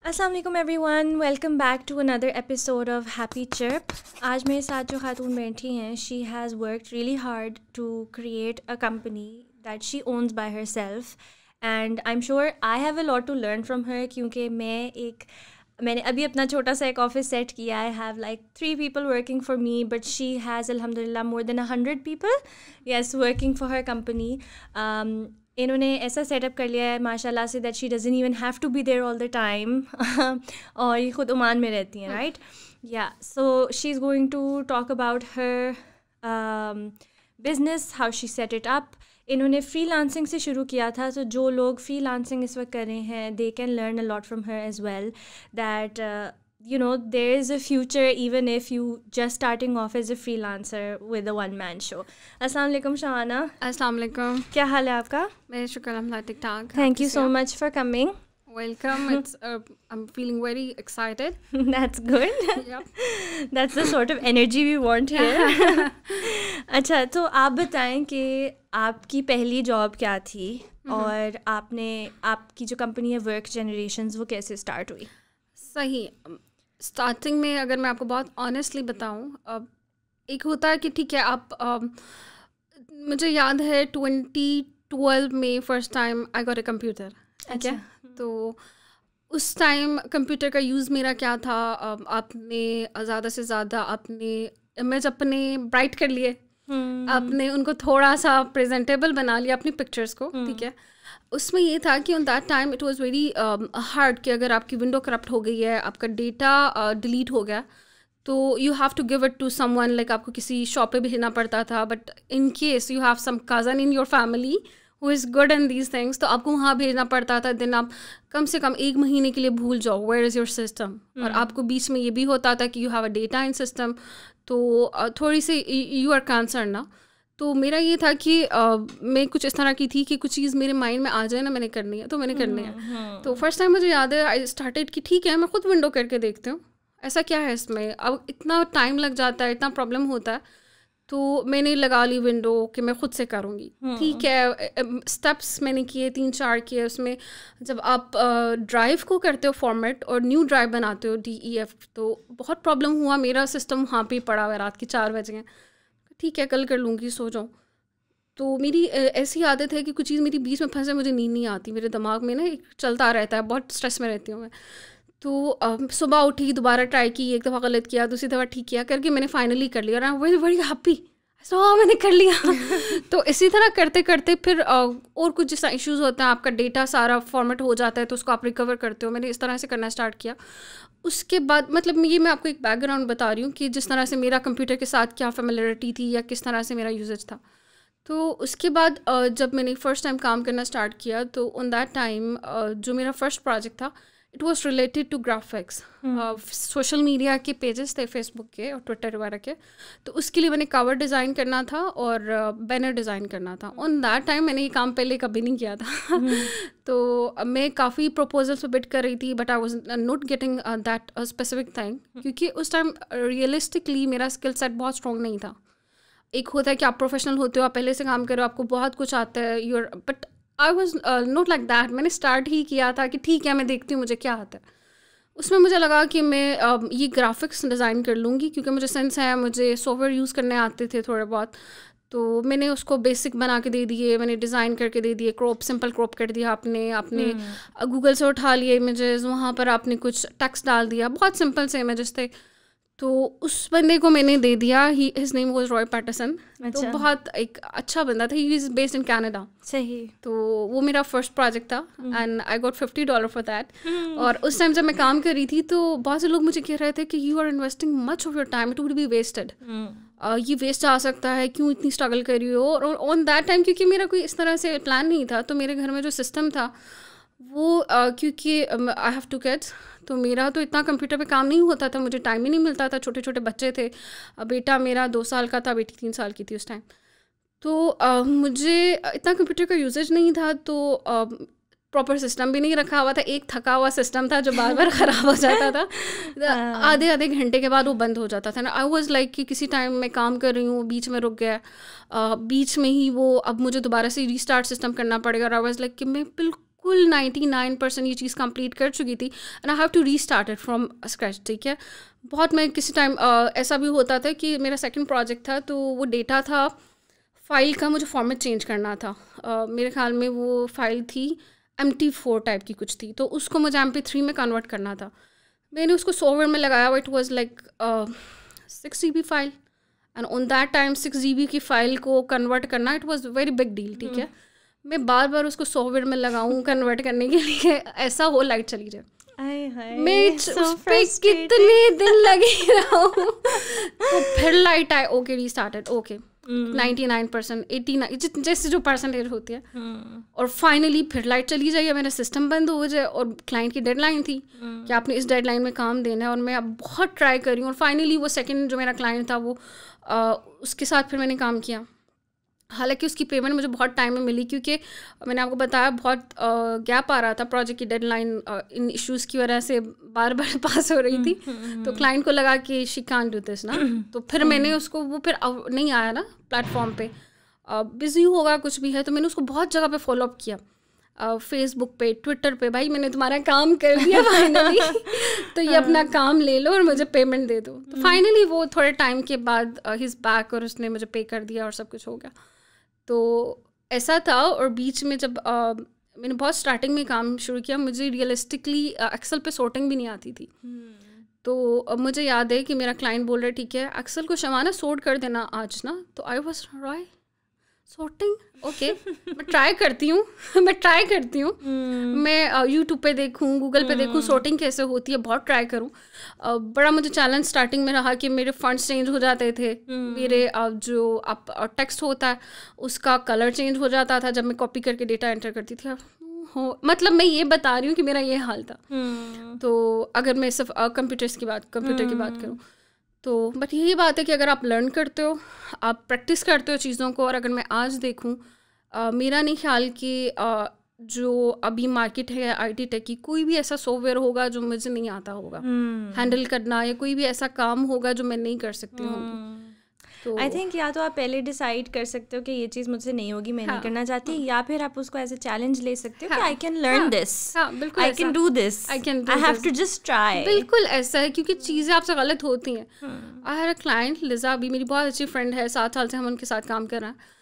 अस्सलाम वालेकुम everyone, welcome back to another episode of happy chip. आज मेरे साथ जो खातून बैठी हैं, she has worked really hard to create a company that she owns by herself and I am sure I have a lot to learn from her, क्योंकि मैंने अभी अपना छोटा सा एक ऑफिस सेट किया। I have like 3 people working for me, but she has अल्हम्दुलिल्लाह more than 100 people yes working for her company. इन्होंने ऐसा सेटअप कर लिया है माशाल्लाह से that she doesn't even have to be there all the time और ये ख़ुद ओमान में रहती हैं, राइट? या so she is going to talk about her business, how she set it up. इन्होंने फ्रीलांसिंग से शुरू किया था, तो जो लोग फ्रीलांसिंग इस वक्त कर रहे हैं they can learn a lot from her as well, that you know there is a future even if you just starting off as a freelancer with a one-man show. Assalamu alaikum Shahana. अस्सलाम वालेकुम। क्या हाल है आपका? मैं शुक्र अल्हम्दुलिल्लाह ठीक ठाक। Thank you so much for coming. Welcome. I'm feeling very excited. That's good. Yep. That's the sort of energy we want here. अच्छा, तो आप बताएं कि आपकी पहली जॉब क्या थी और आपकी जो कंपनी है वर्क जनरेशंस वो कैसे स्टार्ट हुई? सही, स्टार्टिंग में अगर मैं आपको बहुत ऑनेस्टली बताऊं, एक होता है कि ठीक है आप मुझे याद है 2012 में first time I got a computer, ठीक है? तो उस टाइम कंप्यूटर का यूज़ मेरा क्या था, आपने ज़्यादा से ज़्यादा अपने इमेज अपने ब्राइट कर लिए, आपने उनको थोड़ा सा प्रेजेंटेबल बना लिया अपनी पिक्चर्स को, ठीक है? उसमें ये था कि on that time it was very hard कि अगर आपकी विंडो करप्ट हो गई है, आपका डेटा डिलीट हो गया, तो you have to give it to someone, like आपको किसी शॉप पे भेजना पड़ता था। But in case you have some cousin in your family who is good in these things, तो आपको वहाँ भेजना पड़ता था। देन आप कम से कम 1 महीने के लिए भूल जाओ वेयर इज़ योर सिस्टम, और आपको बीच में ये भी होता था कि you have a data in system, तो थोड़ी सी यू आर कंसर्न ना। तो मेरा ये था कि मैं कुछ इस तरह की थी कि कुछ चीज़ मेरे माइंड में आ जाए ना, मैंने करनी है तो मैंने करनी है। तो फर्स्ट टाइम मुझे याद है आई स्टार्टेड कि ठीक है मैं खुद विंडो करके देखती हूँ, ऐसा क्या है इसमें, अब इतना टाइम लग जाता है, इतना प्रॉब्लम होता है। तो मैंने लगा ली विंडो कि मैं खुद से करूँगी, ठीक है। स्टेप्स मैंने किए 3-4 किए। उसमें जब आप ड्राइव को करते हो फॉर्मेट और न्यू ड्राइव बनाते हो DEF, तो बहुत प्रॉब्लम हुआ। मेरा सिस्टम वहाँ पे पड़ा हुआ, रात के 4 बजे, ठीक है कल कर लूँगी, सो जाऊँ। तो मेरी ऐसी आदत है कि कुछ चीज़ मेरी बीच में फंसे, मुझे नींद नहीं आती, मेरे दिमाग में ना एक चलता रहता है, बहुत स्ट्रेस में रहती हूँ मैं। तो सुबह उठी, दोबारा ट्राई की, एक दफ़ा गलत किया, दूसरी दफ़ा ठीक किया, करके मैंने फाइनली कर लिया और I am very very happy, so मैंने कर लिया। तो इसी तरह करते करते फिर और कुछ जैसा इश्यूज़ होते हैं, आपका डेटा सारा फॉर्मेट हो जाता है तो उसको आप रिकवर करते हो। मैंने इस तरह से करना स्टार्ट किया। उसके बाद मतलब ये मैं आपको एक बैकग्राउंड बता रही हूँ कि जिस तरह से मेरा कंप्यूटर के साथ क्या फेमिलियरिटी थी या किस तरह से मेरा यूजेज था। तो उसके बाद जब मैंने फ़र्स्ट टाइम काम करना स्टार्ट किया, तो ऑन दैट टाइम जो मेरा फ़र्स्ट प्रोजेक्ट था it was related to graphics. Social media के पेजेस थे, फेसबुक के और ट्विटर वगैरह के, तो उसके लिए मैंने कवर डिज़ाइन करना था और बैनर डिज़ाइन करना था। ऑन दैट टाइम मैंने ये काम पहले कभी नहीं किया था। तो मैं काफ़ी प्रपोजल्स पे बिड कर रही थी, but I was not getting that specific thing, क्योंकि उस टाइम रियलिस्टिकली मेरा स्किल सेट बहुत स्ट्रॉन्ग नहीं था। एक होता है कि आप प्रोफेशनल होते हो, आप पहले से काम कर रहे हो, आपको बहुत कुछ आता है, your but I was not like that. मैंने स्टार्ट ही किया था कि ठीक है मैं देखती हूँ मुझे क्या आता है। उसमें मुझे लगा कि मैं ये ग्राफिक्स डिज़ाइन कर लूँगी, क्योंकि मुझे सेंस है, मुझे सॉफ्टवेयर यूज़ करने आते थे थोड़े बहुत। तो मैंने उसको बेसिक बना के दे दिए, मैंने डिज़ाइन करके दे दिए, सिंपल क्रॉप कर दिया आपने गूगल से उठा लिए इमेजेस, वहाँ पर आपने कुछ टेक्स्ट डाल दिया, बहुत सिंपल से इमेजेस थे। तो उस बंदे को मैंने दे दिया, his name was Roy Patterson. तो बहुत एक अच्छा बंदा था, he is based in Canada. सही। तो वो मेरा फर्स्ट प्रोजेक्ट था and I got $50 for that. और उस टाइम जब मैं काम कर रही थी तो बहुत से लोग मुझे कह रहे थे कि you are investing much of your time, it would be wasted, ये वेस्ट आ सकता है, क्यों इतनी स्ट्रगल कर रही हो। और ऑन दैट टाइम क्योंकि मेरा कोई इस तरह से प्लान नहीं था, तो मेरे घर में जो सिस्टम था वो क्योंकि आई हैव 2 kids, तो मेरा तो इतना कंप्यूटर पे काम नहीं होता था, मुझे टाइम ही नहीं मिलता था। छोटे छोटे बच्चे थे, बेटा मेरा 2 साल का था, बेटी 3 साल की थी उस टाइम। तो मुझे इतना कंप्यूटर का यूजेज नहीं था, तो प्रॉपर सिस्टम भी नहीं रखा हुआ था। एक थका हुआ सिस्टम था जो बार बार ख़राब हो जाता था। आधे घंटे के बाद वो बंद हो जाता था ना। आई वाज लाइक कि किसी टाइम मैं काम कर रही हूँ, बीच में रुक गया, बीच में ही वो अब मुझे दोबारा से रीस्टार्ट सिस्टम करना पड़ेगा। और आई वाज लाइक कि मैं बिल्कुल बिल्कुल 99% ये चीज़ कंप्लीट कर चुकी थी and I have to restart it from scratch, ठीक है। बहुत मैं किसी टाइम ऐसा भी होता था कि मेरा सेकंड प्रोजेक्ट था, तो वो डेटा था फाइल का, मुझे फॉर्मेट चेंज करना था। मेरे ख्याल में वो फाइल थी MT4 टाइप की कुछ थी, तो उसको मुझे MP3 में कन्वर्ट करना था। मैंने उसको सॉफ्टवेयर में लगाया, it was like 6 GB file and on that time 6 GB की फ़ाइल को कन्वर्ट करना it was very big deal, ठीक है। मैं बार बार उसको सॉफ्टवेयर में लगाऊं कन्वर्ट करने के लिए, ऐसा हो लाइट चली जाए, मैं उस पे कितने दिन लगे रहा हूँ। तो फिर लाइट आए, ओके रीस्टार्टेड, ओके 99%, 89 जैसे जो परसेंटेज होती है, और फाइनली फिर लाइट चली जाए, मेरा सिस्टम बंद हो जाए, और क्लाइंट की डेडलाइन थी कि आपने इस डेडलाइन में काम देना है, और मैं अब बहुत ट्राई कर रही हूँ, और फाइनली वो सेकंड जो मेरा क्लाइंट था वो उसके साथ फिर मैंने काम किया। हालांकि उसकी पेमेंट मुझे बहुत टाइम में मिली, क्योंकि मैंने आपको बताया बहुत गैप आ रहा था, प्रोजेक्ट की डेडलाइन इन इश्यूज़ की वजह से बार बार पास हो रही थी, तो क्लाइंट को लगा कि शी कांट डू दिस ना, तो फिर मैंने उसको, वो फिर नहीं आया ना प्लेटफॉर्म पे, बिजी होगा कुछ भी है, तो मैंने उसको बहुत जगह पे फॉलो अप किया, फेसबुक पे, ट्विटर पे, भाई मैंने तुम्हारा काम कर दिया फाइनली, तो ये अपना काम ले लो और मुझे पेमेंट दे दो। तो फाइनली वो थोड़े टाइम के बाद ही इज़ बैक, और उसने मुझे पे कर दिया और सब कुछ हो गया। तो ऐसा था। और बीच में जब मैंने बहुत स्टार्टिंग में काम शुरू किया, मुझे रियलिस्टिकली एक्सेल पे सॉर्टिंग भी नहीं आती थी। तो मुझे याद है कि मेरा क्लाइंट बोल रहा है ठीक है एक्सेल को शमाना सॉर्ट कर देना आज ना, तो I was right sorting, okay मैं ट्राई करती हूँ मैं यूट्यूब पे देखूँ, गूगल पे देखूँ सॉर्टिंग कैसे होती है, बहुत ट्राई करूँ। बड़ा मुझे चैलेंज स्टार्टिंग में रहा कि मेरे फॉन्ट्स चेंज हो जाते थे, मेरे जो आप टेक्स्ट होता है उसका कलर चेंज हो जाता था जब मैं कॉपी करके डेटा एंटर करती थी। मतलब मैं ये बता रही हूँ कि मेरा ये हाल था। तो अगर मैं सिर्फ कंप्यूटर की बात करूँ तो बट यही बात है कि अगर आप लर्न करते हो, आप प्रैक्टिस करते हो चीज़ों को, और अगर मैं आज देखूं मेरा नहीं ख्याल कि जो अभी मार्केट है IT टेक की, कोई भी ऐसा सॉफ्टवेयर होगा जो मुझे नहीं आता होगा हैंडल करना, या कोई भी ऐसा काम होगा जो मैं नहीं कर सकती हूँ। तो आई थिंक या तो आप पहले डिसाइड कर सकते हो कि ये चीज़ मुझसे नहीं होगी, मैं नहीं करना चाहती, या फिर आप उसको एज ए चैलेंज ले सकते हो कि I can learn this, I can do this, I have to just try. बिल्कुल ऐसा है, क्योंकि चीज़ें आपसे गलत होती हैं। I had a client Lija, अभी मेरी बहुत अच्छी फ्रेंड है, 7 साल से हम उनके साथ काम कर रहे हैं।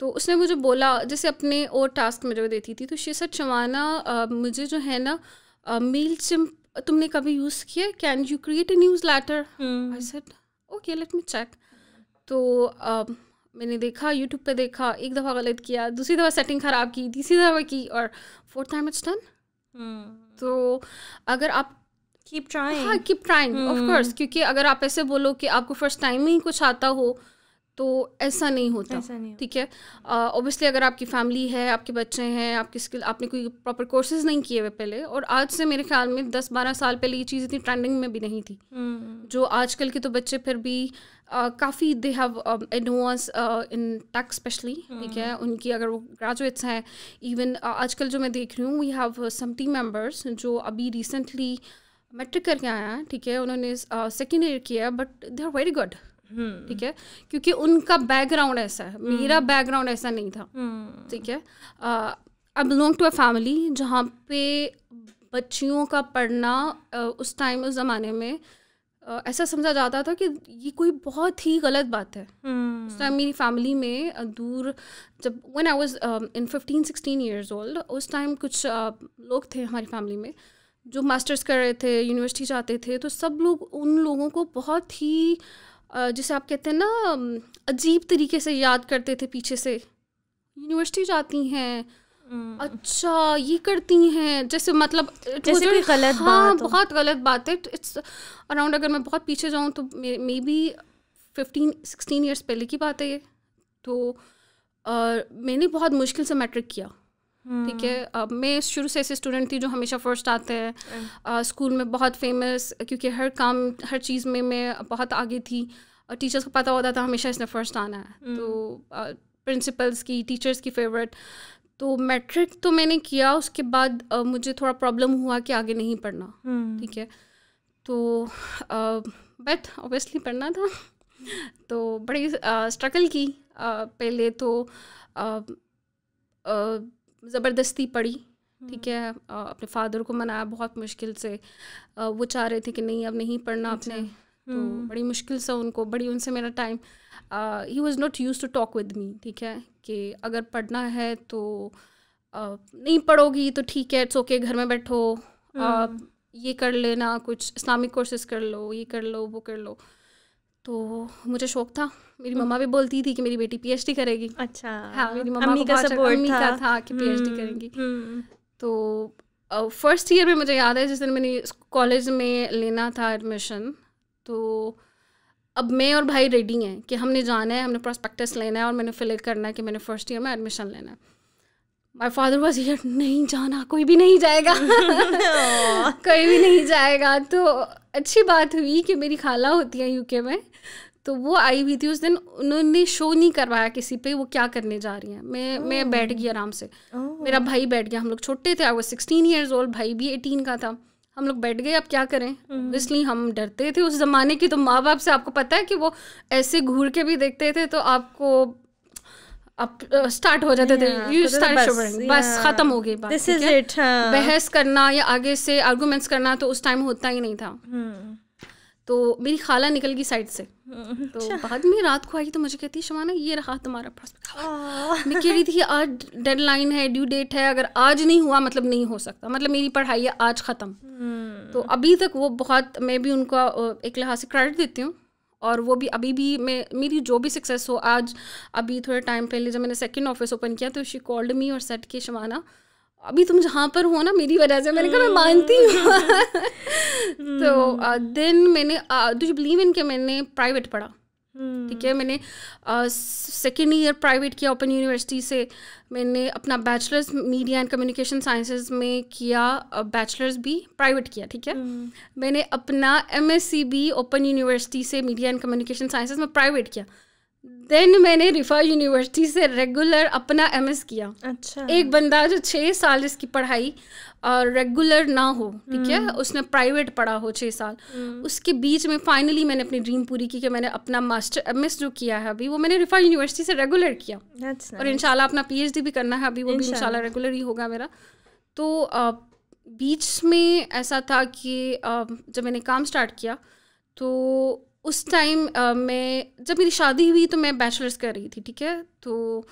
तो उसने मुझे बोला, जैसे अपने और टास्क मुझे देती थी, तो शी सेड शमाना मुझे जो है ना मेलचिम्प तुमने कभी यूज़ किया, can you create a newsletter? I said okay let me check. तो मैंने देखा, यूट्यूब पे देखा, एक दफ़ा गलत किया, दूसरी दफ़ा सेटिंग ख़राब की, तीसरी दफ़ा की, और 4th टाइम इट्स डन। तो अगर आप कीप ट्राइंग, हाँ कीप ट्राइंग ऑफ कोर्स, क्योंकि अगर आप ऐसे बोलो कि आपको फर्स्ट टाइम में ही कुछ आता हो तो ऐसा नहीं होता, ठीक है। ऑब्वियसली अगर आपकी फैमिली है, आपके बच्चे हैं, आपकी स्किल, आपने कोई प्रॉपर कोर्सेज नहीं किए हुए पहले, और आज से मेरे ख्याल में 10-12 साल पहले ये चीज़ इतनी ट्रेंडिंग में भी नहीं थी। जो आजकल के तो बच्चे फिर भी काफ़ी they have advance in tech specially, ठीक है। उनकी अगर वो ग्रेजुएट्स हैं, इवन आजकल जो मैं देख रही हूँ, we have some team members जो अभी रिसेंटली मैट्रिक करके आया है, ठीक है, उन्होंने सेकेंड ईयर किया, but they are very good, ठीक है, क्योंकि उनका बैकग्राउंड ऐसा है, मेरा बैकग्राउंड ऐसा नहीं था, ठीक है। I belong to a family जहाँ पे बच्चियों का पढ़ना उस टाइम, उस ज़माने में ऐसा समझा जाता था कि ये कोई बहुत ही गलत बात है। उस टाइम मेरी फैमिली में दूर, जब when I was in 15-16 years old, उस टाइम कुछ लोग थे हमारी फैमिली में जो मास्टर्स कर रहे थे, यूनिवर्सिटी जाते थे, तो सब लोग उन लोगों को बहुत ही जिसे आप कहते हैं ना अजीब तरीके से याद करते थे पीछे से, यूनिवर्सिटी जाती हैं, अच्छा ये करती हैं, जैसे मतलब जैसे कोई गलत बात, बहुत गलत बात है। इट्स अराउंड, अगर मैं बहुत पीछे जाऊँ तो मे बी 15-16 ईयर्स पहले की बात है ये। तो मैंने बहुत मुश्किल से मैट्रिक किया, ठीक है। मैं शुरू से ऐसे स्टूडेंट थी जो हमेशा फर्स्ट आते हैं, स्कूल में बहुत फेमस, क्योंकि हर काम हर चीज़ में मैं बहुत आगे थी, और टीचर्स को पता होता था हमेशा इसने फर्स्ट आना है, तो प्रिंसिपल्स की, टीचर्स की फेवरेट। तो मैट्रिक तो मैंने किया, उसके बाद मुझे थोड़ा प्रॉब्लम हुआ कि आगे नहीं पढ़ना, ठीक है। तो बट ऑब्वियसली पढ़ना था, तो बड़ी स्ट्रगल की। पहले तो ज़बरदस्ती पढ़ी, ठीक है। अपने फादर को मनाया बहुत मुश्किल से, वो चाह रहे थे कि नहीं अब नहीं पढ़ना अपने, तो बड़ी मुश्किल से उनको, बड़ी उनसे मेरा time, he was not use to talk with me, ठीक है, कि अगर पढ़ना है तो नहीं पढ़ोगी तो ठीक है, इट्स ओके, घर में बैठो, ये कर लेना, कुछ इस्लामिक कोर्सेज कर लो, ये कर लो, वो कर लो। तो मुझे शौक था, मेरी मम्मा भी बोलती थी कि मेरी बेटी पीएचडी करेगी। अच्छा, हाँ, मेरी मम्मा को अम्मी का था कि पीएचडी करेंगी। तो फर्स्ट ईयर में मुझे याद है जिस दिन मैंने कॉलेज में लेना था एडमिशन, तो अब मैं और भाई रेडी हैं कि हमने जाना है, हमने प्रॉस्पेक्टस लेना है और मैंने फिल करना है कि मैंने फर्स्ट ईयर में एडमिशन लेना है। माय फादर वाज हियर, नहीं जाना, कोई भी नहीं जाएगा कोई भी नहीं जाएगा। तो अच्छी बात हुई कि मेरी खाला होती है यूके में, तो वो आई हुई थी उस दिन, उन्होंने शो नहीं करवाया किसी पे वो क्या करने जा रही हैं। मैं बैठ गई आराम से, मेरा भाई बैठ गया, हम लोग छोटे थे, आई वाज 16 ईयर्स ओल्ड, भाई भी 18 का था, हम लोग बैठ गए। अब क्या करें, ऑब्वियसली हम डरते थे उस ज़माने की, तो माँ बाप से आपको पता है कि वो ऐसे घूर के भी देखते थे तो आपको अब स्टार्ट हो जाते थे, यू स्टार्ट शिवरिंग, बस ख़त्म हो गई बात। This is it. बहस करना या आगे से आर्गूमेंट्स करना तो उस टाइम होता ही नहीं था। तो मेरी खाला निकल गई साइड से, तो बाद में रात को आई तो मुझे कहती, शमाना ये रहा तुम्हारा प्रॉस्पेक्ट। मैं कह रही थी आज डेडलाइन है, ड्यू डेट है, अगर आज नहीं हुआ मतलब नहीं हो सकता, मतलब मेरी पढ़ाई है आज ख़त्म। तो अभी तक वो बहुत, मैं भी उनका एक लिहाज से क्रेडिट देती हूँ, और वो भी अभी भी मेरी जो भी सक्सेस हो, आज अभी थोड़े टाइम पहले जब मैंने सेकंड ऑफिस ओपन किया तो शी कॉल्ड मी और सेड कि शमाना अभी तुम जहाँ पर हो ना मेरी वजह से। मैंने कहा मैं मानती हूँ तो देन मैंने, डू यू बिलीव इन, कि मैंने प्राइवेट पढ़ा, ठीक है, मैंने सेकेंड ईयर प्राइवेट किया ओपन यूनिवर्सिटी से, मैंने अपना bachelors media and communication sciences में किया, बैचलर्स भी प्राइवेट किया, ठीक है। मैंने अपना MSc भी ओपन यूनिवर्सिटी से मीडिया एंड कम्युनिकेशन साइंसेज में प्राइवेट किया। देन मैंने रिफा यूनिवर्सिटी से रेगुलर अपना MS किया। अच्छा। एक बंदा जो 6 साल जिसकी पढ़ाई रेगुलर ना हो, ठीक है, उसने प्राइवेट पढ़ा हो 6 साल, उसके बीच में फाइनली मैंने अपनी ड्रीम पूरी की कि मैंने अपना मास्टर MS जो किया है अभी, वो मैंने रिफा यूनिवर्सिटी से रेगुलर किया। nice. और इंशाल्लाह अपना PhD भी करना है अभी, वो भी इंशाल्लाह रेगुलर ही होगा मेरा। तो बीच में ऐसा था कि जब मैंने काम स्टार्ट किया तो उस टाइम जब मेरी शादी हुई तो मैं बैचलर्स कर रही थी, ठीक है। तो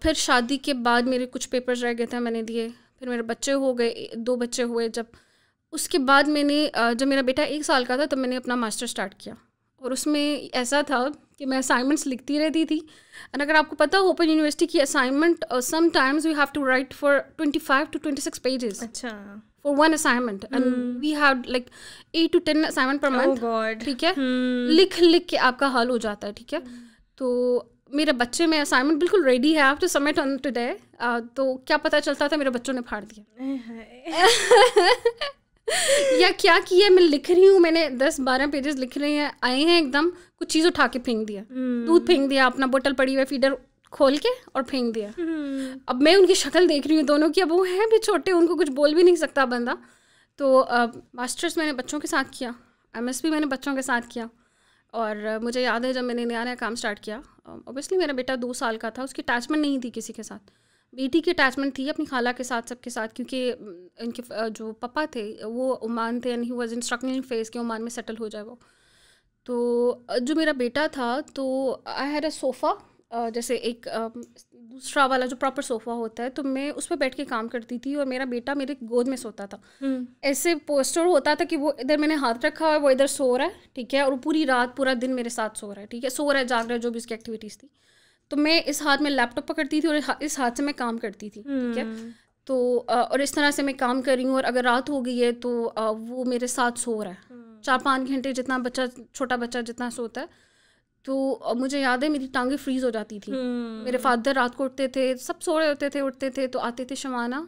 फिर शादी के बाद मेरे कुछ पेपर्स रह गए थे, मैंने दिए, फिर मेरे बच्चे हो गए, 2 बच्चे हुए जब, उसके बाद मैंने जब मेरा बेटा 1 साल का था तब मैंने अपना मास्टर स्टार्ट किया। और उसमें ऐसा था कि मैं असाइनमेंट्स लिखती रहती थी, और अगर आपको पता हो ओपन यूनिवर्सिटी की assignment sometimes we have to write for 25 to 26 pages. अच्छा। for one assignment and we have like 8 to 10 assignment per month। ठीक है, लिख के आपका हाल हो जाता है, ठीक है। तो मेरे बच्चे में असाइनमेंट बिल्कुल रेडी है, टू सबमिट ऑन टुडे, तो क्या पता चलता था मेरे बच्चों ने फाड़ दिया या क्या किया, मैं लिख रही हूँ, मैंने 10-12 पेजेस लिख रहे हैं, आए हैं एकदम कुछ चीज़ उठा के फेंक दिया, दूध फेंक दिया, अपना बोतल पड़ी हुई फीडर खोल के और फेंक दिया। अब मैं उनकी शक्ल देख रही हूँ दोनों की, अब वो हैं भी छोटे, उनको कुछ बोल भी नहीं सकता बंदा। तो मास्टर्स मैंने बच्चों के साथ किया, MS भी मैंने बच्चों के साथ किया। और मुझे याद है जब मैंने नया काम स्टार्ट किया, ऑब्वियसली मेरा बेटा 2 साल का था, उसकी अटैचमेंट नहीं थी किसी के साथ, बेटी की अटैचमेंट थी अपनी खाला के साथ, सबके साथ, क्योंकि इनके जो पापा थे वो ओमान थे and he was in struggling phase कि ओमान में सेटल हो जाए वो। तो जो मेरा बेटा था, तो आई हैड अ सोफ़ा, जैसे एक दूसरा वाला जो प्रॉपर सोफ़ा होता है, तो मैं उस पर बैठ के काम करती थी और मेरा बेटा मेरे गोद में सोता था। ऐसे पोस्टर होता था कि वो इधर मैंने हाथ रखा है, वो इधर सो रहा है, ठीक है, और पूरी रात पूरा दिन मेरे साथ सो रहा है, ठीक है, सो रहा है, जाग रहा है, जो भी उसकी एक्टिविटीज़ थी। तो मैं इस हाथ में लैपटॉप पकड़ती थी और इस हाथ से मैं काम करती थी, ठीक है। तो और इस तरह से मैं काम कर रही हूँ, और अगर रात हो गई है तो वो मेरे साथ सो रहा है 4-5 घंटे, जितना बच्चा, छोटा बच्चा जितना सोता है। तो मुझे याद है मेरी टांगें फ्रीज़ हो जाती थी। मेरे फादर रात को उठते थे, सब सो रहे होते थे, उठते थे तो आते थे, शमाना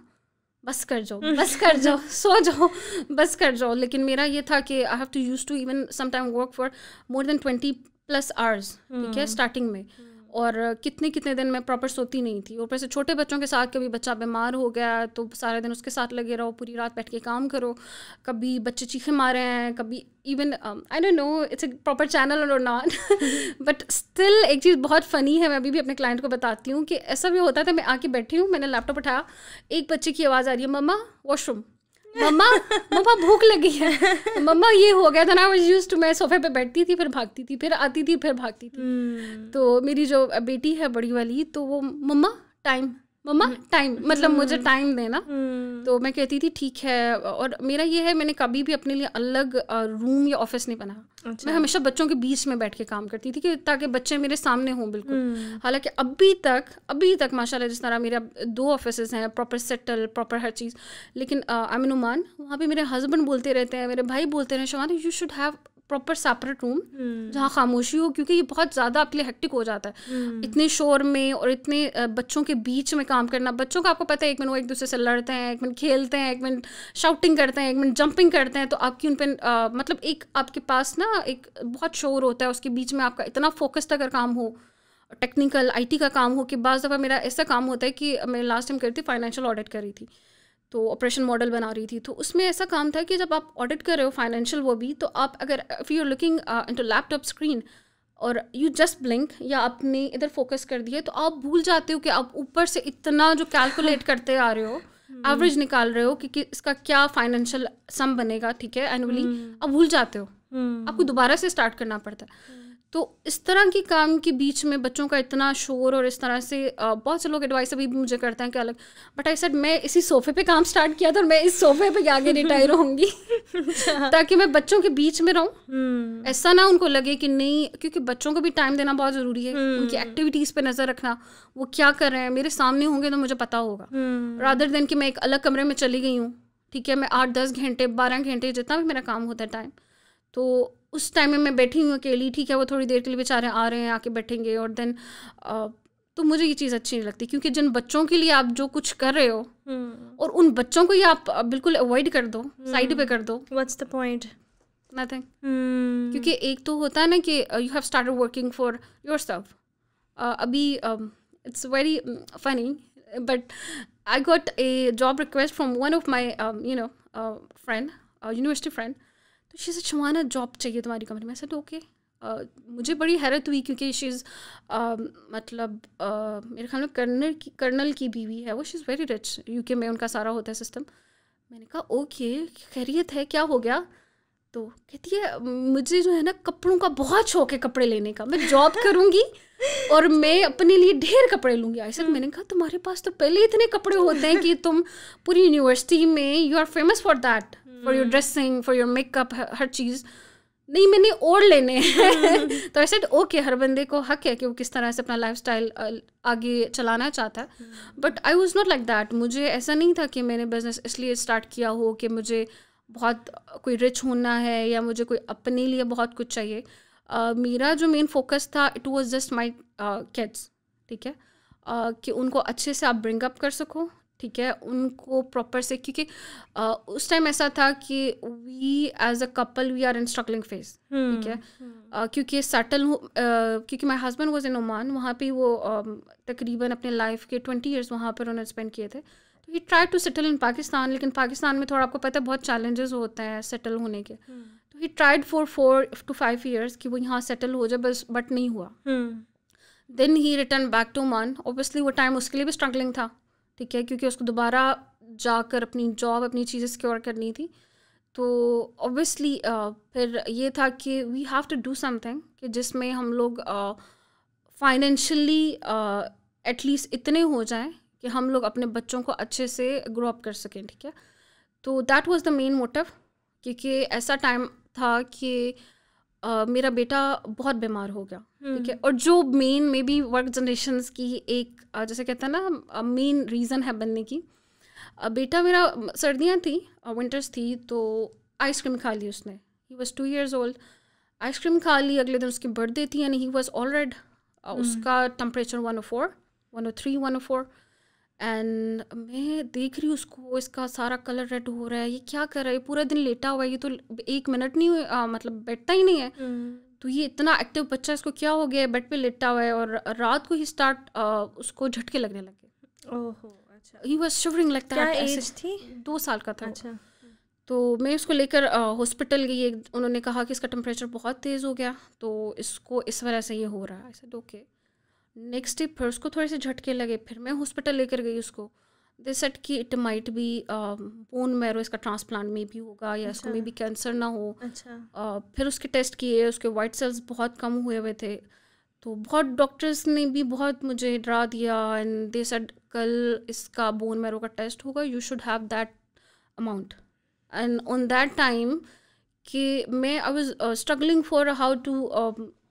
बस कर जाओ, बस कर जाओ, सो जाओ, बस कर जाओ। लेकिन मेरा ये था कि I have to use to even some time work for more than 20+ hours, ठीक है, स्टार्टिंग में। और कितने कितने दिन मैं प्रॉपर सोती नहीं थी। ऊपर से छोटे बच्चों के साथ कभी बच्चा बीमार हो गया तो सारे दिन उसके साथ लगे रहो, पूरी रात बैठ के काम करो, कभी बच्चे चीखे मारे हैं, कभी even I don't know it's a proper channel और नॉट बट स्टिल एक चीज़ बहुत फ़नी है, मैं अभी भी अपने क्लाइंट को बताती हूँ कि ऐसा भी होता था, मैं आके बैठी हूँ, मैंने लैपटॉप उठाया, एक बच्चे की आवाज़ आ रही है, मम्मा वॉशरूम, मम्मा मम्मा भूख लगी है, मम्मा ये हो गया था ना। वाज यूज्ड टू, मैं सोफे पे बैठती थी, फिर भागती थी, फिर आती थी, फिर भागती थी। तो मेरी जो बेटी है बड़ी वाली, तो वो मम्मा टाइम, मम्मा टाइम, मतलब मुझे टाइम देना। तो मैं कहती थी ठीक है। और मेरा ये है, मैंने कभी भी अपने लिए अलग रूम या ऑफिस नहीं बनाया। मैं हमेशा बच्चों के बीच में बैठ के काम करती थी कि ताकि बच्चे मेरे सामने हों बिल्कुल। हालांकि अभी तक माशाल्लाह जिस तरह मेरे 2 ऑफिसेज हैं, प्रॉपर सेटल, प्रॉपर हर चीज़, लेकिन आई एम ओमान, वहाँ पे मेरे हस्बैंड बोलते रहते हैं, मेरे भाई बोलते हैं, Shawana you should have proper separate room जहाँ खामोशी हो, क्योंकि ये बहुत ज़्यादा आपके लिए हेक्टिक हो जाता है इतने शोर में और इतने बच्चों के बीच में काम करना। बच्चों का आपको पता है, एक मिनट वो एक दूसरे से लड़ते हैं, एक मिनट खेलते हैं, एक मिनट शाउटिंग करते हैं, एक मिनट जंपिंग करते हैं, तो आपकी उन पर मतलब एक आपके पास ना एक बहुत शोर होता है, उसके बीच में आपका इतना फोकस्ड अगर काम हो, टेक्निकल IT का काम हो, कि बाज़ दफ़ा मेरा ऐसा काम होता है कि मैं लास्ट टाइम करी थी, फाइनेंशियल ऑडिट कर रही थी, तो ऑपरेशन मॉडल बना रही थी। तो उसमें ऐसा काम था कि जब आप ऑडिट कर रहे हो फाइनेंशियल, वो भी, तो आप अगर if you are looking into laptop screen और यू जस्ट ब्लिंक या आपने इधर फोकस कर दिया, तो आप भूल जाते हो कि आप ऊपर से इतना जो कैलकुलेट करते आ रहे हो, एवरेज निकाल रहे हो कि इसका क्या फाइनेंशियल सम बनेगा, ठीक है, एनुअली, आप भूल जाते हो, आपको दोबारा से स्टार्ट करना पड़ता है। तो इस तरह के काम के बीच में बच्चों का इतना शोर, और इस तरह से बहुत से लोग एडवाइस अभी भी मुझे करते हैं कि अलग, बट आई सेड मैं इसी सोफे पे काम स्टार्ट किया था और मैं इस सोफे पे आगे रिटायर होंगी ताकि मैं बच्चों के बीच में रहूं। ऐसा ना उनको लगे कि नहीं, क्योंकि बच्चों को भी टाइम देना बहुत ज़रूरी है, उनकी एक्टिविटीज़ पे नज़र रखना, वो क्या कर रहे हैं, मेरे सामने होंगे तो मुझे पता होगा, रादर देन कि मैं एक अलग कमरे में चली गई हूँ, ठीक है, मैं 8-10 घंटे 12 घंटे जितना भी मेरा काम होता है टाइम, तो उस टाइम में मैं बैठी हूँ अकेली, ठीक है, वो थोड़ी देर के लिए बेचारे आ रहे हैं, आके बैठेंगे, और देन तो मुझे ये चीज़ अच्छी नहीं लगती, क्योंकि जिन बच्चों के लिए आप जो कुछ कर रहे हो और उन बच्चों को ही आप बिल्कुल अवॉइड कर दो, साइड पे कर दो, व्हाट्स द पॉइंट, नथिंग। क्योंकि एक तो होता है ना कि you have started working for yourself. अभी it's very funny, but I got a job request from one of my friend, university friend, तो शी सेड शवाना जॉब चाहिए तुम्हारी कंपनी में। Said okay. मुझे बड़ी हैरत हुई, क्योंकि शी इज़ मतलब मेरे ख्याल में कर्नल की बीवी है वो, she is very rich, UK में उनका सारा होता है सिस्टम। मैंने कहा ओके, खैरियत है, क्या हो गया? तो कहती है मुझे जो है ना कपड़ों का बहुत शौक है, कपड़े लेने का, मैं जॉब करूँगी और मैं अपने लिए ढेर कपड़े लूँगी। ऐसे मैंने कहा तुम्हारे पास तो पहले इतने कपड़े होते हैं कि तुम पूरी यूनिवर्सिटी में you are famous for that, for your dressing, for your makeup, हर चीज़। नहीं, मैंने और लेने हैं तो ऐसे ओके, हर बंदे को हक है कि वो किस तरह से अपना लाइफस्टाइल आगे चलाना चाहता है, but I was not like that. मुझे ऐसा नहीं था कि मैंने बिजनेस इसलिए स्टार्ट किया हो कि मुझे बहुत कोई रिच होना है या मुझे कोई अपने लिए बहुत कुछ चाहिए। मेरा जो मेन फोकस था, it was just my kids, ठीक है, कि उनको अच्छे से आप ब्रिंग अप कर सको, ठीक है, उनको प्रॉपर से, क्योंकि उस टाइम ऐसा था कि we as a couple we are in struggling phase, ठीक है, क्योंकि सेटल क्योंकि my husband was in Oman, वहाँ पे वो तकरीबन अपने लाइफ के 20 ईयर्स वहाँ पर उन्होंने स्पेंड किए थे। तो he try to settle in Pakistan, लेकिन पाकिस्तान में थोड़ा आपको पता है बहुत चैलेंजेस होते हैं सेटल होने के। तो he tried for 4 to 5 years कि वो यहाँ सेटल हो जाए, बस, बट नहीं हुआ। Then he return back to Oman. Obviously वो टाइम उसके लिए भी स्ट्रगलिंग था, ठीक है, क्योंकि उसको दोबारा जाकर अपनी जॉब, अपनी चीज़ें सिक्योर करनी थी। तो ऑब्वियसली फिर ये था कि we have to do something कि जिसमें हम लोग फाइनेंशियली एटलीस्ट इतने हो जाएं कि हम लोग अपने बच्चों को अच्छे से ग्रो अप कर सकें, ठीक है। तो that was the main motive, क्योंकि ऐसा टाइम था कि मेरा बेटा बहुत बीमार हो गया, ठीक है, और जो main may be work generations की एक जैसे कहते हैं ना मेन रीज़न है बनने की, बेटा मेरा सर्दियाँ थी, विंटर्स थी, तो आइसक्रीम खा ली उसने। He was 2 years old, ice cream खा ली, अगले दिन उसकी बर्थडे थी एंड ही वॉज ऑलरेडी उसका टेम्परेचर 104, 103, 104। एंड मैं देख रही हूँ उसको, इसका सारा कलर रेड हो रहा है, ये क्या कर रहा है, पूरा दिन लेटा हुआ है, ये तो 1 मिनट नहीं मतलब बैठता ही नहीं है। तो ये इतना एक्टिव बच्चा, इसको क्या हो गया, बेड पे लेटा हुआ है, और रात को ही उसको झटके लगने लगे। ओहो, अच्छा। He was shivering like that. क्या एज थी? 2 साल का था। अच्छा। तो मैं उसको लेकर हॉस्पिटल गई। उन्होंने कहा कि इसका टेम्परेचर बहुत तेज़ हो गया, तो इसको इस वजह से ये हो रहा है। आई सेड ओके। नेक्स्ट डे फिर उसको थोड़े से झटके लगे, फिर मैं हॉस्पिटल लेकर गई उसको। दे सेड कि it might be bone marrow, इसका ट्रांसप्लांट में भी होगा, या इसको में भी कैंसर ना हो। अच्छा। फिर उसके टेस्ट किए, उसके वाइट सेल्स बहुत कम हुए हुए थे। तो बहुत डॉक्टर्स ने भी बहुत मुझे डरा दिया, एंड दे सेड कल इसका बोन मैरो का टेस्ट होगा, you should have that amount. And on that time कि मैं I was struggling for how to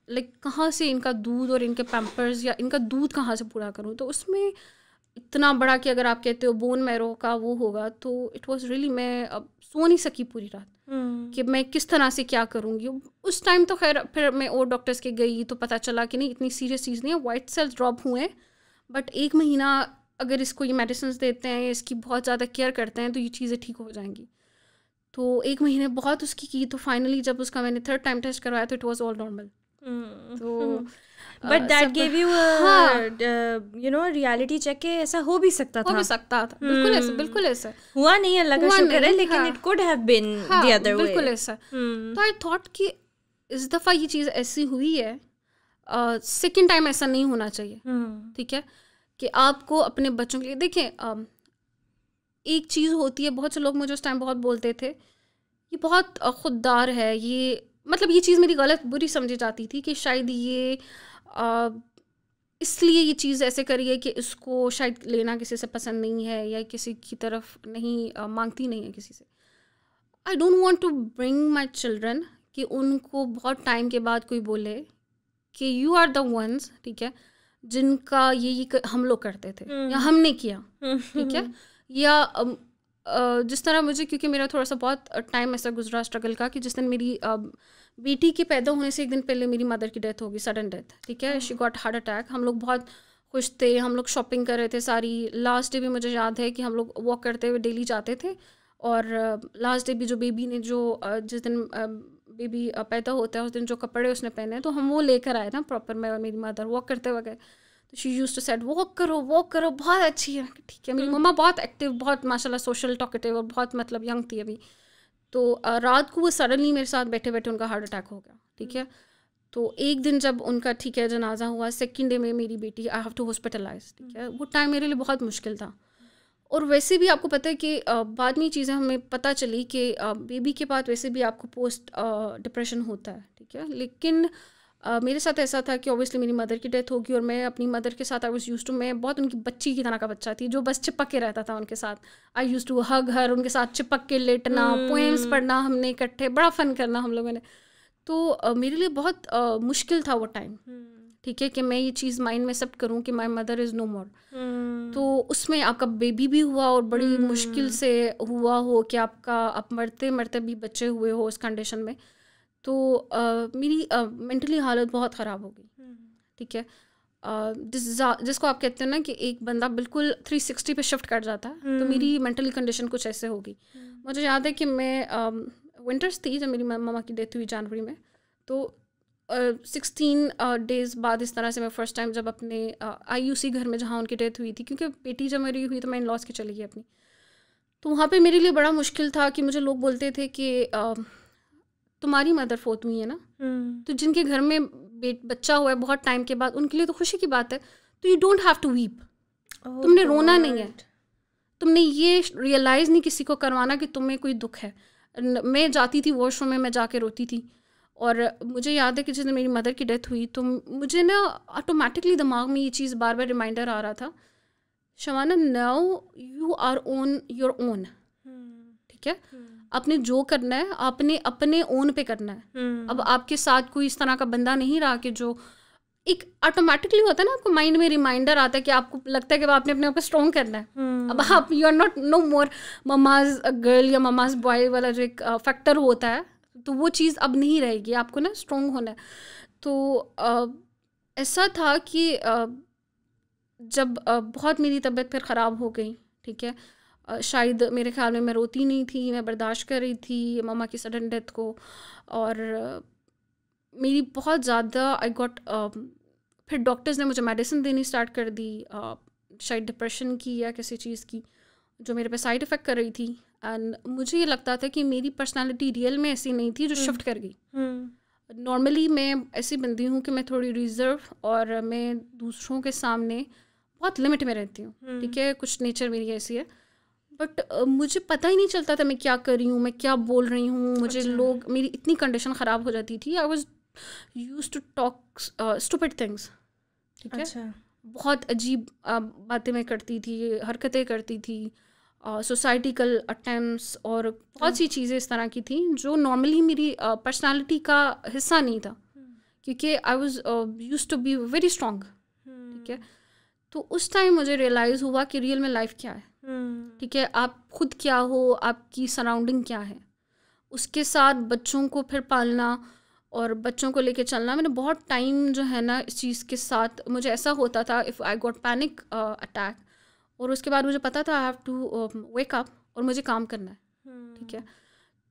like कहाँ से इनका दूध और इनके पैम्पर्स या इनका दूध कहाँ से पूरा करूँ। तो उसमें इतना बड़ा कि अगर आप कहते हो बोन मैरो का वो होगा, तो इट वाज रियली, मैं अब सो नहीं सकी पूरी रात कि मैं किस तरह से क्या करूँगी। उस टाइम तो खैर फिर मैं और डॉक्टर्स के गई तो पता चला कि नहीं, इतनी सीरियस चीज़ नहीं है, वाइट सेल्स ड्रॉप हुए हैं, बट 1 महीना अगर इसको ये मेडिसिन देते हैं, इसकी बहुत ज़्यादा केयर करते हैं, तो ये चीज़ें ठीक हो जाएंगी। तो 1 महीने बहुत उसकी की, तो फाइनली जब उसका मैंने 3rd टाइम टेस्ट करवाया तो इट वाज ऑल नॉर्मल। तो but that give you you know reality check के ऐसा हो भी सकता था। हो भी सकता था, बिल्कुल ऐसा, बिल्कुल ऐसा हुआ नहीं, अल्लाह का शुक्र है, लेकिन it could have been the other way. बिल्कुल ऐसा। तो आई थॉट कि इस दफ़ा ये चीज़ ऐसी हुई है, सेकंड टाइम ऐसा नहीं होना चाहिए। ठीक है, कि आपको अपने बच्चों के लिए देखें, एक चीज़ होती है, बहुत से लोग मुझे उस टाइम बहुत बोलते थे ये बहुत खुददार है, ये मतलब ये चीज़ मेरी गलत बुरी समझी जाती थी कि शायद ये इसलिए ये चीज़ ऐसे करी है कि इसको शायद लेना किसी से पसंद नहीं है, या किसी की तरफ नहीं मांगती नहीं है किसी से। I don't want to bring my children कि उनको बहुत टाइम के बाद कोई बोले कि यू आर द वंस, ठीक है, जिनका ये हम लोग करते थे या हमने किया, ठीक है, या जिस तरह मुझे, क्योंकि मेरा थोड़ा सा बहुत टाइम ऐसा गुजरा स्ट्रगल का कि जिस दिन मेरी बेटी के पैदा होने से 1 दिन पहले मेरी मदर की डेथ होगी, सडन डेथ, ठीक है, शी गॉट हार्ट अटैक। हम लोग बहुत खुश थे, हम लोग शॉपिंग कर रहे थे सारी। लास्ट डे भी मुझे याद है कि हम लोग वॉक करते हुए डेली जाते थे, और लास्ट डे भी जो बेबी ने जिस दिन बेबी पैदा होता है उस दिन जो कपड़े उसने पहने तो हम वो लेकर आए ना प्रॉपर, मैं और मेरी मदर वॉक करते हुए गए। तो she used to said walk करो बहुत अच्छी है, ठीक है। मेरी मम्मा बहुत एक्टिव, बहुत माशाल्लाह सोशल टॉकेटिव, और बहुत मतलब यंग थी अभी। तो रात को वो सडनली मेरे साथ बैठे बैठे उनका हार्ट अटैक हो गया, ठीक है। तो एक दिन जब उनका, ठीक है, जनाजा हुआ, सेकंड डे में मेरी बेटी आई हैव टू हॉस्पिटलाइज, ठीक है। वो टाइम मेरे लिए बहुत मुश्किल था। और वैसे भी आपको पता है कि बाद में चीज़ें हमें पता चली कि बेबी के बाद वैसे भी आपको पोस्ट डिप्रेशन होता है, ठीक है। लेकिन मेरे साथ ऐसा था कि ऑब्वियसली मेरी मदर की डेथ होगी, और मैं अपनी मदर के साथ आई वाज यूज्ड टू, मैं बहुत उनकी बच्ची की तरह का बच्चा थी जो बस चिपक के रहता था उनके साथ। आई यूज्ड टू हग हर, उनके साथ चिपक के लेटना, पोएम्स पढ़ना हमने इकट्ठे, बड़ा फन करना हम लोगों ने। तो मेरे लिए बहुत मुश्किल था वो टाइम, ठीक है, कि मैं ये चीज़ माइंड में सेट करूँ कि माई मदर इज़ नो मोर। तो उसमें आपका बेबी भी हुआ, और बड़ी मुश्किल से हुआ हो कि आप मरते मरते भी बच्चे हुए हो उस कंडीशन में। तो मेरी मेंटली हालत बहुत ख़राब हो गई, ठीक है। जिसको आप कहते हैं ना कि एक बंदा बिल्कुल 360 पे शिफ्ट कर जाता है, तो मेरी मेंटली कंडीशन कुछ ऐसे हो गई। मुझे याद है कि मैं विंटर्स थी जब मेरी मम्मा की डेथ हुई जनवरी में। तो 16 डेज़ बाद इस तरह से मैं फ़र्स्ट टाइम जब अपने आई उसी घर में जहाँ उनकी डेथ हुई थी, क्योंकि बेटी जब मेरी हुई तो मैं इन लॉस के चली गई अपनी। तो वहाँ पे मेरे लिए बड़ा मुश्किल था कि मुझे लोग बोलते थे कि तुम्हारी मदर फोत हुई है ना, तो जिनके घर में बच्चा हुआ है बहुत टाइम के बाद, उनके लिए तो खुशी की बात है। तो you don't have to weep, तुमने रोना नहीं है, तुमने ये रियलाइज़ नहीं किसी को करवाना कि तुम्हें कोई दुख है। मैं जाती थी वॉशरूम में, मैं जाके रोती थी। और मुझे याद है कि जिस दिन मेरी मदर की डेथ हुई तो मुझे ना ऑटोमेटिकली दिमाग में ये चीज़ बार बार रिमाइंडर आ रहा था, Shawana now you are on your own, ठीक है। आपने जो करना है आपने अपने ओन पे करना है। अब आपके साथ कोई इस तरह का बंदा नहीं रहा कि जो एक ऑटोमेटिकली होता है ना, आपको माइंड में रिमाइंडर आता है कि आपको लगता है कि आपने अपने आप को स्ट्रॉन्ग करना है। अब आप you are not no more mama's girl या ममाज बॉय वाला जो एक फैक्टर होता है, तो वो चीज़ अब नहीं रहेगी, आपको ना स्ट्रॉन्ग होना है। तो ऐसा था कि जब बहुत मेरी तबीयत फिर ख़राब हो गई, ठीक है, शायद मेरे ख्याल में मैं रोती नहीं थी, मैं बर्दाश्त कर रही थी मम्मा की सडन डेथ को। और मेरी बहुत ज़्यादा आई गॉट फिर डॉक्टर्स ने मुझे मेडिसिन देनी स्टार्ट कर दी, शायद डिप्रेशन की या किसी चीज़ की, जो मेरे पे साइड इफ़ेक्ट कर रही थी। एंड मुझे ये लगता था कि मेरी पर्सनालिटी रियल में ऐसी नहीं थी जो शिफ्ट कर गई। नॉर्मली मैं ऐसी बंदी हूँ कि मैं थोड़ी रिजर्व और मैं दूसरों के सामने बहुत लिमिट में रहती हूँ, ठीक है, कुछ नेचर मेरी ऐसी है। बट मुझे पता ही नहीं चलता था मैं क्या कर रही हूँ, मैं क्या बोल रही हूँ। मुझे लोग, मेरी इतनी कंडीशन ख़राब हो जाती थी, I was use to talk stupid things, ठीक है। बहुत अजीब बातें मैं करती थी, हरकतें करती थी, सोसाइटिकल अटेम्प्ट्स और बहुत सी चीज़ें इस तरह की थी जो नॉर्मली मेरी पर्सनालिटी का हिस्सा नहीं था, क्योंकि I was used to be very strong, ठीक है। तो उस टाइम मुझे रियलाइज़ हुआ कि रियल में लाइफ क्या है, ठीक है, आप खुद क्या हो, आपकी सराउंडिंग क्या है, उसके साथ बच्चों को फिर पालना और बच्चों को लेके चलना। मैंने बहुत टाइम जो है ना इस चीज़ के साथ, मुझे ऐसा होता था if I got panic attack, और उसके बाद मुझे पता था I have to wake up और मुझे काम करना है, ठीक है।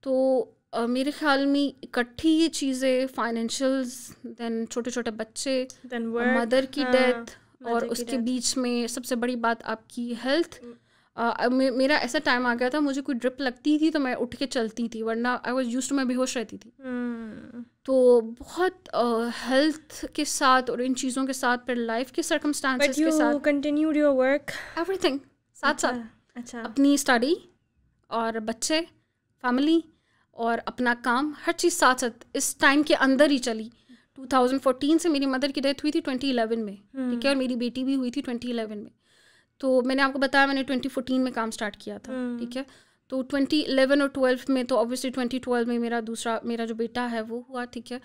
तो मेरे ख्याल में इकट्ठी ये चीज़ें, फाइनेंशियल्स, देन छोटे छोटे बच्चे, मदर की डेथ, और उसके बीच में सबसे बड़ी बात आपकी हेल्थ। मेरा ऐसा टाइम आ गया था, मुझे कोई ड्रिप लगती थी तो मैं उठ के चलती थी, वरना आई वाज यूज्ड टू, मैं बेहोश रहती थी। तो बहुत हेल्थ के साथ और इन चीज़ों के साथ, फिर लाइफ के सर्कमस्टांसेस के साथ कंटिन्यूड योर वर्क, एवरीथिंग साथ साथ। अच्छा, अपनी स्टडी और बच्चे, फैमिली और अपना काम, हर चीज़ साथ साथ इस टाइम के अंदर ही चली। 2014 से मेरी मदर की डेथ हुई थी 2011 में, ठीक है, और मेरी बेटी भी हुई थी 2011 में। तो मैंने आपको बताया मैंने 2014 में काम स्टार्ट किया था, ठीक है। तो 2011 और 12 में, तो ऑब्वियसली 2012 में मेरा जो बेटा है वो हुआ, ठीक है।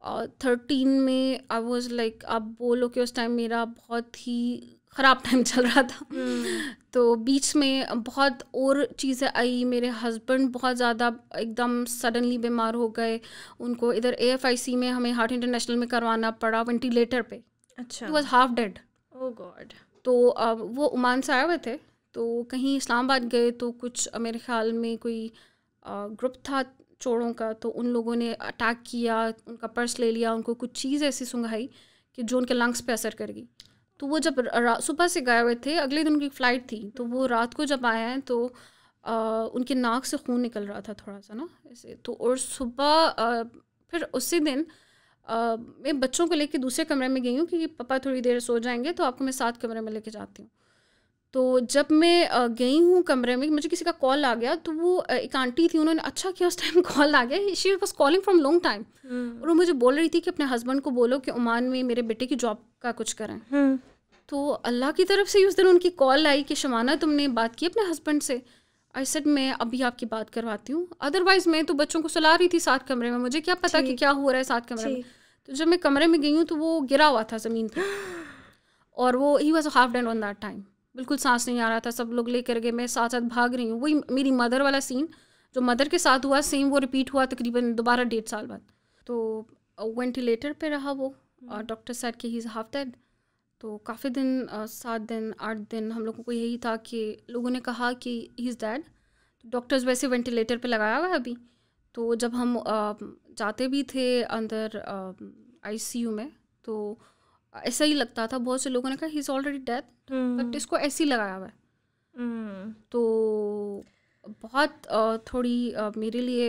और 13 में आई वाज लाइक, आप बोलो कि उस टाइम मेरा बहुत ही ख़राब टाइम चल रहा था। तो बीच में बहुत और चीज़ें आई, मेरे हस्बैंड बहुत ज़्यादा एकदम सडनली बीमार हो गए, उनको इधर AFIC में हमें हार्ट इंटरनेशनल में करवाना पड़ा, वेंटिलेटर पे। अच्छा, he was half dead. Oh God. तो वो ओमान से आए हुए थे, तो कहीं इस्लामाबाद गए, तो कुछ मेरे ख्याल में कोई ग्रुप था चोरों का, तो उन लोगों ने अटैक किया, उनका पर्स ले लिया, उनको कुछ चीज़ ऐसी सुंघाई कि जो उनके लंग्स पे असर कर गई। तो वो जब सुबह से गए हुए थे, अगले दिन उनकी फ़्लाइट थी, तो वो रात को जब आए हैं तो उनके नाक से खून निकल रहा था थोड़ा सा ना ऐसे। तो और सुबह फिर उसी दिन मैं बच्चों को लेके दूसरे कमरे में गई हूँ, क्योंकि पापा थोड़ी देर सो जाएंगे, तो आपको मैं साथ कमरे में लेके जाती हूँ। तो जब मैं गई हूँ कमरे में, मुझे किसी का कॉल आ गया, तो वो एक आंटी थी, उन्होंने अच्छा किया उस टाइम कॉल आ गया, she was calling from long time, और वो मुझे बोल रही थी कि अपने हस्बैंड को बोलो कि ओमान में मेरे बेटे की जॉब का कुछ करें। तो अल्लाह की तरफ से उस दिन उनकी कॉल आई कि शमाना तुमने बात की अपने हस्बैंड से? आई सेड मैं अभी आपकी बात करवाती हूँ। अदरवाइज़ मैं तो बच्चों को सुला रही थी साथ कमरे में, मुझे क्या पता कि क्या हो रहा है साथ कमरे में। तो जब मैं कमरे में गई हूँ तो वो गिरा हुआ था ज़मीन पर, और वो he was half dead on that time, बिल्कुल सांस नहीं आ रहा था, सब लोग लेकर गए, मैं साथ साथ भाग रही हूँ। वही मेरी मदर वाला सीन जो मदर के साथ हुआ, सेम वो रिपीट हुआ तकरीबन दोबारा 1.5 साल बाद। तो वेंटिलेटर पे रहा वो, डॉक्टर सेड कि ही इज़ हाफ डेड। तो काफ़ी दिन 7 दिन 8 दिन हम लोगों को यही था कि लोगों ने कहा कि ही इज़ डेड। डॉक्टर्स वैसे वेंटिलेटर पे लगाया हुआ है अभी। तो जब हम जाते भी थे अंदर ICU में, तो ऐसा ही लगता था, बहुत से लोगों ने कहा he is already dead, but इसको ऐसे ही लगाया हुआ है। तो बहुत थोड़ी मेरे लिए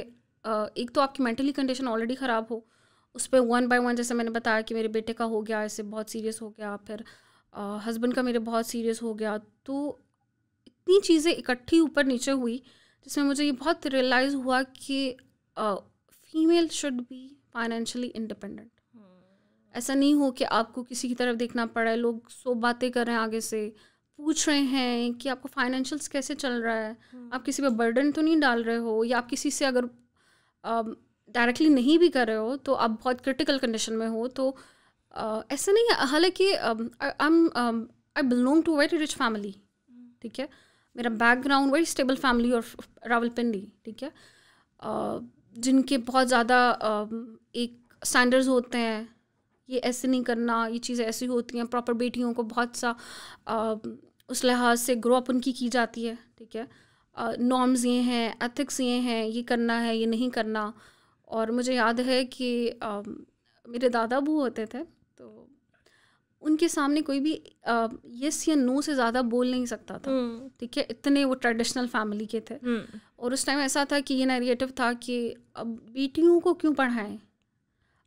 एक तो आपकी मेंटली कंडीशन ऑलरेडी ख़राब हो, उस पर 1 बाय 1 जैसे मैंने बताया कि मेरे बेटे का हो गया, ऐसे बहुत सीरियस हो गया, फिर हस्बैंड का मेरे बहुत सीरियस हो गया। तो इतनी चीज़ें इकट्ठी ऊपर नीचे हुई, जिसमें मुझे ये बहुत रियलाइज़ हुआ कि female should be financially independent. ऐसा नहीं हो कि आपको किसी की तरफ देखना पड़े, लोग सो बातें कर रहे हैं, आगे से पूछ रहे हैं कि आपको फाइनेंशियल्स कैसे चल रहा है, आप किसी पे बर्डन तो नहीं डाल रहे हो, या आप किसी से अगर डायरेक्टली नहीं भी कर रहे हो तो आप बहुत क्रिटिकल कंडीशन में हो। तो ऐसा नहीं है, हालांकि I belong to very rich family, ठीक है, मेरा बैकग्राउंड वेरी स्टेबल फैमिली और रावलपिंडी, ठीक है, जिनके बहुत ज़्यादा एक स्टैंडर्ड्स होते हैं, ये ऐसे नहीं करना, ये चीज़ें ऐसी होती हैं, प्रॉपर बेटियों को बहुत सा उस लिहाज से ग्रो अप उनकी की जाती है, ठीक है, नॉर्म्स ये हैं, एथिक्स ये हैं, ये करना है, ये नहीं करना। और मुझे याद है कि मेरे दादा अबू होते थे, तो उनके सामने कोई भी यस या नो से ज़्यादा बोल नहीं सकता था, ठीक है, इतने वो ट्रेडिशनल फैमिली के थे। और उस टाइम ऐसा था कि ये नैरेटिव था कि अब बेटियों को क्यों पढ़ाएं,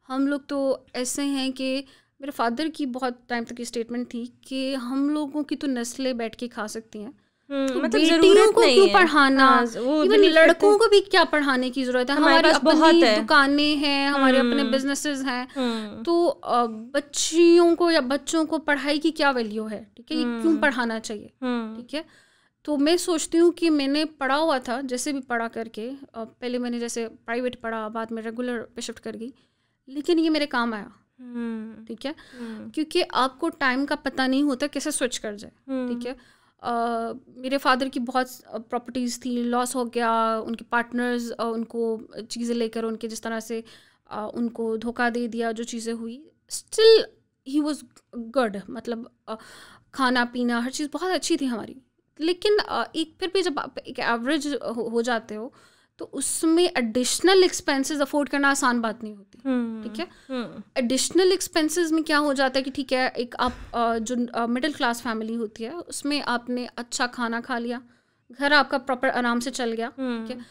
हम लोग तो ऐसे हैं कि मेरे फादर की बहुत टाइम तक ये स्टेटमेंट थी कि हम लोगों की तो नस्लें बैठ के खा सकती हैं, तो मतलब बेटियों जरूरत को नहीं क्यों है। पढ़ाना, हाँ, वो इवन believe लड़कों करते को भी क्या पढ़ाने की ज़रूरत है, हमारे हमारी पास बहुत अपनी है। दुकानें हैं, हमारे अपने बिजनेसेस हैं, तो बच्चियों को या बच्चों को पढ़ाई की क्या वैल्यू है, ठीक है, ये क्यों पढ़ाना चाहिए, ठीक है। तो मैं सोचती हूँ कि मैंने पढ़ा हुआ था, जैसे भी पढ़ा करके, पहले मैंने जैसे प्राइवेट पढ़ा, बाद में रेगुलर पे शिफ्ट कर गई, लेकिन ये मेरे काम आया, ठीक है, क्योंकि आपको टाइम का पता नहीं होता कैसे स्विच कर जाए, ठीक है। मेरे फादर की बहुत प्रॉपर्टीज़ थी, लॉस हो गया, उनके पार्टनर्स उनको चीज़ें लेकर उनके जिस तरह से उनको धोखा दे दिया, जो चीज़ें हुई, स्टिल ही वाज गुड, मतलब खाना पीना हर चीज़ बहुत अच्छी थी हमारी। लेकिन एक फिर भी जब आप एक एवरेज हो जाते हो तो उसमें एडिशनल एक्सपेंसेस अफोर्ड करना आसान बात नहीं होती, ठीक है। एडिशनल एक्सपेंसेस में क्या हो जाता है कि ठीक है, एक आप जो मिडिल क्लास फैमिली होती है उसमें आपने अच्छा खाना खा लिया, घर आपका प्रॉपर आराम से चल गया, ठीक है,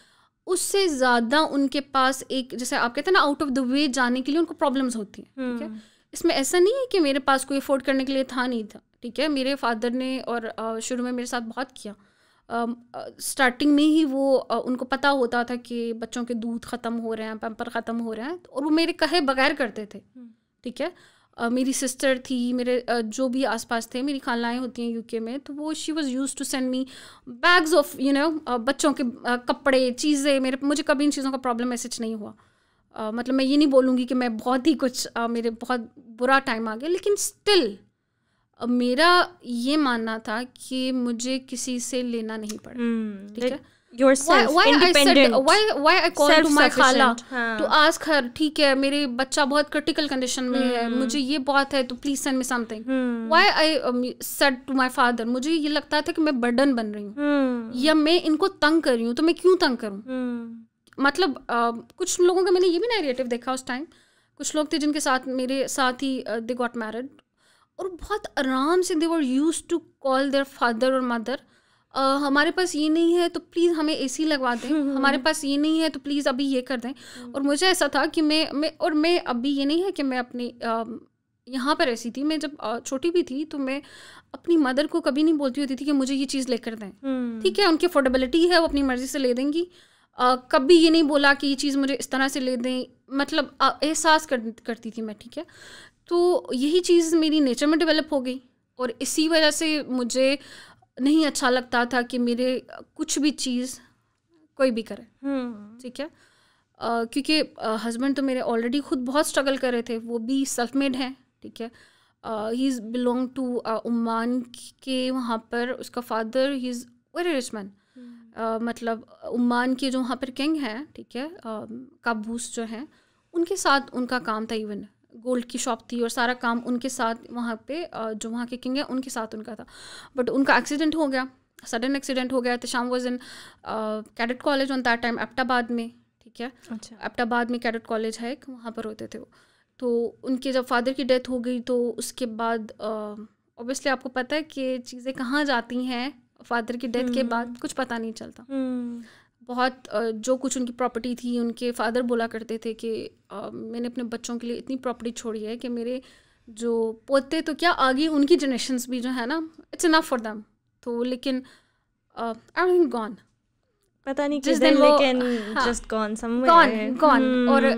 उससे ज़्यादा उनके पास एक, जैसे आप कहते हैं ना, आउट ऑफ द वे जाने के लिए उनको प्रॉब्लम्स होती हैं, ठीक है। इसमें ऐसा नहीं है कि मेरे पास कोई अफोर्ड करने के लिए था नहीं था, ठीक है। मेरे फादर ने और शुरू में मेरे साथ बहुत किया, स्टार्टिंग में ही वो उनको पता होता था कि बच्चों के दूध ख़त्म हो रहे हैं, पैम्पर ख़त्म हो रहे हैं, और वो मेरे कहे बगैर करते थे, ठीक है। मेरी सिस्टर थी, मेरे जो भी आसपास थे, मेरी खालाएँ होती हैं यूके में, तो वो she was used to send me bags of बच्चों के कपड़े, चीज़ें, मुझे कभी इन चीज़ों का प्रॉब्लम मैसेज नहीं हुआ। मतलब मैं ये नहीं बोलूँगी कि मैं बहुत ही कुछ मेरे बहुत बुरा टाइम आ गया, लेकिन स्टिल मेरा ये मानना था कि मुझे किसी से लेना नहीं पड़ा, ठीक है। yourself, independent, why I called to my खाला हाँ. to ask her, ठीक है, मेरे बच्चा बहुत क्रिटिकल कंडीशन में है, मुझे ये बहुत है, तो please send me something. why I said to my father, मुझे ये लगता था कि मैं बर्डन बन रही हूँ, या मैं इनको तंग कर रही हूँ, तो मैं क्यों तंग करूँ। मतलब कुछ लोगों का मैंने ये भी नैरेटिव देखा उस टाइम, कुछ लोग थे जिनके साथ मेरे साथ ही दे गॉट मैरिड, और बहुत आराम से they were used to call their father और मदर, हमारे पास ये नहीं है तो प्लीज़ हमें एसी लगवा दें, हमारे पास ये नहीं है तो प्लीज़ अभी ये कर दें। और मुझे ऐसा था कि मैं अभी ये नहीं है कि मैं अपनी यहाँ पर ऐसी थी, मैं जब छोटी भी थी तो मैं अपनी मदर को कभी नहीं बोलती होती थी कि मुझे ये चीज़ लेकर दें, ठीक है, उनकी अफोर्डेबिलिटी है, वो अपनी मर्ज़ी से ले देंगी। कभी ये नहीं बोला कि ये चीज़ मुझे इस तरह से ले दें, मतलब एहसास करती थी मैं, ठीक है। तो यही चीज़ मेरी नेचर में डेवलप हो गई, और इसी वजह से मुझे नहीं अच्छा लगता था कि मेरे कुछ भी चीज़ कोई भी करे, ठीक है। क्योंकि हस्बैंड तो मेरे ऑलरेडी खुद बहुत स्ट्रगल कर रहे थे, वो भी सेल्फ मेड हैं, ठीक है। He is belong to Oman के, वहाँ पर उसका father he is very rich man, मतलब ओमान के जो वहाँ पर किंग हैं, ठीक है, काबूस जो हैं, उनके साथ उनका काम था, इवन गोल्ड की शॉप थी और सारा काम उनके साथ, वहाँ पे जो वहाँ के किंग है उनके साथ उनका था। बट उनका एक्सीडेंट हो गया, सडन एक्सीडेंट हो गया। Tasham was in cadet college on that time, Abbottabad में, ठीक है। अच्छा, एबटाबाद में कैडेट कॉलेज है, वहाँ पर होते थे वो। तो उनके जब फादर की डेथ हो गई तो उसके बाद ऑब्वियसली आपको पता है कि चीज़ें कहाँ जाती हैं फादर की डेथ के बाद, कुछ पता नहीं चलता। बहुत जो कुछ उनकी प्रॉपर्टी थी, उनके फादर बोला करते थे कि मैंने अपने बच्चों के लिए इतनी प्रॉपर्टी छोड़ी है कि मेरे जो पोते तो क्या, आगे उनकी जनरेशन्स भी जो है ना, इट्स इनफ फॉर देम। तो लेकिन एवरीथिंग गॉन, पता नहीं किस दिन, लेकिन जस्ट गॉन समवेयर, गॉन। और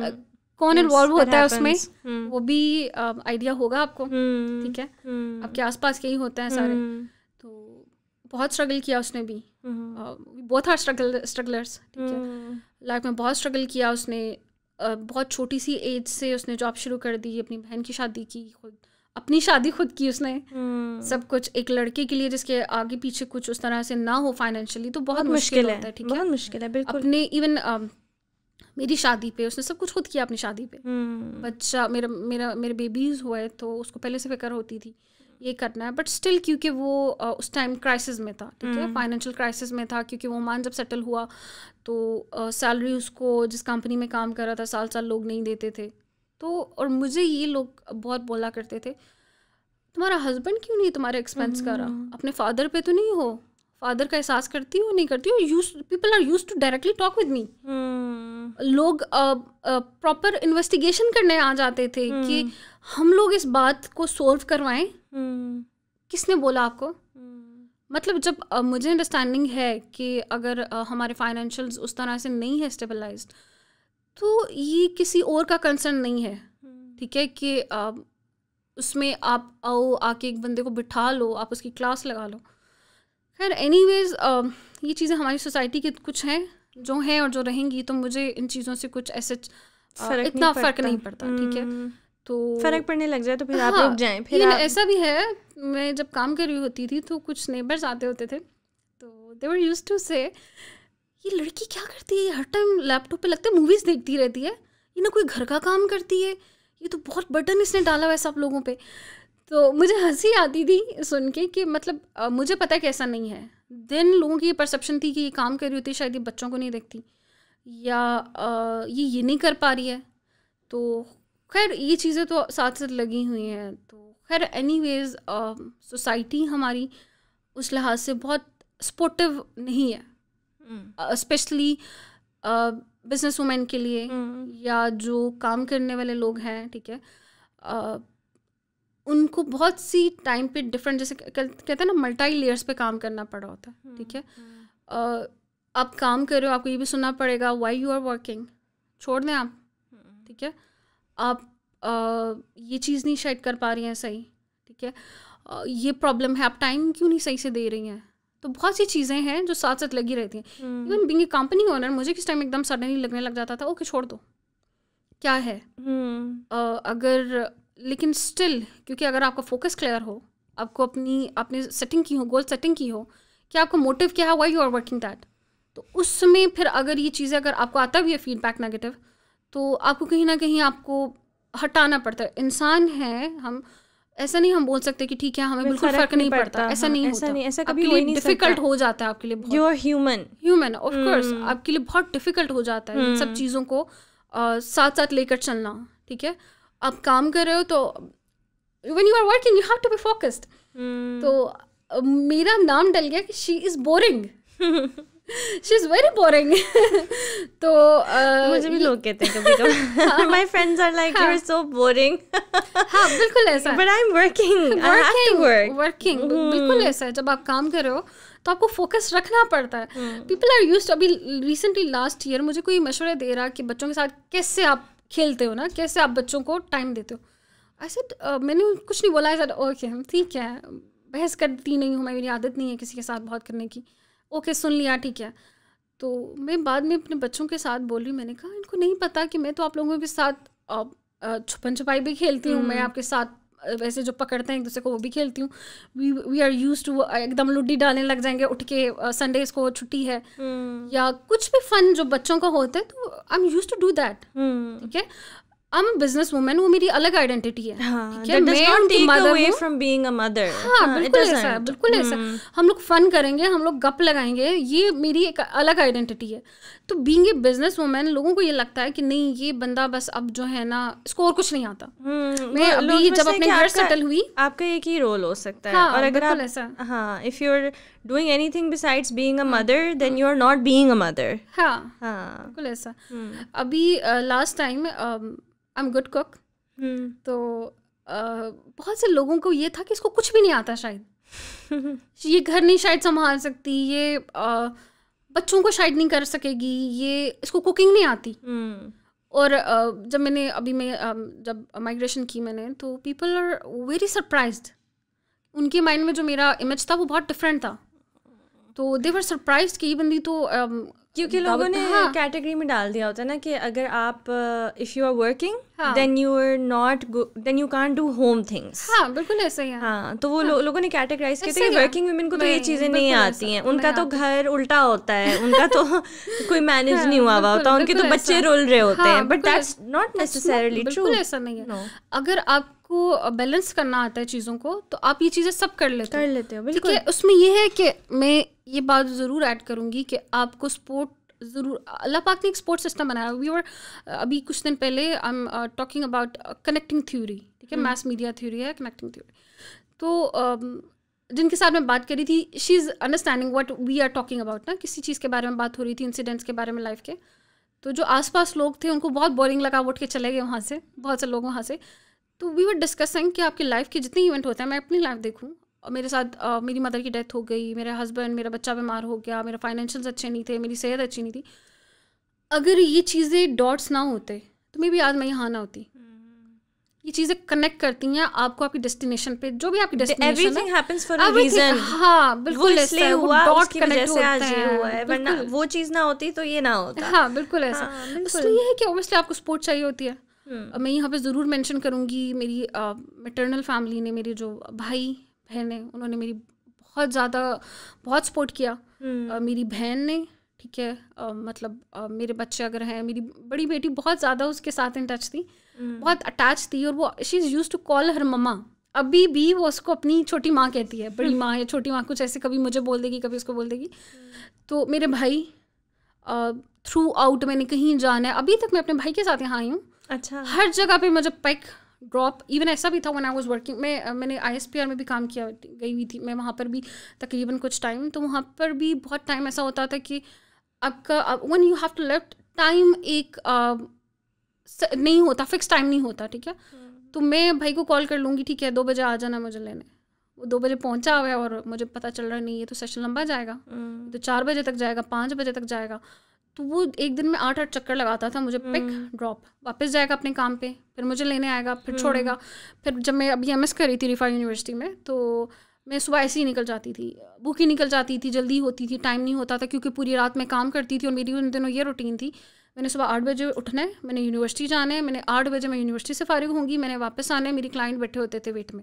कौन इन्वॉल्व होता है उसमें, वो भी आइडिया होगा आपको, ठीक है, आपके आसपास के ही होते हैं सारे। तो बहुत स्ट्रगल किया उसने भी, बहुत हार्ड स्ट्रगलर्स, ठीक है, लाइफ में बहुत स्ट्रगल किया उसने। बहुत छोटी सी एज से उसने जॉब शुरू कर दी, अपनी बहन की शादी की, खुद अपनी शादी खुद की उसने, सब कुछ एक लड़के के लिए जिसके आगे पीछे कुछ उस तरह से ना हो फाइनेंशियली, तो बहुत मुश्किल होता है, ठीक है, बहुत मुश्किल है, बिल्कुल। अपने इवन मेरी शादी पे उसने सब कुछ खुद किया, अपनी शादी पे बच्चा मेरे बेबीज हुए तो उसको पहले से फिक्र होती थी ये करना है, बट स्टिल क्योंकि वो उस टाइम क्राइसिस में था, ठीक है, फाइनेंशियल क्राइसिस में था, क्योंकि वो मान जब सेटल हुआ तो सैलरी उसको जिस कंपनी में काम कर रहा था साल लोग नहीं देते थे, तो और मुझे ये लोग बहुत बोला करते थे, तुम्हारा हस्बैंड क्यों नहीं तुम्हारे एक्सपेंस कर रहा, अपने फादर पे तो नहीं हो, फादर का एहसास करती हो नहीं करती हो, people are used to directly talk with me. लोग प्रॉपर इन्वेस्टिगेशन करने आ जाते थे कि हम लोग इस बात को सोल्व करवाएं, किसने बोला आपको। मतलब जब मुझे अंडरस्टैंडिंग है कि अगर हमारे फाइनेंशियल्स उस तरह से नहीं है स्टेबलाइज्ड, तो ये किसी और का कंसर्न नहीं है, ठीक है, कि उसमें आप आओ, आके एक बंदे को बिठा लो, आप उसकी क्लास लगा लो। खैर एनीवेज ये चीज़ें हमारी सोसाइटी की कुछ हैं जो हैं और जो रहेंगी, तो मुझे इन चीज़ों से कुछ ऐसे इतना फ़र्क नहीं पड़ता, ठीक है। तो फ़र्क पड़ने लग जाए तो फिर आप रुक जाएं। फिर ऐसा भी है, मैं जब काम कर रही होती थी तो कुछ नेबर्स आते होते थे, तो दे वर यूज्ड टू से, ये लड़की क्या करती है, हर टाइम लैपटॉप पे लगता है मूवीज़ देखती रहती है, ये ना कोई घर का काम करती है, ये तो बहुत बर्डन इसने डाला हुआ है सब लोगों पे। तो मुझे हंसी आती थी सुन के कि मतलब मुझे पता है कि ऐसा नहीं है। देन लोगों की ये परसेप्शन थी कि ये काम कर रही होती है, शायद ये बच्चों को नहीं देखती, या ये नहीं कर पा रही है। तो खैर ये चीज़ें तो साथ साथ लगी हुई हैं। तो खैर एनीवेज सोसाइटी हमारी उस लिहाज से बहुत सपोर्टिव नहीं है, स्पेशली बिजनेस वुमेन के लिए, या जो काम करने वाले लोग हैं, ठीक है, उनको बहुत सी टाइम पे डिफरेंट, जैसे कहते हैं ना, मल्टी लेयर्स पे काम करना पड़ा होता है, ठीक है। आप काम कर रहे हो, आपको ये भी सुनना पड़ेगा व्हाई यू आर वर्किंग, छोड़ दें आप, ठीक है, आप ये चीज़ नहीं शायद कर पा रही हैं सही, ठीक है, ये प्रॉब्लम है, आप टाइम क्यों नहीं सही से दे रही हैं। तो बहुत सी चीज़ें हैं जो साथ साथ लगी रहती हैं। Even being a company owner, मुझे किस टाइम एकदम सडनली लगने लग जाता था, ओके छोड़ दो, क्या है, अगर, लेकिन स्टिल, क्योंकि अगर आपका फोकस क्लियर हो, आपको आपने सेटिंग की हो, गोल सेटिंग की हो कि आपका मोटिव क्या है, why you are working that, तो उस समय फिर अगर ये चीज़ें, अगर आपको आता भी है फीडबैक नेगेटिव, तो आपको कहीं ना कहीं आपको हटाना पड़ता है। इंसान है हम, ऐसा नहीं हम बोल सकते कि ठीक है हमें बिल्कुल फर्क नहीं पड़ता, ऐसा नहीं होता, ऐसा कभी नहीं, डिफिकल्ट हो जाता है आपके लिए, you are human of course, आपके लिए बहुत डिफिकल्ट हो जाता है इन सब चीज़ों को साथ साथ लेकर चलना, ठीक है। आप काम कर रहे हो तो when you are working you have to be focused. तो मेरा नाम डल गया कि she is boring, she is very boring. तो मुझे भी लोग कहते हैं कभी कभी, my friends are like you are so boring. हाँ बिल्कुल ऐसा, but I am working, I have to working, बिल्कुल ऐसा है। जब आप काम कर रहे हो तो आपको फोकस रखना पड़ता है। पीपल आर यूज्ड, अभी रिसेंटली लास्ट ईयर मुझे कोई मशवरा दे रहा कि बच्चों के साथ कैसे आप खेलते हो ना, कैसे आप बच्चों को टाइम देते हो। आई सेड, मैंने कुछ नहीं बोला, आई सेड ओके ठीक है, बहस करती नहीं हूँ मैं, मेरी आदत नहीं है किसी के साथ बहुत करने की, ओके सुन लिया ठीक है। तो मैं बाद में अपने बच्चों के साथ बोल रही, मैंने कहा इनको नहीं पता कि मैं तो आप लोगों के साथ छुपन छुपाई भी खेलती हूँ, मैं आपके साथ वैसे जो पकड़ते हैं एक दूसरे को वो भी खेलती हूँ। वी आर यूज टू एकदम लुड्डी डालने लग जाएंगे उठ के, संडेज को छुट्टी है या कुछ भी फन जो बच्चों का होता है, तो I am use to do that, ठीक है। आई एम बिजनेस वुमेन, वो मेरी अलग आइडेंटिटी है, ठीक है। मैं उनकी मदर हूँ फ्रॉम बीइंग अ मदर। हाँ बिल्कुल ऐसा है, बिल्कुल ऐसा। हम लोग फन करेंगे, हम लोग गप लगाएंगे, ये मेरी एक अलग आइडेंटिटी है। तो बीइंग ए बिजनेस वुमेन, लोगों को ये लगता है कि नहीं ये बंदा बस अब जो है ना, इसको और कुछ नहीं आता। मैं अभी जब अपने घर सेटल हुई, आपका एक ही रोल हो सकता है, और अगर आप ऐसा, हाँ, if you are doing anything besides being a mother, then you are not being a mother. हाँ बिल्कुल ऐसा। अभी last time I am good cook, तो बहुत से लोगों को ये था कि इसको कुछ भी नहीं आता शायद, ये घर नहीं शायद संभाल सकती, ये बच्चों को शायद नहीं कर सकेगी, ये इसको कुकिंग नहीं आती। और जब मैंने अभी मैं जब माइग्रेशन की मैंने, तो पीपल आर वेरी सरप्राइज्ड, उनके माइंड में जो मेरा इमेज था वो बहुत डिफरेंट था। तो दे वर सरप्राइज्ड कि ये बंदी तो क्योंकि लोगों ने कैटेगरी में डाल दिया होता है ना कि अगर आप if you are working then you are not, then you can't do home things. हाँ बिल्कुल ऐसा ही है। हाँ, तो वो लोगों ने कैटेगराइज किया था कि वर्किंग वुमेन को तो ये चीज़ें नहीं आती हैं, उनका तो घर उल्टा होता है, उनका तो कोई मैनेज नहीं हुआ होता, उनके तो बच्चे रुल रहे होते हैं। But that's not necessarily true, बिल्कुल ऐसा नहीं है। अगर आपको बैलेंस करना आता है चीज़ों को, तो आप ये चीज़ें सब कर लेते हो, बिल्कुल। उसमें ये है कि मैं ये बात ज़रूर ऐड करूँगी कि आपको सपोर्ट ज़रूर, अल्लाह पाक ने एक सपोर्ट सिस्टम बनाया। वी वर अभी कुछ दिन पहले I am talking about connecting theory, ठीक है, मास मीडिया थ्योरी है कनेक्टिंग थ्योरी। तो जिनके साथ मैं बात करी थी, she is understanding what we are talking about ना, किसी चीज़ के बारे में बात हो रही थी, इंसिडेंट्स के बारे में लाइफ के। तो जो आसपास लोग थे उनको बहुत बोरिंग लगा, उठ के चले गए वहाँ से, बहुत से लोग वहाँ से। तो वी वर डिस्कसिंग कि आपकी लाइफ के जितने इवेंट होते हैं, मैं अपनी लाइफ देखूँ, और मेरे साथ मेरी मदर की डेथ हो गई, मेरे हस्बैंड, मेरा बच्चा बीमार हो गया, मेरे फाइनेंशियल्स अच्छे नहीं थे, मेरी सेहत अच्छी नहीं थी। अगर ये चीज़ें डॉट्स ना होते तो मे बी आज मैं यहाँ ना होती। ये चीज़ें कनेक्ट करती हैं आपको आपकी डेस्टिनेशन पे, जो भी आपकी डेस्टिनेशन है, everything happens for a reason. हाँ बिल्कुल, इसलिए हुआ, डॉट उसकी कनेक्ट वजह से आज होते ये हुआ है, हैं, वरना वो चीज़ ना होती तो ये ना होता। हाँ बिल्कुल ऐसा। हाँ, इसलिए ये है कि ऑब्वियसली आपको सपोर्ट चाहिए होती है। मैं यहाँ पे ज़रूर मेंशन करूँगी, मेरी मैटरनल फैमिली ने, मेरे जो भाई बहन है, उन्होंने मेरी बहुत सपोर्ट किया। मेरी बहन ने, ठीक है, मतलब मेरे बच्चे अगर हैं, मेरी बड़ी बेटी बहुत ज़्यादा उसके साथ इन टच थी, बहुत अटैच थी, और वो she is used to call her mama. अभी भी वो उसको अपनी छोटी माँ कहती है, बड़ी माँ या छोटी माँ, कुछ ऐसे, कभी मुझे बोल देगी, कभी उसको बोल देगी। तो मेरे भाई थ्रू आउट, मैंने कहीं जाना है, अभी तक मैं अपने भाई के साथ यहाँ आई हूँ। अच्छा, हर जगह पे मुझे पिक ड्रॉप, इवन ऐसा भी था व्हेन आई वाज वर्किंग, मैंने ISPR में भी काम किया, गई हुई थी मैं वहाँ पर भी तकरीबन कुछ टाइम। तो वहाँ पर भी बहुत टाइम ऐसा होता था कि आपका when you have to left time, एक नहीं होता, फिक्स टाइम नहीं होता, ठीक है। तो मैं भाई को कॉल कर लूँगी, ठीक है 2 बजे आ जाना मुझे लेने। वो 2 बजे पहुँचा हुआ है और मुझे पता चल रहा नहीं, ये तो सेशन लंबा जाएगा, तो 4 बजे तक जाएगा, 5 बजे तक जाएगा। तो वो एक दिन में 8-8 चक्कर लगाता था, मुझे पिक ड्रॉप, वापस जाएगा अपने काम पे, फिर मुझे लेने आएगा, फिर छोड़ेगा। फिर जब मैं अभी MS कर रही थी रिफा यूनिवर्सिटी में, तो मैं सुबह ऐसे ही निकल जाती थी, भूखी निकल जाती थी, जल्दी होती थी, टाइम नहीं होता था, क्योंकि पूरी रात मैं काम करती थी। और मेरी उन दिनों ये रूटीन थी, मैंने सुबह 8 बजे उठना है, मैंने यूनिवर्सिटी जाना है, मैंने 8 बजे मैं यूनिवर्सिटी से फारिग होंगी, मैंने वापस आना है, मेरी क्लाइंट बैठे होते थे वेट में।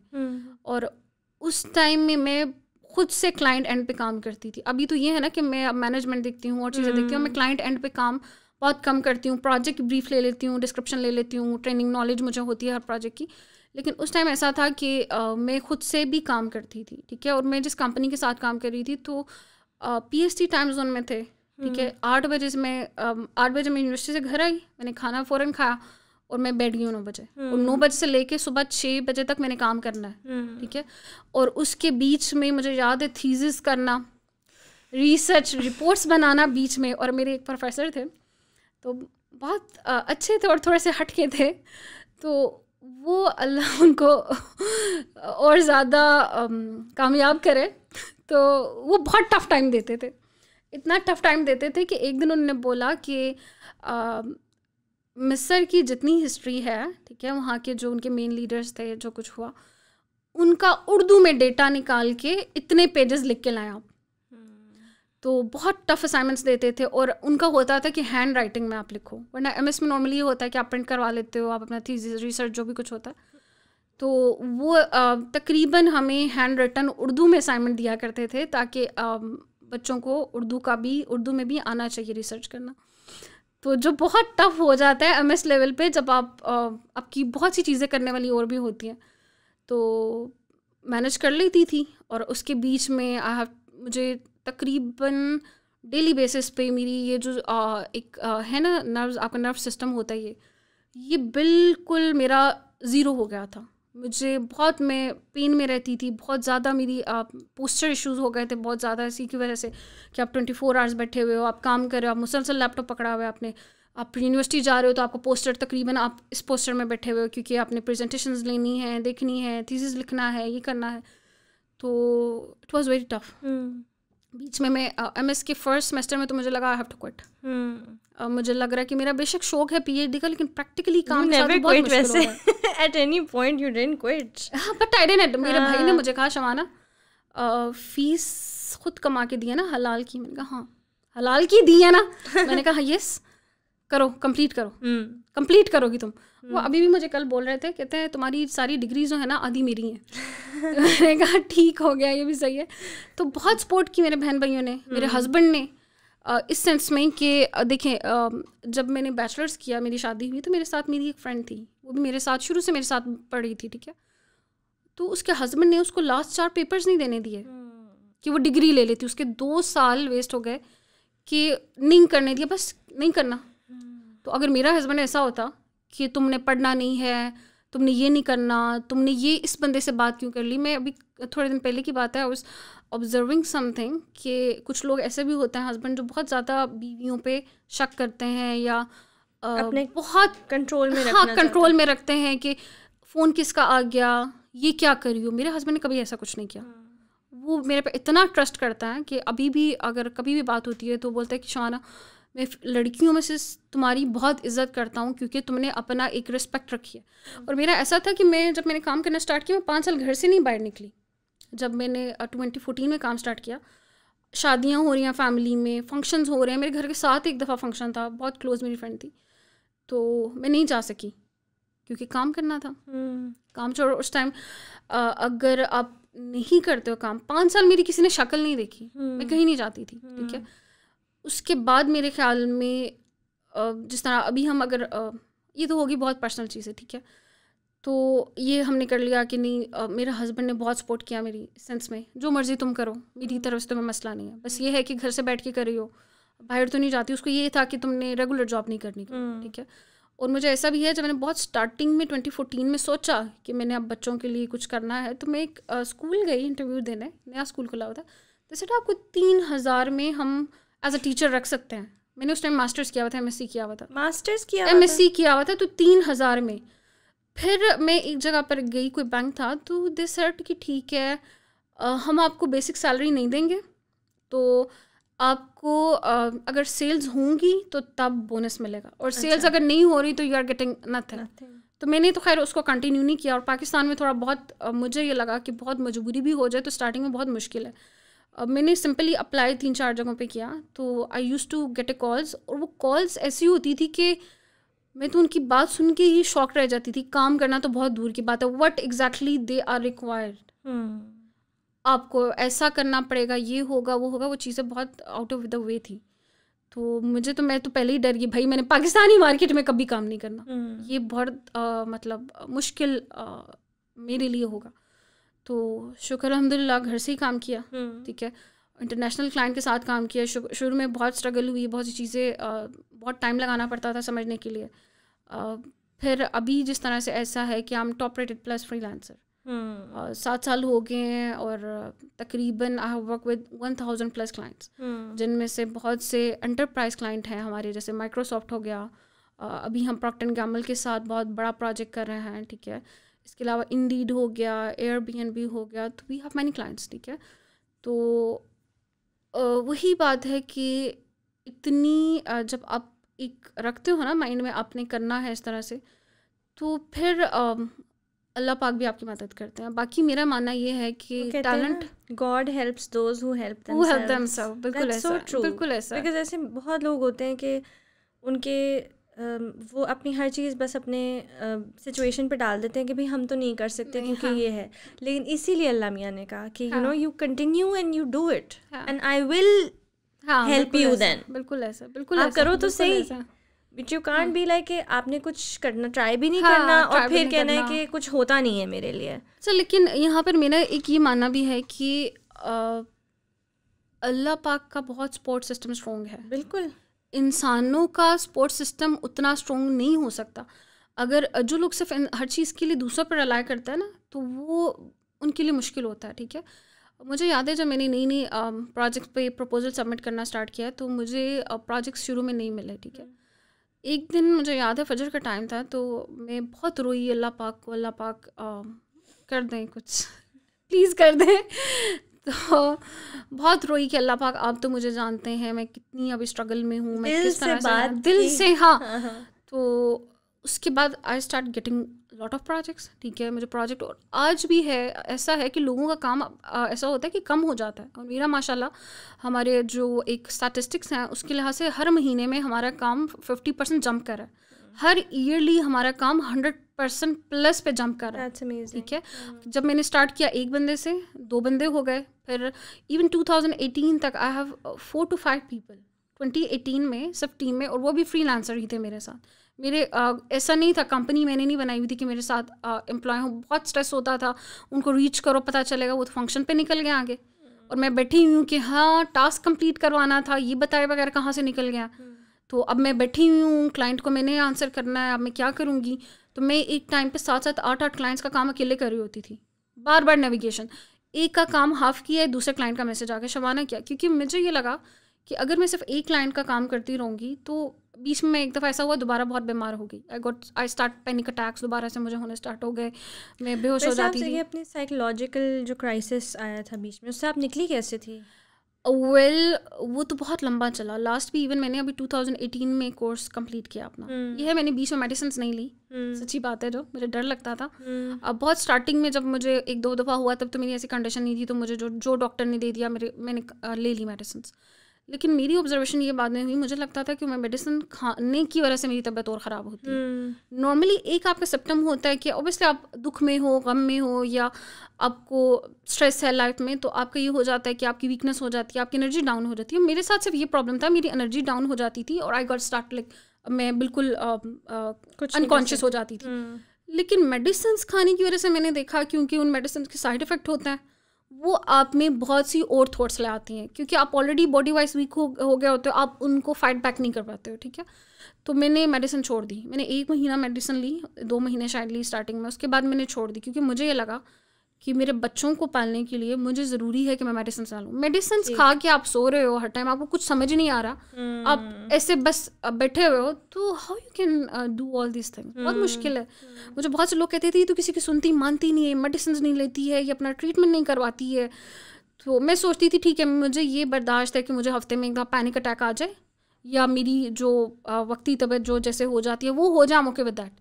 और उस टाइम में मैं खुद से क्लाइंट एंड पे काम करती थी। अभी तो ये है ना कि मैं अब मैनेजमेंट देखती हूँ और चीज़ें देखती हूँ, मैं क्लाइंट एंड पे काम बहुत कम करती हूँ, प्रोजेक्ट की ब्रीफ ले लेती हूँ, डिस्क्रिप्शन ले लेती हूँ, ट्रेनिंग नॉलेज मुझे होती है हर प्रोजेक्ट की। लेकिन उस टाइम ऐसा था कि मैं खुद से भी काम करती थी, ठीक है। और मैं जिस कंपनी के साथ काम कर रही थी, तो PST टाइम जोन में थे, ठीक है। 8 बजे मैं यूनिवर्सिटी से घर आई, मैंने खाना फ़ौरन खाया और मैं बैठ गई 9 बजे। और 9 बजे से लेके सुबह 6 बजे तक मैंने काम करना है, ठीक है। और उसके बीच में मुझे याद है थीसिस करना, रिसर्च रिपोर्ट्स बनाना बीच में। और मेरे एक प्रोफेसर थे, तो बहुत अच्छे थे और थोड़े से हटके थे, तो वो अल्लाह उनको और ज़्यादा कामयाब करे। तो वो बहुत टफ़ टाइम देते थे, इतना टफ़ टाइम देते थे कि एक दिन उन्होंने बोला कि मिस्र की जितनी हिस्ट्री है, ठीक है, वहाँ के जो उनके मेन लीडर्स थे, जो कुछ हुआ, उनका उर्दू में डेटा निकाल के इतने पेजेस लिख के लाए आप। तो बहुत टफ असाइनमेंट्स देते थे, और उनका होता था कि हैंड राइटिंग में आप लिखो, वरना MS में नॉर्मली ये होता है कि आप प्रिंट करवा लेते हो, आप अपना थीसिस रिसर्च जो भी कुछ होता है। तो वो तकरीबन हमें हैंड रिटन उर्दू में असाइनमेंट दिया करते थे, ताकि बच्चों को उर्दू में भी आना चाहिए रिसर्च करना। तो जो बहुत टफ हो जाता है MS लेवल पे, जब आपकी बहुत सी चीज़ें करने वाली और भी होती हैं, तो मैनेज कर लेती थी। और उसके बीच में मुझे तकरीबन डेली बेसिस पे मेरी ये जो एक है ना नर्व्स, आपका नर्व सिस्टम होता है, ये बिल्कुल मेरा ज़ीरो हो गया था। मुझे बहुत, मैं पेन में रहती थी बहुत ज़्यादा, मेरी पोस्चर इश्यूज़ हो गए थे बहुत ज़्यादा, इसी की वजह से कि आप 24 आवर्स बैठे हुए हो, आप काम कर रहे हो, आप मुसलसल लैपटॉप पकड़ा हुआ है आपने, आप यूनिवर्सिटी जा रहे हो, तो आपको पोस्टर तकरीबन आप इस पोस्टर में बैठे हुए हो, क्योंकि आपने प्रेजेंटेशंस लेनी है, देखनी है, थीसिस लिखना है, ये करना है। तो इट वाज वेरी टफ। बीच में मैं MS के फर्स्ट सेमेस्टर में तो मुझे लगा आई हैव टू क्विट। मुझे लग रहा है कि मेरा बेशक शौक है PhD का, लेकिन प्रैक्टिकली काम के साथ बहुत मुश्किल हो रहा है। At any point you didn't quit. हाँ, but I didn't. मेरे भाई ने मुझे कहा, शमाना फीस खुद कमा के दी है ना हलाल की? मैंने कहा हाँ हलाल की दी है ना। मैंने कहा यस, करो, कंप्लीट करो, कंप्लीट करोगी तुम। वो अभी भी मुझे कल बोल रहे थे, कहते हैं तुम्हारी सारी डिग्री जो है ना आधी मेरी हैं। मैंने कहा ठीक हो गया, ये भी सही है। तो बहुत सपोर्ट की मेरे बहन भाइयों ने, मेरे हस्बैंड ने, इस सेंस में कि देखें, जब मैंने बैचलर्स किया, मेरी शादी हुई, तो मेरे साथ मेरी एक फ्रेंड थी, वो भी मेरे साथ शुरू से मेरे साथ पढ़ी थी, ठीक है। तो उसके हस्बैंड ने उसको लास्ट 4 पेपर्स नहीं देने दिए कि वो डिग्री ले लेती। उसके 2 साल वेस्ट हो गए कि नहीं करने दिया, बस नहीं करना। तो अगर मेरा हस्बैंड ऐसा होता कि तुमने पढ़ना नहीं है, तुमने ये नहीं करना, तुमने ये इस बंदे से बात क्यों कर ली। मैं अभी थोड़े दिन पहले की बात है, आई वाज ऑब्जर्विंग समथिंग कि कुछ लोग ऐसे भी होते हैं हस्बैंड जो बहुत ज़्यादा बीवियों पे शक करते हैं या अपने बहुत कंट्रोल में हाँ कंट्रोल में रखते हैं कि फ़ोन किसका आ गया, ये क्या कर रही हो। मेरे हस्बैंड ने कभी ऐसा कुछ नहीं किया। वो मेरे पे इतना ट्रस्ट करता है कि अभी भी अगर कभी भी बात होती है तो बोलता है कि शाना, मैं लड़कियों में से तुम्हारी बहुत इज्जत करता हूँ क्योंकि तुमने अपना एक रिस्पेक्ट रखी है। और मेरा ऐसा था कि जब मैंने काम करना स्टार्ट किया, मैं 5 साल घर से नहीं बाहर निकली। जब मैंने 2014 में काम स्टार्ट किया, शादियाँ हो रही हैं फैमिली में, फंक्शंस हो रहे हैं, मेरे घर के साथ एक दफ़ा फंक्शन था, बहुत क्लोज मेरी फ्रेंड थी, तो मैं नहीं जा सकी क्योंकि काम करना था। काम छोड़ो, उस टाइम अगर आप नहीं करते हो काम, 5 साल मेरी किसी ने शक्ल नहीं देखी, मैं कहीं नहीं जाती थी, ठीक है। उसके बाद मेरे ख्याल में जिस तरह अभी हम अगर ये तो होगी बहुत पर्सनल चीज़ है, ठीक है, तो ये हमने कर लिया कि नहीं, मेरे हस्बैंड ने बहुत सपोर्ट किया मेरी सेंस में, जो मर्ज़ी तुम करो, मेरी तरफ से तुम्हें मसला नहीं है, बस ये है कि घर से बैठ के कर रही हो, बाहर तो नहीं जाती। उसको ये था कि तुमने रेगुलर जॉब नहीं करनी, ठीक है। और मुझे ऐसा भी है, जब मैंने बहुत स्टार्टिंग में 2014 में सोचा कि मैंने अब बच्चों के लिए कुछ करना है, तो मैं एक स्कूल गई इंटरव्यू देने, नया स्कूल खुला हुआ था। जैसे आपको 3000 में हम एज अ टीचर रख सकते हैं। मैंने उस टाइम मास्टर्स किया हुआ था, MSc किया हुआ था, MSc किया हुआ था, तो 3000 में। फिर मैं एक जगह पर गई, कोई बैंक था, तो दे सेड कि ठीक है, हम आपको बेसिक सैलरी नहीं देंगे, तो आपको अगर सेल्स होंगी तो तब बोनस मिलेगा, और सेल्स अगर नहीं हो रही तो यू आर गेटिंग नथिंग। तो मैंने तो खैर उसको कंटिन्यू नहीं किया। और पाकिस्तान में थोड़ा बहुत मुझे ये लगा कि बहुत मजबूरी भी हो जाए तो स्टार्टिंग में बहुत मुश्किल है। मैंने सिंपली अप्लाई 3-4 जगहों पे किया, तो I use to get a calls, और वो कॉल्स ऐसी होती थी कि मैं तो उनकी बात सुन के ही शॉक रह जाती थी। काम करना तो बहुत दूर की बात है, what exactly they are required, आपको ऐसा करना पड़ेगा, ये होगा वो होगा, वो चीज़ें बहुत आउट ऑफ द वे थी। तो मैं तो पहले ही डर गई, भाई मैंने पाकिस्तानी मार्केट में कभी काम नहीं करना, ये बहुत मतलब मुश्किल मेरे लिए होगा। तो शुक्र अल्हम्दुलिल्लाह घर से ही काम किया, ठीक है। इंटरनेशनल क्लाइंट के साथ काम किया। शुरू में बहुत स्ट्रगल हुई, बहुत सी चीज़ें बहुत टाइम लगाना पड़ता था समझने के लिए। फिर अभी जिस तरह से ऐसा है कि हम टॉप रेटेड प्लस फ्रीलांसर 7 साल हो गए हैं, और तकरीबन I have work with 1000+ clients, जिनमें से बहुत से एंटरप्राइज क्लाइंट हैं हमारे, जैसे माइक्रोसॉफ्ट हो गया, अभी हम प्रॉक्टर एंड गैम्बल के साथ बहुत बड़ा प्रोजेक्ट कर रहे हैं, ठीक है। इसके अलावा इंडीड हो गया, एयरबीएनबी हो गया, तो वी हैव मैनी क्लाइंट्स, ठीक है। तो वही बात है कि इतनी जब आप एक रखते हो ना माइंड में आपने करना है इस तरह से, तो फिर अल्लाह पाक भी आपकी मदद करते हैं। बाकी मेरा मानना ये है कि talent, God helps those who help themselves. बिल्कुल ऐसा, बिल्कुल ऐसा। बिकॉज ऐसे बहुत लोग होते हैं कि उनके वो अपनी हर चीज़ बस अपने सिचुएशन पे डाल देते हैं कि भाई हम तो नहीं कर सकते क्योंकि ये है, लेकिन इसीलिए अल्लाह मियाँ ने कहा कि you know you continue and you do it and I will help you then. बिल्कुल ऐसा, बिल्कुल आप करो तो सही, but you can't be like आपने कुछ करना ट्राई भी नहीं करना और फिर कहना है कि कुछ होता नहीं है मेरे लिए। सर लेकिन यहाँ पर मेरा एक ये मानना भी है कि अल्लाह पाक का बहुत सपोर्ट सिस्टम स्ट्रॉन्ग है। बिल्कुल, इंसानों का सपोर्ट सिस्टम उतना स्ट्रॉन्ग नहीं हो सकता। अगर जो लोग सिर्फ हर चीज़ के लिए दूसरों पर रिलाई करता है ना, तो वो उनके लिए मुश्किल होता है, ठीक है। मुझे याद है जब मैंने नई प्रोजेक्ट पे प्रपोजल सबमिट करना स्टार्ट किया, तो मुझे प्रोजेक्ट्स शुरू में नहीं मिले, ठीक है। एक दिन मुझे याद है फजर का टाइम था, तो मैं बहुत रोई अल्लाह पाक को, अल्लाह पाक कर दें कुछ, प्लीज़ कर दें। तो बहुत रोई कि अल्लाह पाक आप तो मुझे जानते हैं मैं कितनी अभी स्ट्रगल में हूँ, मैं किस तरह से दिल से, हाँ। तो उसके बाद I start getting lot of projects, ठीक है। मुझे प्रोजेक्ट, और आज भी है ऐसा है कि लोगों का काम ऐसा होता है कि कम हो जाता है, और मेरा माशाल्लाह हमारे जो एक स्टैटिस्टिक्स हैं उसके लिहाज से हर महीने में हमारा काम 50% जंप कर रहा है। हर ईयरली हमारा काम 100% प्लस पे जंप कर रहा है, ठीक है। जब मैंने स्टार्ट किया 1 बंदे से 2 बंदे हो गए, फिर इवन 2018 तक आई हैव 4 to 5 पीपल 2018 में सिर्फ टीम में, और वो भी फ्रीलांसर ही थे मेरे साथ। मेरे ऐसा नहीं था, कंपनी मैंने नहीं बनाई हुई थी कि मेरे साथ एम्प्लॉय हो। बहुत स्ट्रेस होता था, उनको रीच करो पता चलेगा वो तो फंक्शन पे निकल गए आगे, और मैं बैठी हुई हूँ कि हाँ टास्क कंप्लीट करवाना था, ये बताए बगैर कहाँ से निकल गया। तो अब मैं बैठी हुई हूँ, क्लाइंट को मैंने आंसर करना है, अब मैं क्या करूँगी। तो मैं एक टाइम पे 7-7 8-8 क्लाइंट्स का काम अकेले कर रही होती थी, बार बार नेविगेशन। एक का काम हाफ किया है, दूसरे क्लाइंट का मैसेज आके शबाना किया, क्योंकि मुझे ये लगा कि अगर मैं सिर्फ एक क्लाइंट का काम करती रहूँगी तो बीच में एक दफ़ा ऐसा हुआ, दोबारा बहुत बीमार हो गई। आई स्टार्ट पैनिक अटैक्स, दोबारा से मुझे होने स्टार्ट हो गए, मैं बेहोश हो जाती थी। अपनी साइकोलॉजिकल जो क्राइसिस आया था बीच में, उससे आप निकली कैसे थी? वो तो बहुत लंबा चला। लास्ट भी इवन मैंने अभी 2018 में कोर्स कंप्लीट किया अपना। ये है, मैंने बीच में मेडिसिन नहीं ली, सच्ची बात है, जो मुझे डर लगता था। अब बहुत स्टार्टिंग में जब मुझे 1-2 दफ़ा हुआ तब तो मेरी ऐसी कंडीशन नहीं थी, तो मुझे जो डॉक्टर ने दे दिया मैंने ले ली मेडिसिन। लेकिन मेरी ऑब्जर्वेशन ये बाद में हुई, मुझे लगता था कि मैं मेडिसिन खाने की वजह से मेरी तबीयत और ख़राब होती है। नॉर्मली एक आपका सिम्टम होता है कि ऑब्वियसली आप दुख में हो, गम में हो, या आपको स्ट्रेस है लाइफ में, तो आपका ये हो जाता है कि आपकी वीकनेस हो जाती है, आपकी एनर्जी डाउन हो जाती है। मेरे साथ सिर्फ ये प्रॉब्लम था, मेरी एनर्जी डाउन हो जाती थी और आई गॉट स्टार्ट लाइक मैं बिल्कुल अनकॉन्शियस हो जाती थी। लेकिन मेडिसिन खाने की वजह से मैंने देखा, क्योंकि उन मेडिसिन के साइड इफ़ेक्ट होते हैं, वो आप में बहुत सी और थॉट्स ले आती हैं, क्योंकि आप ऑलरेडी बॉडी वाइज वीक हो गए होते हो, आप उनको फाइट बैक नहीं कर पाते हो। ठीक है, तो मैंने मेडिसिन छोड़ दी। मैंने 1 महीना मेडिसिन ली, 2 महीने शायद ली स्टार्टिंग में, उसके बाद मैंने छोड़ दी, क्योंकि मुझे ये लगा कि मेरे बच्चों को पालने के लिए मुझे ज़रूरी है कि मैं मेडिसिन ना लूँ। मेडिसिन खा के आप सो रहे हो हर टाइम, आपको कुछ समझ नहीं आ रहा, आप ऐसे बस बैठे हुए हो, तो how you can do all this thing, बहुत मुश्किल है। मुझे बहुत से लोग कहते थे तो किसी की सुनती मानती नहीं है, मेडिसिन नहीं लेती है, या अपना ट्रीटमेंट नहीं करवाती है। तो मैं सोचती थी ठीक है, मुझे ये बर्दाश्त है कि मुझे हफ्ते में एक दफ़ा पैनिक अटैक आ जाए, या मेरी जो वक्ती तबीयत जो जैसे हो जाती है वो हो जाए, ओके विद दैट।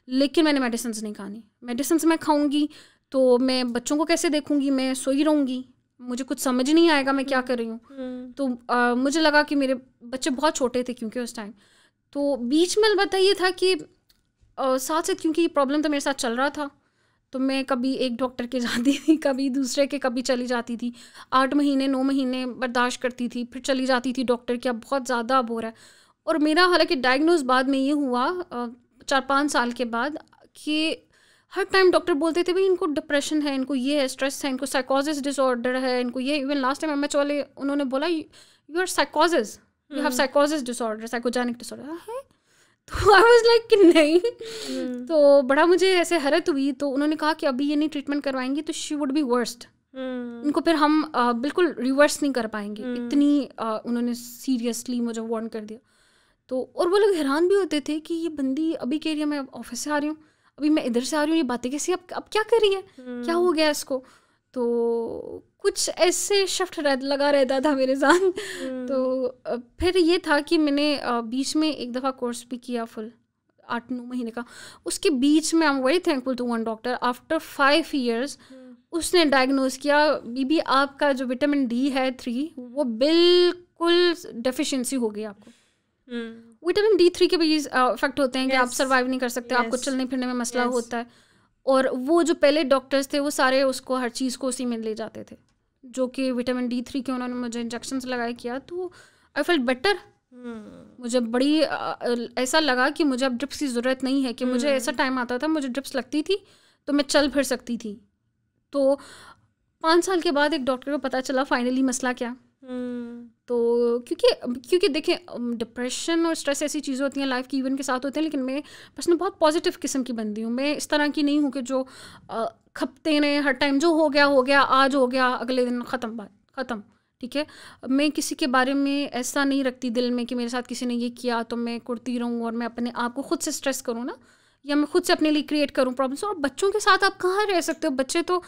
लेकिन मैंने मेडिसिन नहीं खानी। मेडिसिन मैं खाऊंगी तो मैं बच्चों को कैसे देखूंगी, मैं सोई रहूँगी, मुझे कुछ समझ नहीं आएगा मैं क्या कर रही हूँ। तो मुझे लगा कि मेरे बच्चे बहुत छोटे थे क्योंकि उस टाइम, तो बीच में अलबत्ता ये था कि साथ साथ क्योंकि ये प्रॉब्लम तो मेरे साथ चल रहा था, तो मैं कभी एक डॉक्टर के जाती थी, कभी दूसरे के, कभी चली जाती थी। 8 महीने 9 महीने बर्दाश्त करती थी, फिर चली जाती थी डॉक्टर के, अब बहुत ज़्यादा अब हो रहा है। और मेरा हालांकि डायग्नोज बाद में ये हुआ 4-5 साल के बाद, कि हर टाइम डॉक्टर बोलते थे भाई इनको डिप्रेशन है, इनको ये है, स्ट्रेस है, इनको साइकोसिस डिसऑर्डर है, इनको ये। इवन लास्ट टाइम एमएच वाले उन्होंने बोला you are साइकोसिस, you have साइकोसिस disorder, psychogenic disorder है। तो आई वाज लाइक कि नहीं। तो बड़ा मुझे ऐसे हैरत हुई। तो उन्होंने कहा कि अभी ये नहीं ट्रीटमेंट करवाएंगी तो शी वुड बी वर्स्ट, इनको फिर हम बिल्कुल रिवर्स नहीं कर पाएंगे। इतनी उन्होंने सीरियसली मुझे वार्न कर दिया। तो और वो लोग हैरान भी होते थे कि ये बंदी अभी कह रही है मैं ऑफिस से आ रही हूँ, अभी मैं इधर से आ रही हूँ, ये बातें कैसी, अब क्या कर रही है, क्या हो गया इसको। तो कुछ ऐसे शिफ्ट लगा रहता था मेरे साथ। तो फिर ये था कि मैंने बीच में एक दफ़ा कोर्स भी किया फुल 8-9 महीने का। उसके बीच में I am very thankful to one doctor, after 5 years उसने डायग्नोज किया, बीबी आपका जो विटामिन डी है 3 वो बिल्कुल डेफिशिएंसी हो गई आपको। विटामिन D3 के भी इफेक्ट होते हैं कि आप सर्वाइव नहीं कर सकते, आपको चलने फिरने में मसला होता है। और वो जो पहले डॉक्टर्स थे वो सारे उसको हर चीज़ को उसी में ले जाते थे, जो कि विटामिन D3 के उन्होंने मुझे इंजेक्शंस लगाए किया, तो आई फेल्ट बेटर। मुझे बड़ी ऐसा लगा कि मुझे अब ड्रिप्स की ज़रूरत नहीं है, कि मुझे ऐसा टाइम आता था मुझे ड्रिप्स लगती थी तो मैं चल फिर सकती थी। तो 5 साल के बाद एक डॉक्टर को पता चला फाइनली मसला क्या। तो क्योंकि देखिए डिप्रेशन और स्ट्रेस ऐसी चीज़ें होती हैं लाइफ की, इवन के साथ होते हैं, लेकिन मैं पर्सनली बहुत पॉजिटिव किस्म की बंदी हूँ। मैं इस तरह की नहीं हूँ कि जो खपते रहे हर टाइम, जो हो गया आज हो गया, अगले दिन ख़त्म। ठीक है, मैं किसी के बारे में ऐसा नहीं रखती दिल में कि मेरे साथ किसी ने ये किया तो मैं कुड़ती रहूँ और मैं अपने आप को खुद से स्ट्रेस करूँ ना, या मैं खुद से अपने लिए क्रिएट करूँ प्रॉब्लम्स। और बच्चों के साथ आप कहाँ रह सकते हो, बच्चे तो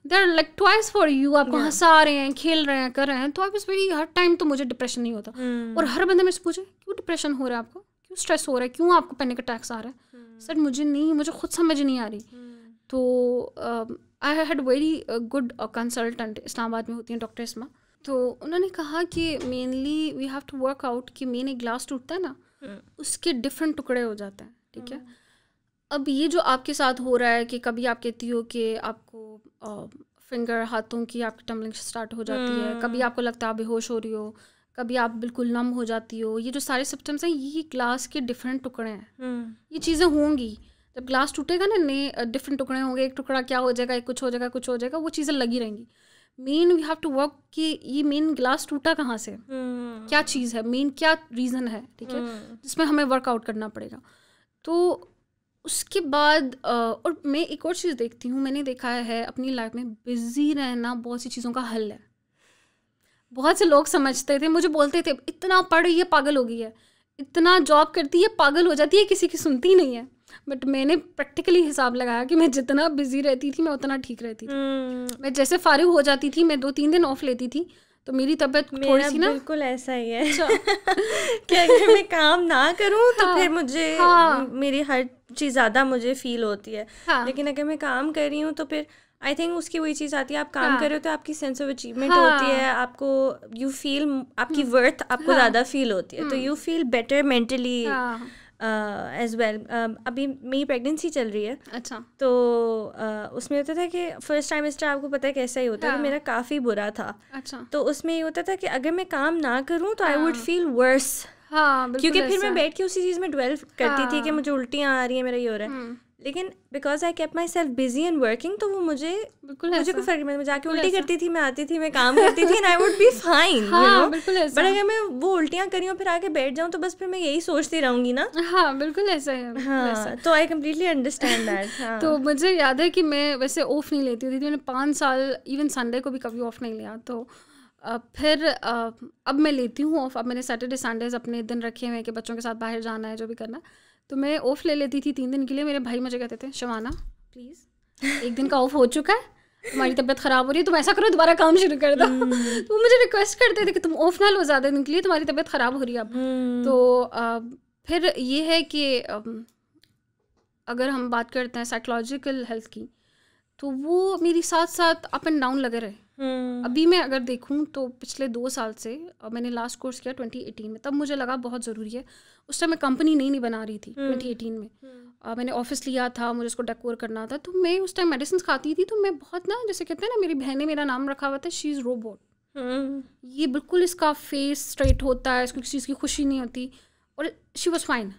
they are like twice for you, आपको हंसा रहे हैं, खेल रहे हैं, कर रहे हैं। तो I was very, her time तो मुझे डिप्रेशन नहीं होता। और हर बंदा मेरे से पूछे क्यों डिप्रेशन हो रहा है आपको, क्यों स्ट्रेस हो रहा है, क्यों आपको पैनिक अटैक्स आ रहा है। सर मुझे खुद समझ नहीं आ रही। तो I had very good consultant, Islamabad में होती हैं डॉक्टर इस्मा। तो उन्होंने कहा कि mainly we have to work out कि मेन एक ग्लास टूटता है ना, उसके डिफरेंट टुकड़े हो जाते हैं। ठीक है, अब ये जो आपके साथ हो रहा है कि कभी आप कहती हो कि आपको फिंगर हाथों की आपकी टम्बलिंग स्टार्ट हो जाती है, कभी आपको लगता है आप बेहोश हो रही हो, कभी आप बिल्कुल नम हो जाती हो, ये जो सारे सिम्टम्स हैं ये ग्लास के डिफरेंट टुकड़े हैं। ये चीज़ें होंगी, जब ग्लास टूटेगा ना नए डिफरेंट टुकड़े होंगे, एक टुकड़ा क्या हो जाएगा, एक कुछ हो जाएगा, वो चीज़ें लगी रहेंगी। Main we have to work कि ये मेन गिलास टूटा कहाँ से, क्या चीज़ है, मेन क्या रीज़न है, ठीक है, जिसमें हमें वर्कआउट करना पड़ेगा। तो उसके बाद और मैं एक और चीज़ देखती हूँ, मैंने देखा है अपनी लाइफ में बिज़ी रहना बहुत सी चीज़ों का हल है। बहुत से लोग समझते थे, मुझे बोलते थे इतना पढ़ रही है पागल हो गई है, इतना जॉब करती है पागल हो जाती है, किसी की सुनती नहीं है। बट मैंने प्रैक्टिकली हिसाब लगाया कि मैं जितना बिजी रहती थी मैं उतना ठीक रहती थी। मैं जैसे फारिग हो जाती थी, मैं 2-3 दिन ऑफ लेती थी तो मेरी तबीयत थोड़ी सी ना, बिल्कुल ऐसा ही है कि अगर मैं काम ना करूं तो फिर मुझे मेरी हर चीज़ ज़्यादा मुझे फील होती है। लेकिन अगर मैं काम कर रही हूँ तो फिर आई थिंक उसकी वही चीज़ आती है, आप काम कर रहे हो तो आपकी सेंस ऑफ अचीवमेंट होती है, आपको यू फील आपकी वर्थ आपको ज़्यादा फील होती है, तो you feel better mentally as well. अभी मेरी प्रेगनेंसी चल रही है। अच्छा। तो उसमें होता था कि फर्स्ट टाइमेस्टर आपको पता है कैसा ही होता है, मेरा काफ़ी बुरा था। अच्छा। तो उसमें ये होता था कि अगर मैं काम ना करूं तो आई वुड फील वर्स, क्योंकि फिर मैं बैठ के उसी चीज़ में ड्वेल करती थी कि मुझे उल्टियाँ आ रही हैं, मेरा ये हो रहा है। लेकिन because I kept myself busy and working, तो वो मुझे कोई फर्क नहीं, मैं जाके उल्टी करती थी, मैं आती थी, मैं काम करती थी, and I would be fine, you know. But अगर मैं वो उल्टियाँ करी हूँ फिर आके बैठ जाऊँ तो बस फिर मैं यही सोचती रहूँगी ना। हाँ बिल्कुल ऐसा है। हाँ, तो आई कम्प्लीटली अंडरस्टैंड दैट। तो मुझे याद है कि मैं वैसे ऑफ नहीं लेती थी, मैंने 5 साल इवन संडे को भी कभी ऑफ नहीं लिया। तो फिर अब मैं लेती हूँ ऑफ। अब मैंने सैटरडे संडेज अपने दिन रखे हुए हैं कि बच्चों के साथ बाहर जाना है, जो भी करना, तो मैं ऑफ़ ले लेती थी 3 दिन के लिए। मेरे भाई मुझे कहते थे शवाना प्लीज़ 1 दिन का ऑफ हो चुका है, तुम्हारी तबीयत ख़राब हो रही है, तुम ऐसा करो दोबारा काम शुरू कर दो। तो वो मुझे रिक्वेस्ट करते थे कि तुम ऑफ ना लो ज़्यादा दिन के लिए, तुम्हारी तबीयत ख़राब हो रही है अब। तो फिर ये है कि अगर हम बात करते हैं साइकोलॉजिकल हेल्थ की, तो वो मेरी साथ साथ अप एंड डाउन लगे रहे। अभी मैं अगर देखूं तो पिछले 2 साल से मैंने लास्ट कोर्स किया 2018 में, तब मुझे लगा बहुत ज़रूरी है। उस टाइम मैं कंपनी नहीं बना रही थी 2018 में। मैंने ऑफिस लिया था, मुझे उसको डेकोर करना था, तो मैं उस टाइम मेडिसिन खाती थी। तो मैं बहुत ना, जैसे कहते हैं ना, मेरी बहन ने मेरा नाम रखा हुआ था शी इज़ रोबोट। ये बिल्कुल इसका फेस स्ट्रेट होता है, इसको किसी चीज़ की खुशी नहीं होती, और शी वॉज फाइन।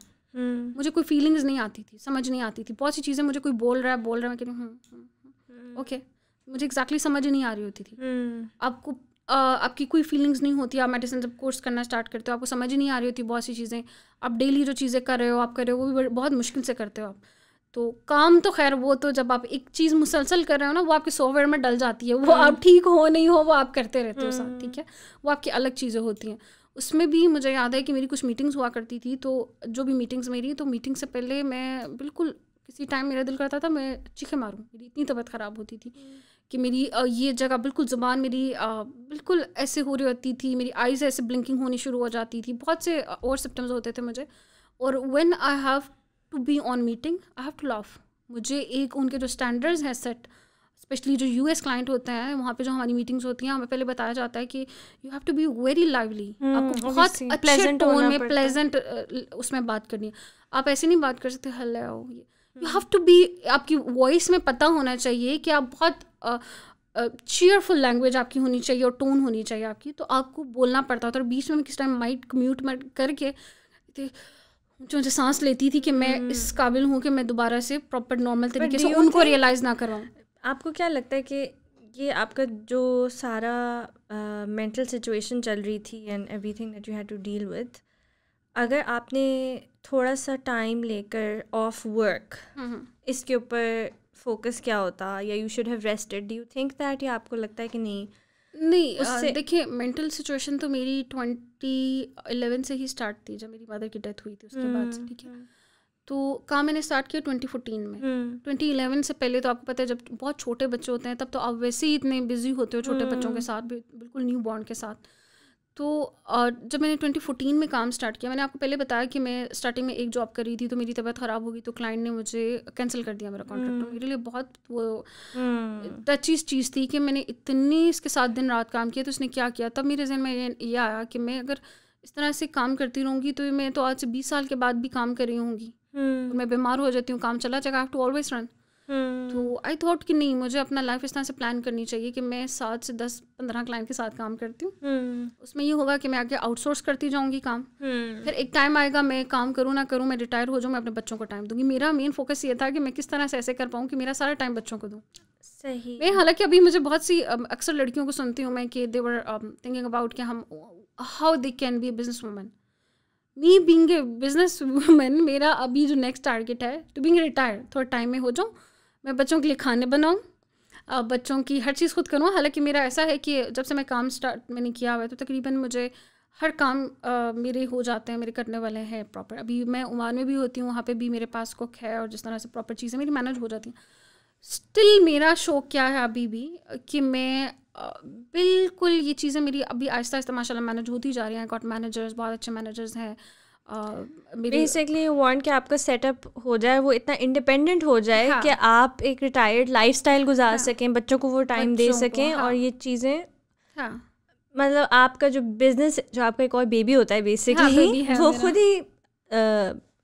मुझे कोई फीलिंग्स नहीं आती थी, समझ नहीं आती थी। बहुत सी चीज़ें मुझे कोई बोल रहा है मैं कह रही हूँ ओके, मुझे एग्जैक्टली समझ नहीं आ रही होती थी। आपको आपकी कोई फीलिंग्स नहीं होती, आप मेडिसिन जब कोर्स करना स्टार्ट करते हो आपको समझ ही नहीं आ रही होती बहुत सी चीज़ें। आप डेली जो चीज़ें कर रहे हो वो भी बहुत मुश्किल से करते हो आप। तो काम तो खैर वो तो जब आप एक चीज़ मुसलसल कर रहे हो ना, वो आपके सॉफ्टवेयर में डल जाती है, वो आप ठीक हो नहीं हो वो आप करते रहते हो साथ, ठीक है। वो आपकी अलग चीज़ें होती हैं। उसमें भी मुझे याद है कि मेरी कुछ मीटिंग्स हुआ करती थी, तो जो भी मीटिंग्स मेरी, तो मीटिंग से पहले मैं बिल्कुल किसी टाइम मेरा दिल करता था मैं चीखे मारूं, मेरी इतनी तबीयत ख़राब होती थी कि मेरी ये जगह बिल्कुल ज़ुबान मेरी बिल्कुल ऐसे हो रही होती थी, मेरी आइज़ ऐसे ब्लिंकिंग होनी शुरू हो जाती थी, बहुत से और सिम्टम्स होते थे मुझे। और when I have to be on meeting I have to laugh. मुझे एक उनके जो स्टैंडर्ड्स हैं सेट, स्पेशली जो यूएस क्लाइंट होते हैं, वहाँ पे जो हमारी मीटिंग्स होती हैं, हमें पहले बताया जाता है कि you have to be very lively, आपको बहुत अच्छे टोन में प्लेजेंट उसमें बात करनी है। आप ऐसे नहीं बात कर सकते hello, you have to be, आपकी वॉइस में पता होना चाहिए कि आप बहुत चीयरफुल लैंग्वेज आपकी होनी चाहिए और टोन होनी चाहिए आपकी। तो आपको बोलना पड़ता था। और बीच में मैं किस टाइम माइट कम्यूट करके जो मुझे सांस लेती थी कि मैं इस काबिल हूँ कि मैं दोबारा से प्रॉपर नॉर्मल तरीके से उनको रियलाइज़ ना करवाऊँ। आपको क्या लगता है कि ये आपका जो सारा मेंटल सिचुएशन चल रही थी and everything that you had to deal with, अगर आपने थोड़ा सा टाइम लेकर ऑफ वर्क इसके ऊपर फोकस क्या होता, या you should have rested, do you think that, या आपको लगता है कि नहीं? देखिए मेंटल सिचुएशन तो मेरी 2011 से ही स्टार्ट थी, जब मेरी मदर की डेथ हुई थी उसके बाद से, ठीक है। तो काम मैंने स्टार्ट किया 2014 में। 2011 से पहले तो आपको पता है जब बहुत छोटे बच्चे होते हैं तब तो आप वैसे ही इतने बिजी होते हो छोटे बच्चों के साथ, बिल्कुल न्यू बॉर्न के साथ। तो जब मैंने 2014 में काम स्टार्ट किया, मैंने आपको पहले बताया कि मैं स्टार्टिंग में एक जॉब कर रही थी, तो मेरी तबीयत ख़राब हो गई, तो क्लाइंट ने मुझे कैंसिल कर दिया मेरा कॉन्ट्रैक्ट। तो मेरे लिए बहुत वो टची चीज़ थी कि मैंने इतनी इसके साथ दिन रात काम किया। तो उसने क्या किया, तब मेरे जहन में ये आया कि मैं अगर इस तरह से काम करती रहूँगी तो मैं तो आज से 20 साल के बाद भी काम कर रही होंगी, मैं बीमार हो जाती हूँ, काम चला जाएगा, I have to always run. तो आई थॉट कि नहीं, मुझे अपना लाइफ इस तरह से प्लान करनी चाहिए कि मैं 7 से 10-15 क्लाइंट के साथ काम करती हूँ। उसमें ये होगा कि मैं आगे आउटसोर्स करती जाऊँगी काम। फिर एक टाइम आएगा मैं काम करूँ ना करूँ, मैं रिटायर हो जाऊँ, मैं अपने बच्चों को टाइम दूँगी। मेरा मेन फोकस ये था कि मैं किस तरह से ऐसे कर पाऊँ कि मेरा सारा टाइम बच्चों को दूँ। सही। मैं हालांकि अभी मुझे बहुत सी अक्सर लड़कियों को सुनती हूँ मैं कि दे वर थिंकिंग अबाउट कि हम how they can be business woman. Me being a business woman, मेरा अभी जो नेक्स्ट टारगेट है टू बीइंग रिटायर, थोड़ा टाइम में हो जाऊँ, मैं बच्चों के लिए खाने बनाऊँ, बच्चों की हर चीज़ खुद करूँ। हालांकि मेरा ऐसा है कि जब से मैं काम स्टार्ट मैंने किया हुआ है तो तकरीबन मुझे हर काम मेरे हो जाते हैं, मेरे करने वाले हैं प्रॉपर। अभी मैं ओमान में भी होती हूँ, वहाँ पे भी मेरे पास कुक है और जिस तरह से प्रॉपर चीज़ें मेरी मैनेज हो जाती हैं। स्टिल मेरा शौक क्या है अभी भी कि मैं बिल्कुल ये चीज़ें मेरी अभी आहिस्ता आहिस्ता माशाल्लाह मैनेज होती जा रही हैं। गॉट मैनेजर्स, बहुत अच्छे मैनेजर्स हैं। बेसिकली यू वांट कि आपका सेटअप हो जाए, वो इतना इंडिपेंडेंट हो जाए कि आप एक रिटायर्ड लाइफस्टाइल गुजार सकें, बच्चों को वो टाइम दे सकें और ये चीज़ें मतलब आपका जो बिजनेस, जो आपका एक और बेबी होता है बेसिकली, वो खुद ही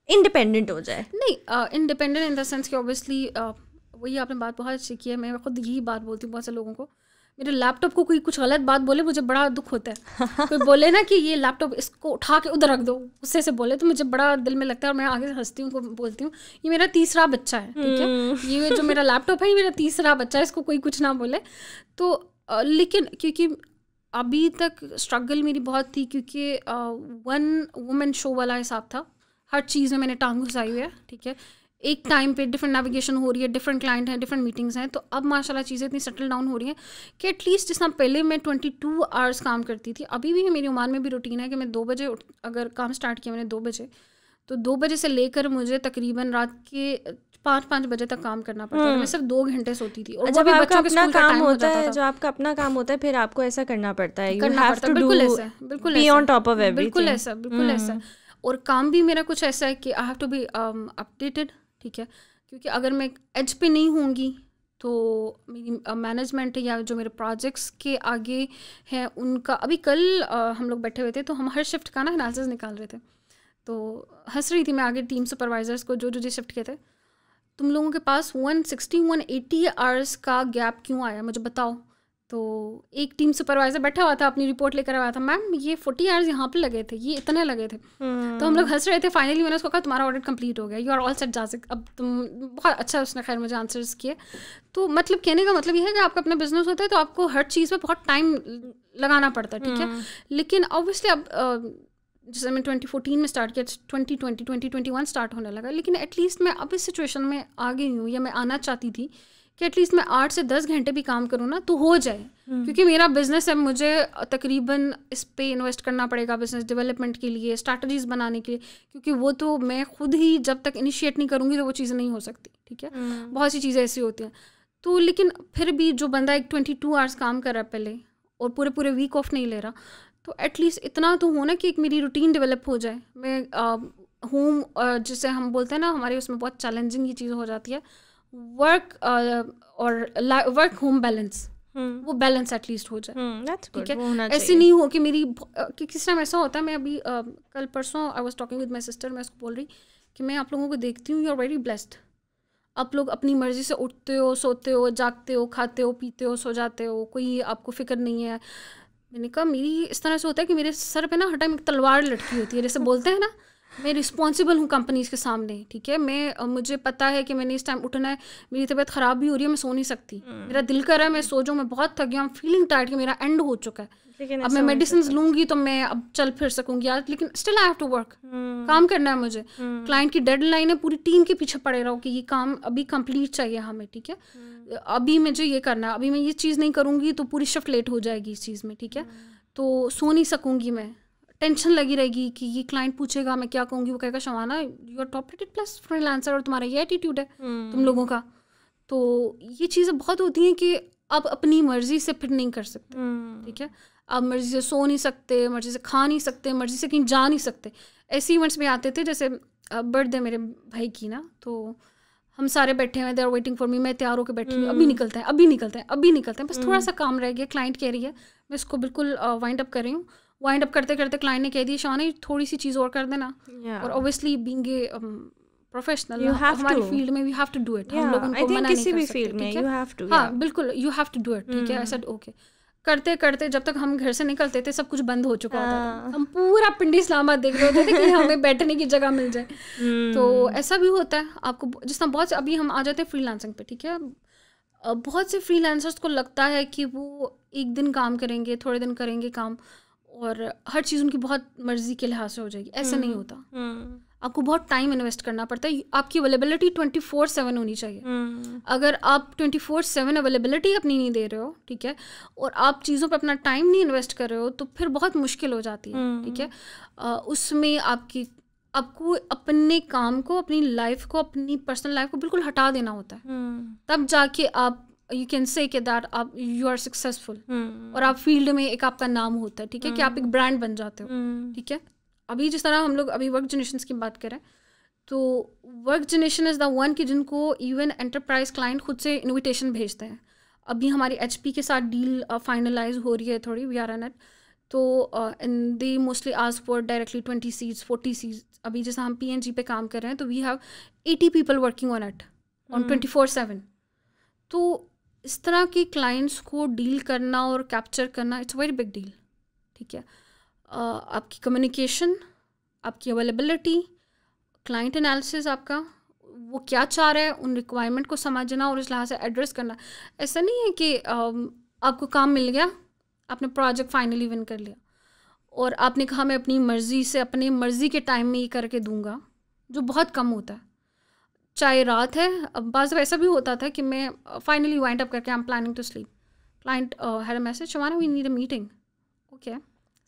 इंडिपेंडेंट हो जाए। नहीं, इंडिपेंडेंट इन द सेंस कि ऑब्वियसली वही आपने बात बहुत अच्छी की है। मैं खुद यही बात बोलती हूँ बहुत से लोगों को, मेरे लैपटॉप को कोई कुछ गलत बात बोले मुझे बड़ा दुख होता है। कोई बोले ना कि ये लैपटॉप इसको उठा के उधर रख दो, उससे से बोले तो मुझे बड़ा दिल में लगता है और मैं आगे हंसती हूँ, बोलती हूँ ये मेरा तीसरा बच्चा है, ठीक है, ये जो मेरा लैपटॉप है ये मेरा तीसरा बच्चा है, इसको कोई कुछ ना बोले। तो लेकिन क्योंकि अभी तक स्ट्रगल मेरी बहुत थी, क्योंकि वन वुमेन शो वाला हिसाब था, हर चीज़ में मैंने टांग घुसाई हुई है, ठीक है। एक टाइम पे डिफरेंट नेविगेशन हो रही है, डिफरेंट क्लाइंट हैं, डिफरेंट मीटिंग्स हैं, तो अब माशाल्लाह चीज़ें इतनी सेटल डाउन हो रही हैं कि एटलीस्ट जिस तरह पहले मैं 22 आवर्स काम करती थी, अभी भी मेरी ओमान में भी रूटीन है कि मैं 2 बजे अगर काम स्टार्ट किया मैंने 2 बजे, तो 2 बजे से लेकर मुझे तकरीबन रात के 5 बजे तक काम करना पड़ता है। मैं सिर्फ 2 घंटे सोती थी। और जब आपका अपना काम होता है, जो आपका अपना काम होता है, फिर आपको ऐसा करना पड़ता है, you have to do, be on top of everything. बिल्कुल ऐसा, बिल्कुल ऐसा। और काम भी मेरा कुछ ऐसा है कि I have to be updated, ठीक है, क्योंकि अगर मैं एज पे नहीं होंगी तो मेरी मैनेजमेंट या जो मेरे प्रोजेक्ट्स के आगे हैं उनका, अभी कल हम लोग बैठे हुए थे तो हम हर शिफ्ट का ना एनालिसिस निकाल रहे थे, तो हंस रही थी मैं आगे टीम सुपरवाइजर्स को जो शिफ्ट किए थे, तुम लोगों के पास 160-180 आवर्स का गैप क्यों आया मुझे बताओ। तो एक टीम सुपरवाइज़र बैठा हुआ था, अपनी रिपोर्ट लेकर आया था, मैम ये 40 आवर्स यहाँ पे लगे थे, ये इतने लगे थे। तो हम लोग हंस रहे थे। फाइनली मैंने उसको कहा तुम्हारा ऑडिट कंप्लीट हो गया, यू आर ऑल सेट, जा सकते अब तुम। बहुत अच्छा उसने खैर मुझे आंसर्स किए। तो मतलब कहने का मतलब ये है कि आपका अपना बिजनेस होता है तो आपको हर चीज़ में बहुत टाइम लगाना पड़ता है, ठीक है। लेकिन ऑब्वियसली अब जैसे मैं 2014 में स्टार्ट किया, 2021 स्टार्ट होने लगा, लेकिन एटलीस्ट मैं अब इस सिचुएशन में आ गई हूँ, या मैं आना चाहती थी कि एटलीस्ट मैं 8 से 10 घंटे भी काम करूँ ना तो हो जाए, क्योंकि मेरा बिजनेस है, मुझे तकरीबन इस पे इन्वेस्ट करना पड़ेगा बिजनेस डेवलपमेंट के लिए, स्ट्रैटेजीज बनाने के लिए, क्योंकि वो तो मैं खुद ही जब तक इनिशिएट नहीं करूँगी तो वो चीज़ें नहीं हो सकती, ठीक है। बहुत सी चीज़ें ऐसी होती हैं। तो लेकिन फिर भी जो बंदा एक 22 आवर्स काम कर रहा है पहले और पूरे वीक ऑफ नहीं ले रहा, तो एटलीस्ट इतना तो हो ना कि एक मेरी रूटीन डेवलप हो जाए। मैं होम जिसे हम बोलते हैं ना, हमारे उसमें बहुत चैलेंजिंग ये चीज़ हो जाती है, वर्क और वर्क होम बैलेंस, वो बैलेंस एटलीस्ट हो जाए, ठीक है। ऐसे नहीं हो कि मेरी कि किस टाइम ऐसा होता है, मैं अभी कल परसों I was talking with my sister, मैं उसको बोल रही कि मैं आप लोगों को देखती हूँ, यू आर वेरी ब्लेस्ड, आप लोग अपनी मर्ज़ी से उठते हो, सोते हो, जागते हो, खाते हो, पीते हो, सो जाते हो, कोई आपको फ़िक्र नहीं है। मैंने कहा मेरी इस तरह से होता है कि मेरे सर पे ना हर टाइम एक तलवार लटकी होती है, जैसे बोलते हैं ना, मैं रिस्पॉन्सिबल हूँ कंपनीज़ के सामने, ठीक है। मुझे पता है कि मैंने इस टाइम उठना है, मेरी तबीयत ख़राब भी हो रही है, मैं सो नहीं सकती, मेरा दिल कर रहा है मैं सो जाऊँ, मैं बहुत थक गया हूँ, फीलिंग टायर्ड कि मेरा एंड हो चुका है, अब मैं मेडिसिन लूँगी तो मैं अब चल फिर सकूँगी यार, लेकिन still I have to work, काम करना है मुझे, क्लाइंट की डेडलाइन है, पूरी टीम के पीछे पड़े रहो कि ये काम अभी कंप्लीट चाहिए हमें, ठीक है, अभी मुझे ये करना है, अभी मैं ये चीज़ नहीं करूँगी तो पूरी शिफ्ट लेट हो जाएगी इस चीज़ में, ठीक है। तो सो नहीं सकूँगी मैं, टेंशन लगी रहेगी कि ये क्लाइंट पूछेगा मैं क्या कहूँगी, वो कहेगा Shawana you are top rated plus freelancer और तुम्हारा ये एटीट्यूड है तुम लोगों का। तो ये चीज़ें बहुत होती हैं कि अब अपनी मर्ज़ी से फिर नहीं कर सकते, ठीक है। अब मर्ज़ी से सो नहीं सकते, मर्ज़ी से खा नहीं सकते, मर्ज़ी से कहीं जा नहीं सकते। ऐसे इवेंट्स में आते थे, जैसे बर्थडे मेरे भाई की ना, तो हम सारे बैठे हैं, they are waiting for me, मैं तैयार होकर बैठी हूँ, अभी निकलते हैं, अभी निकलते हैं, अभी निकलते हैं, बस थोड़ा सा काम रह गया, क्लाइंट कह रही है, मैं इसको बिल्कुल वाइंड अप कर रही हूँ। वाइंड अप करते करते क्लाइंट ने कह दिया शाना थोड़ी सी चीज़ और कर देना, और ऑब्वियसली बीइंग ए प्रोफेशनल हमारी फील्ड में we have to do it, हम लोग उनको मना नहीं कर सकते, ठीक है। हाँ बिल्कुल, you have to do it, ठीक है। ऐसा ओके करते करते जब तक हम घर से निकलते थे सब कुछ बंद हो चुका होता था, हम पूरा पिंडी इस्लामाबाद देख रहे होते थे कि हमें बैठने की जगह मिल जाए। तो ऐसा भी होता है आपको, जिस तरह बहुत अभी हम आ जाते हैं फ्रीलांसिंग पे, ठीक है। बहुत से फ्रीलांसर्स को लगता है कि वो एक दिन काम करेंगे, थोड़े दिन करेंगे काम, और हर चीज़ उनकी बहुत मर्जी के लिहाज से हो जाएगी। ऐसा नहीं होता। आपको बहुत टाइम इन्वेस्ट करना पड़ता है। आपकी अवेलेबिलिटी 24/7 होनी चाहिए। अगर आप 24/7 अवेलेबिलिटी अपनी नहीं दे रहे हो, ठीक है, और आप चीज़ों पर अपना टाइम नहीं इन्वेस्ट कर रहे हो, तो फिर बहुत मुश्किल हो जाती है, ठीक है। उसमें आपको अपने काम को, अपनी लाइफ को, अपनी पर्सनल लाइफ को बिल्कुल हटा देना होता है। तब जाके आप यू कैन से कि दैट आप यू आर सक्सेसफुल, और आप फील्ड में एक आपका नाम होता है, ठीक है, कि आप एक ब्रांड बन जाते हो, ठीक है। अभी जिस तरह हम लोग अभी वर्क जनरेशन की बात करें, तो work generation is the one कि जिनको इवन एंटरप्राइज क्लाइंट खुद से इन्विटेशन भेजते हैं। अभी हमारी HP के साथ डील फाइनलाइज हो रही है थोड़ी, वी आर एन इट। तो and they mostly ask for directly 20 seats 40 seats. अभी जैसे हम PNG पे काम कर रहे हैं, तो we have 80 people working on it on 24/7। तो इस तरह के क्लाइंट्स को डील करना और कैप्चर करना, इट्स वेरी बिग डील, ठीक है। आपकी कम्युनिकेशन, आपकी अवेलेबिलिटी, क्लाइंट एनालिसिस, आपका वो क्या चाह रहा है, उन रिक्वायरमेंट को समझना और इस लिहाज से एड्रेस करना। ऐसा नहीं है कि आपको काम मिल गया, आपने प्रोजेक्ट फाइनली विन कर लिया, और आपने कहा मैं अपनी मर्ज़ी से, अपनी मर्ज़ी के टाइम में ये करके दूंगा, जो बहुत कम होता है। चाहे रात है, अब बाज़ ऐसा भी होता था कि मैं फाइनली वाइंड अप करके I am planning to sleep, client had a message, Shamana we need a meeting. Okay,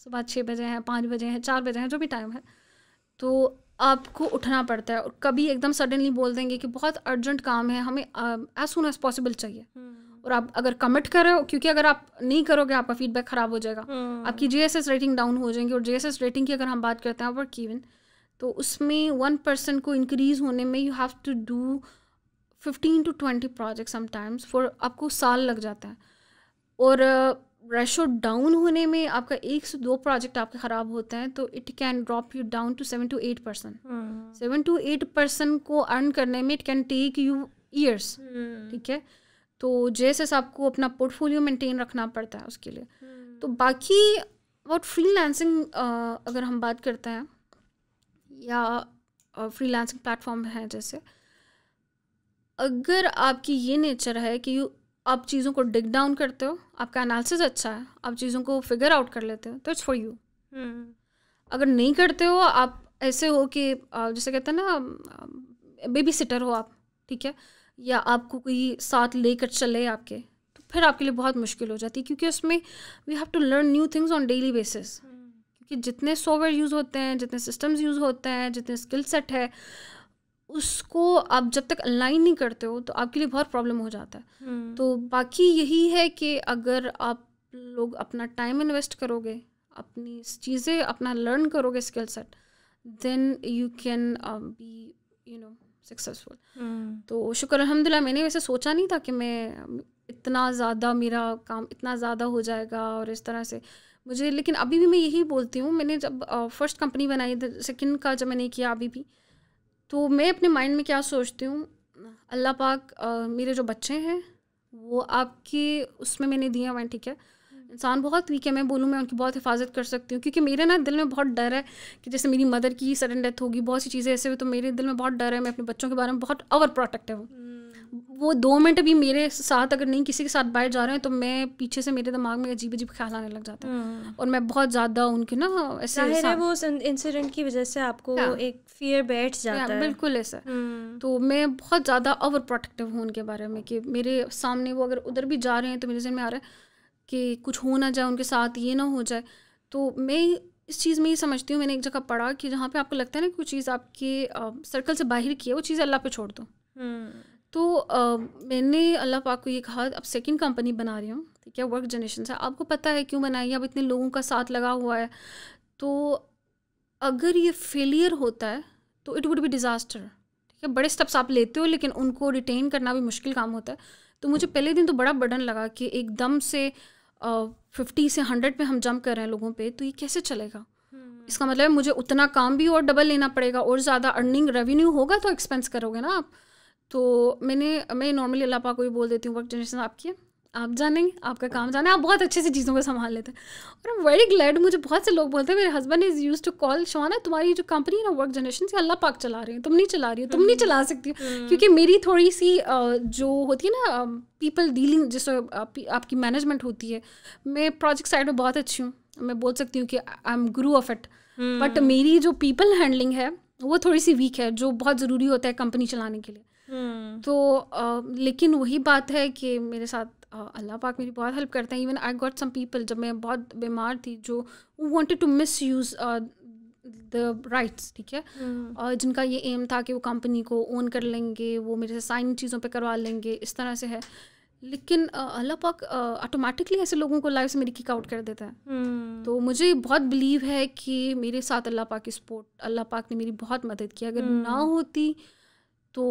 सुबह 6 बजे हैं, 5 बजे हैं, 4 बजे हैं, जो भी टाइम है, तो आपको उठना पड़ता है। और कभी एकदम सडनली बोल देंगे कि बहुत अर्जेंट काम है, हमें एज सून एज पॉसिबल चाहिए, और आप अगर कमिट कर रहे हो, क्योंकि अगर आप नहीं करोगे आपका फीडबैक ख़राब हो जाएगा, आपकी JSS रेटिंग डाउन हो जाएंगी। और JSS रेटिंग की अगर हम बात करते हैं वर्क इवन, तो उसमें 1% को इंक्रीज़ होने में you have to do 15 to 20 project sometimes for, आपको साल लग जाता है। और रेशो डाउन होने में आपका 1 से 2 प्रोजेक्ट आपके ख़राब होते हैं, तो it can drop you down to 7 to 8%। 7 to 8% को अर्न करने में it can take you years, ठीक है। तो JSS आपको अपना पोर्टफोलियो मेंटेन रखना पड़ता है उसके लिए। तो बाकी अबाउट फ्रीलांसिंग अगर हम बात करते हैं, या फ्रीलांसिंग प्लेटफॉर्म है, जैसे अगर आपकी ये नेचर है कि आप चीज़ों को डिग डाउन करते हो, आपका एनालिसिस अच्छा है, आप चीज़ों को फिगर आउट कर लेते हो, तो इट्स फॉर यू। अगर नहीं करते हो, आप ऐसे हो कि जैसे कहते हैं ना बेबी सिटर हो आप, ठीक है, या आपको कोई साथ लेकर चले आपके, तो फिर आपके लिए बहुत मुश्किल हो जाती है, क्योंकि उसमें we have to learn new things on daily basis. क्योंकि जितने सॉफ्टवेयर यूज़ होते हैं, जितने सिस्टम्स यूज़ होते हैं, जितने स्किल सेट है, उसको आप जब तक अलाइन नहीं करते हो तो आपके लिए बहुत प्रॉब्लम हो जाता है। तो बाकी यही है कि अगर आप लोग अपना टाइम इन्वेस्ट करोगे, अपनी चीज़ें अपना लर्न करोगे skill set, then you can be successful. तो शुक्र अल्हम्दुलिल्लाह, मैंने वैसे सोचा नहीं था कि मैं इतना ज़्यादा, मेरा काम इतना ज़्यादा हो जाएगा और इस तरह से मुझे। लेकिन अभी भी मैं यही बोलती हूँ, मैंने जब फर्स्ट कंपनी बनाई, सेकंड का जब मैंने किया अभी भी, तो मैं अपने माइंड में क्या सोचती हूँ, अल्लाह पाक मेरे जो बच्चे हैं वो आपके उसमें मैंने दिया हुआ है, ठीक है। इंसान बहुत वीक है, मैं बोलूँ मैं उनकी बहुत हिफाजत कर सकती हूँ, क्योंकि मेरे ना दिल में बहुत डर है कि जैसे मेरी मदर की सडन डेथ होगी, बहुत सी चीज़ें ऐसे हुई, तो मेरे दिल में बहुत डर है। मैं अपने बच्चों के बारे में बहुत ओवर प्रोटेक्टिव हूँ। वो 2 मिनट भी मेरे साथ अगर नहीं किसी के साथ बाहर जा रहे हैं, तो मैं पीछे से मेरे दिमाग में अजीब अजीब ख्याल आने लग जाता है, और मैं बहुत ज़्यादा उनके ना ऐसे है वो इंसिडेंट की वजह से आपको एक फियर बैठ जाता है। बिल्कुल ऐसा। तो मैं बहुत ज़्यादा ओवर प्रोटेक्टिव हूँ उनके बारे में, कि मेरे सामने वो अगर उधर भी जा रहे हैं तो मेरे जहन में आ रहा है कि कुछ हो ना जाए उनके साथ, ये ना हो जाए। तो मैं इस चीज़ में ये समझती हूँ, मैंने एक जगह पढ़ा कि जहाँ पे आपको लगता है ना कुछ चीज़ आपके सर्कल से बाहर की है, वो चीज़ अल्लाह पे छोड़ दो। तो मैंने अल्लाह पाक को ये कहा, अब सेकंड कंपनी बना रही हूँ, ठीक है, वर्क जनरेशन से। आपको पता है क्यों बनाई, अब इतने लोगों का साथ लगा हुआ है, तो अगर ये फेलियर होता है तो इट वुड बी डिज़ास्टर, ठीक है। बड़े स्टेप्स आप लेते हो, लेकिन उनको रिटेन करना भी मुश्किल काम होता है। तो मुझे पहले दिन तो बड़ा बर्डन लगा कि एकदम से 50 से 100 पे हम जंप कर रहे हैं लोगों पे, तो ये कैसे चलेगा। इसका मतलब है मुझे उतना काम भी और डबल लेना पड़ेगा, और ज़्यादा अर्निंग रेवेन्यू होगा तो एक्सपेंस करोगे ना आप। तो मैं नॉर्मली अल्लाह पाक को भी बोल देती हूँ, वर्क जनरेशन आपकी है, आप जाने, आपका काम जाने, आप बहुत अच्छे से चीज़ों को संभाल लेते हैं। और आई एम वेरी ग्लैड, मुझे बहुत से लोग बोलते हैं, मेरे husband is use to call, Shawana तुम्हारी जो कंपनी है ना वर्क जनरेशन से, अल्लाह पाक चला रहे हैं, तुम नहीं चला रही हो, तुम नहीं चला सकती हो। क्योंकि मेरी थोड़ी सी जो होती है ना पीपल डीलिंग, जिससे आपकी मैनेजमेंट होती है, मैं प्रोजेक्ट साइड में बहुत अच्छी हूँ, मैं बोल सकती हूँ कि I am Guru of it. But मेरी जो पीपल हैंडलिंग है वो थोड़ी सी वीक है, जो बहुत ज़रूरी होता है कंपनी चलाने के लिए। तो लेकिन वही बात है कि मेरे साथ अल्लाह पाक मेरी बहुत हेल्प करते हैं। Even I got some people, जब मैं बहुत बीमार थी, जो wanted to misuse the rights, ठीक है, और जिनका ये एम था कि वो कंपनी को ओन कर लेंगे, वो मेरे से साइन चीज़ों पे करवा लेंगे, इस तरह से है। लेकिन अल्लाह पाक ऑटोमेटिकली ऐसे लोगों को लाइफ से मेरी किक आउट कर देता है। तो मुझे बहुत बिलीव है कि मेरे साथ अल्लाह पाक की सपोर्ट, अल्लाह पाक ने मेरी बहुत मदद की। अगर ना होती तो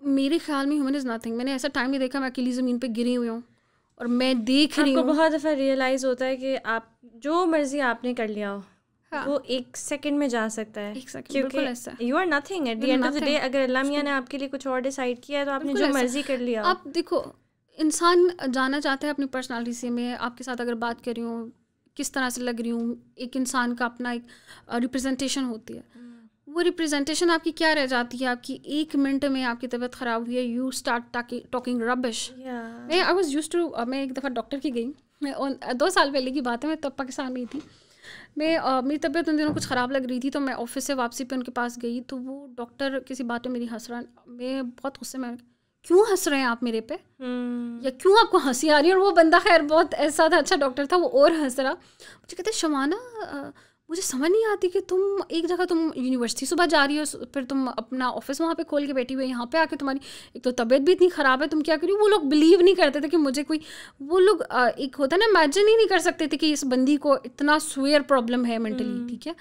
मेरे ख्याल में ह्यूमन इज़ नथिंग। मैंने ऐसा टाइम नहीं देखा मैं अकेली ज़मीन पे गिरी हुई हूँ और मैं देख रही हूँ। आपको बहुत दफ़ा रियलाइज़ होता है कि आप जो मर्जी आपने कर लिया हो, हाँ, वो एक सेकंड में जा सकता है, क्योंकि you are nothing at the end of the day. अगर अल्लाह मियाँ ने आपके लिए कुछ और डिसाइड किया है तो आपने जो मर्जी कर लिया। आप देखो, इंसान जाना चाहता है अपनी पर्सनालिटी से। मैं आपके साथ अगर बात कर रही हूँ, किस तरह से लग रही हूँ, एक इंसान का अपना एक रिप्रेजेंटेशन होती है। वो रिप्रेजेंटेशन आपकी क्या रह जाती है? आपकी 1 मिनट में आपकी तबीयत ख़राब हुई है, यू स्टार्ट टॉकिंग रबिश। मैं आई वाज यूज्ड टू, मैं एक दफ़ा डॉक्टर की गई, मैं 2 साल पहले की बात है, मैं तब पाकिस्तान में थी। मेरी तबीयत उन दिनों कुछ ख़राब लग रही थी, तो मैं ऑफिस से वापसी पे उनके पास गई, तो वो डॉक्टर किसी बात में मेरी हंस रहा। मैं बहुत गुस्से में, क्यों हंस रहे हैं आप मेरे पे, या क्यों आपको हंसी आ रही है? और वो बंदा खैर बहुत ऐसा था, अच्छा डॉक्टर था, वो और हंस रहा। मुझे कहते शवाना, मुझे समझ नहीं आती कि तुम एक जगह, तुम यूनिवर्सिटी सुबह जा रही हो, फिर तुम अपना ऑफिस वहाँ पे खोल के बैठी हुई है, यहाँ पे आके तुम्हारी एक तो तबीयत भी इतनी ख़राब है, तुम क्या करी? वो लोग बिलीव नहीं करते थे कि मुझे कोई, वो लोग एक होता है ना, इमेजिन ही नहीं कर सकते थे कि इस बंदी को इतना स्वेयर प्रॉब्लम है मेंटली, ठीक है।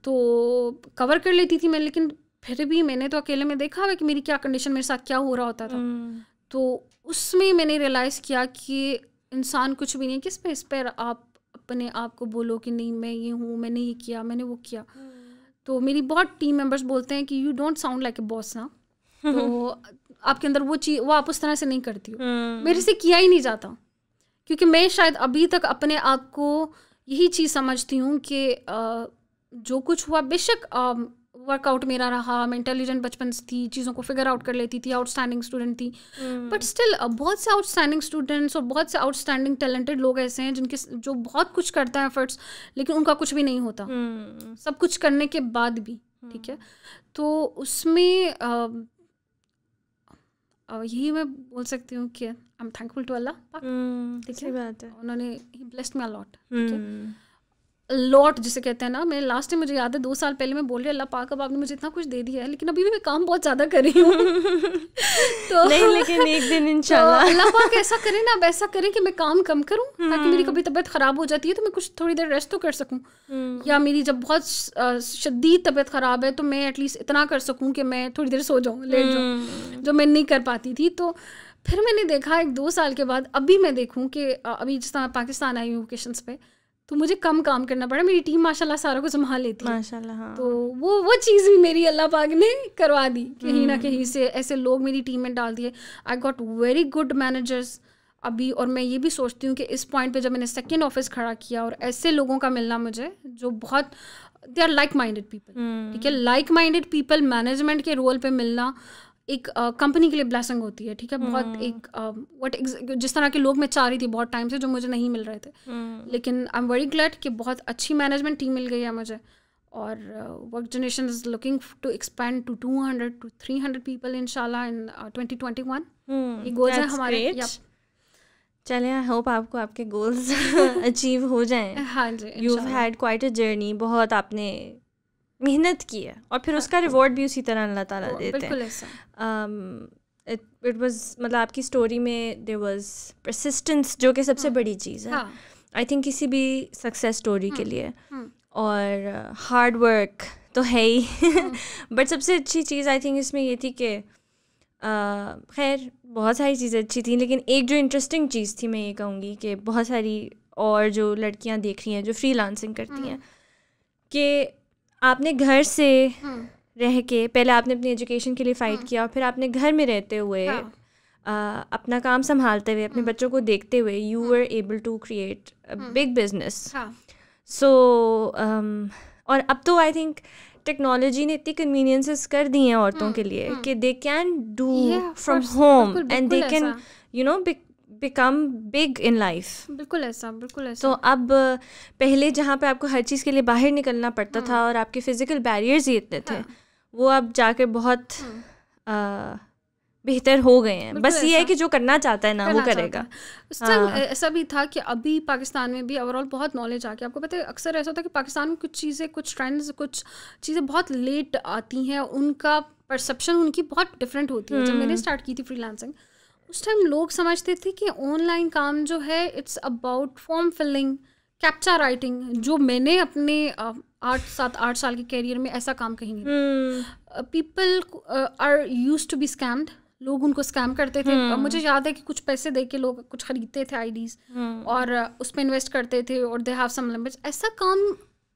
तो कवर कर लेती थी मैं, लेकिन फिर भी मैंने तो अकेले में देखा है कि मेरी क्या कंडीशन, मेरे साथ क्या हो रहा होता था। तो उसमें मैंने रियलाइज़ किया कि इंसान कुछ भी नहीं, किस पे इस पर आप अपने आप को बोलो कि नहीं मैं ये हूँ, मैंने ये किया, मैंने वो किया। तो मेरी बहुत टीम मेंबर्स बोलते हैं कि you don't sound like a boss ना, तो आपके अंदर वो चीज़, वो आप उस तरह से नहीं करती हो। मेरे से किया ही नहीं जाता, क्योंकि मैं शायद अभी तक अपने आप को यही चीज़ समझती हूँ कि जो कुछ हुआ, बेशक वर्कआउट मेरा रहा, मैं इंटेलिजेंट बचपन से थी, चीज़ों को फिगर आउट कर लेती थी, आउटस्टैंडिंग स्टूडेंट थी, बट स्टिल बहुत से आउटस्टैंडिंग स्टूडेंट्स और बहुत से आउटस्टैंडिंग टैलेंटेड लोग ऐसे हैं जिनके, जो बहुत कुछ करते हैं एफर्ट्स, लेकिन उनका कुछ भी नहीं होता, सब कुछ करने के बाद भी, ठीक है। तो उसमें यही मैं बोल सकती हूँ कि I am thankful to Allah, ठीक है, बात है, उन्होंने ही ब्लेस्ड मी अ लॉट, ठीक है, लॉट जिसे कहते हैं ना। मैं लास्ट टाइम, मुझे याद है 2 साल पहले मैं बोल रही अल्लाह पाक अब आपने मुझे इतना कुछ दे दिया है, लेकिन अभी भी मैं काम बहुत ज़्यादा कर रही हूँ। तो नहीं, लेकिन एक दिन इंशाल्लाह तो अल्लाह पाक ऐसा करे ना, अब ऐसा करें कि मैं काम कम करूँ, ताकि मेरी कभी तबीयत ख़राब हो जाती है तो मैं कुछ थोड़ी देर रेस्ट तो कर सकूँ, या मेरी जब बहुत शदीद तबीयत ख़राब है तो मैं एटलीस्ट इतना कर सकूँ कि मैं थोड़ी देर सो जाऊँ, लेट जाऊँ, जो मैं नहीं कर पाती थी। तो फिर मैंने देखा 1-2 साल के बाद, अभी मैं देखूँ कि अभी जिस तरह पाकिस्तान आई हूँ वेकेशंस पे, तो मुझे कम काम करना पड़ा, मेरी टीम माशाल्लाह सारा कुछ संभाल लेती है, माशाल्लाह, हाँ। तो वो चीज़ भी मेरी अल्लाह पाक ने करवा दी, कहीं ना कहीं से ऐसे लोग मेरी टीम में डाल दिए। I got very good managers अभी, और मैं ये भी सोचती हूँ कि इस पॉइंट पे जब मैंने सेकंड ऑफिस खड़ा किया, और ऐसे लोगों का मिलना मुझे, जो बहुत, they are like minded people, ठीक है, लाइक माइंडेड पीपल मैनेजमेंट के रोल पे मिलना एक कंपनी के लिए ब्लेसिंग होती है, ठीक है। बहुत एक जिस तरह के लोग मैं चाह रही थी बहुत टाइम से, जो मुझे नहीं मिल रहे थे, लेकिन आई एम वेरी ग्लैड कि बहुत अच्छी मैनेजमेंट टीम मिल गई है मुझे, और work generation is looking to expand to 200 to 300 people इंशाल्लाह इन 2021। ये गोल्स हैं हमारे। चलें, आई होप आपको आपके गोल्स अचीव हो जाएं। हाँ जी, you had quite a journey, बहुत आपने मेहनत की है, और फिर उसका रिवॉर्ड भी उसी तरह अल्लाह ताला देते हैं। इट वाज, मतलब आपकी स्टोरी में देयर वाज परसिस्टेंस, जो कि सबसे बड़ी चीज़ है आई थिंक किसी भी सक्सेस स्टोरी के लिए, और हार्ड वर्क तो है ही, बट सबसे अच्छी चीज़ आई थिंक इसमें ये थी कि खैर बहुत सारी चीज़ें अच्छी थी, लेकिन एक जो इंटरेस्टिंग चीज़ थी, मैं ये कहूँगी कि बहुत सारी और जो लड़कियाँ देख रही हैं जो फ्रीलांसिंग करती हैं, कि आपने घर से रह के, पहले आपने अपनी एजुकेशन के लिए फ़ाइट किया, और फिर आपने घर में रहते हुए अपना काम संभालते हुए, अपने बच्चों को देखते हुए, you were able to create a big business. So और अब तो आई थिंक टेक्नोलॉजी ने इतनी कन्वीनियंसेस कर दी हैं औरतों के लिए कि they can do from home and they can become big in life. बिल्कुल ऐसा. तो अब पहले जहाँ पे आपको हर चीज़ के लिए बाहर निकलना पड़ता था और आपके फिजिकल बैरियर्स ही इतने थे, वो अब जाकर बहुत बेहतर हो गए हैं. बस ये है कि जो करना चाहता है ना वो करेगा. उस टाइम ऐसा भी था कि अभी पाकिस्तान में भी ओवरऑल बहुत नॉलेज आ गया. आपको पता है अक्सर ऐसा होता है कि पाकिस्तान में कुछ चीज़ें, कुछ ट्रेंड्स, कुछ चीज़ें बहुत लेट आती हैं. उनका परसेप्शन उनकी बहुत डिफरेंट होती है. जब मैंने स्टार्ट की थी फ्रीलांसिंग, उस टाइम लोग समझते थे कि ऑनलाइन काम जो है it's about form filling, captcha writing. जो मैंने अपने 8 साल के कैरियर में ऐसा काम कहीं नहीं. People are used to be scammed. लोग उनको स्कैम करते थे. मुझे याद है कि कुछ पैसे दे के लोग कुछ खरीदते थे आईडीज और उस पर इन्वेस्ट करते थे और दे हैव सम लिमिट्स. ऐसा काम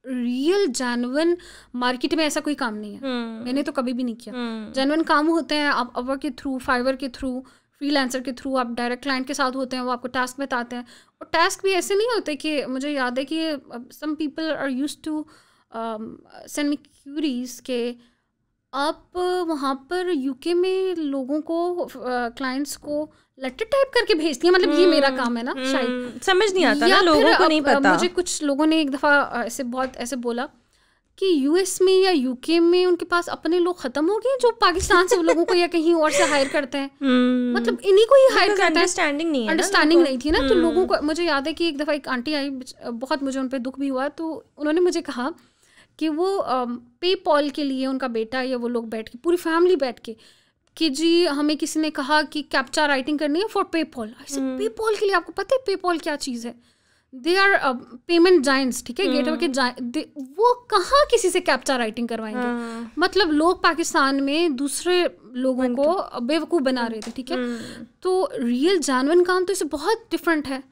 रियल जेन्युइन मार्केट में ऐसा कोई काम नहीं है. मैंने तो कभी भी नहीं किया. जेन्युइन काम होते हैं. आप अपवर्क के थ्रू, फाइवर के थ्रू, फ्रीलांसर के थ्रू आप डायरेक्ट क्लाइंट के साथ होते हैं. वो आपको टास्क बताते हैं और टास्क भी ऐसे नहीं होते कि मुझे याद है कि some people are used to send me queries के आप वहाँ पर यूके में लोगों को, क्लाइंट्स को लेटर टाइप करके भेजती हैं. मतलब ये मेरा काम है ना, शायद समझ नहीं आता ना, लोगों को नहीं पता. मुझे कुछ लोगों ने एक दफ़ा ऐसे बोला कि यूएस में या यूके में उनके पास अपने लोग ख़त्म हो गए जो पाकिस्तान से लोगों को या कहीं और से हायर करते हैं. मतलब इन्हीं को ही हायर करते हैं. अंडरस्टैंडिंग नहीं थी ना. तो लोगों को, मुझे याद है कि एक दफ़ा एक आंटी आई, बहुत मुझे उन पर दुख भी हुआ. तो उन्होंने मुझे कहा कि वो पेपॉल के लिए उनका बेटा या वो लोग बैठ के, पूरी फैमिली बैठ के, कि जी हमें किसी ने कहा कि कैप्चा राइटिंग करनी है फॉर पेपॉल. पेपॉल के लिए आपको पता है पेपॉल क्या चीज़ है? They are payment giants. ठीक है, गेटवे के वो कहाँ किसी से कैप्चा राइटिंग करवाएंगे. मतलब लोग पाकिस्तान में दूसरे लोगों को बेवकूफ़ बना रहे थे. ठीक है, तो रियल जेन्युइन काम तो इससे बहुत डिफरेंट है.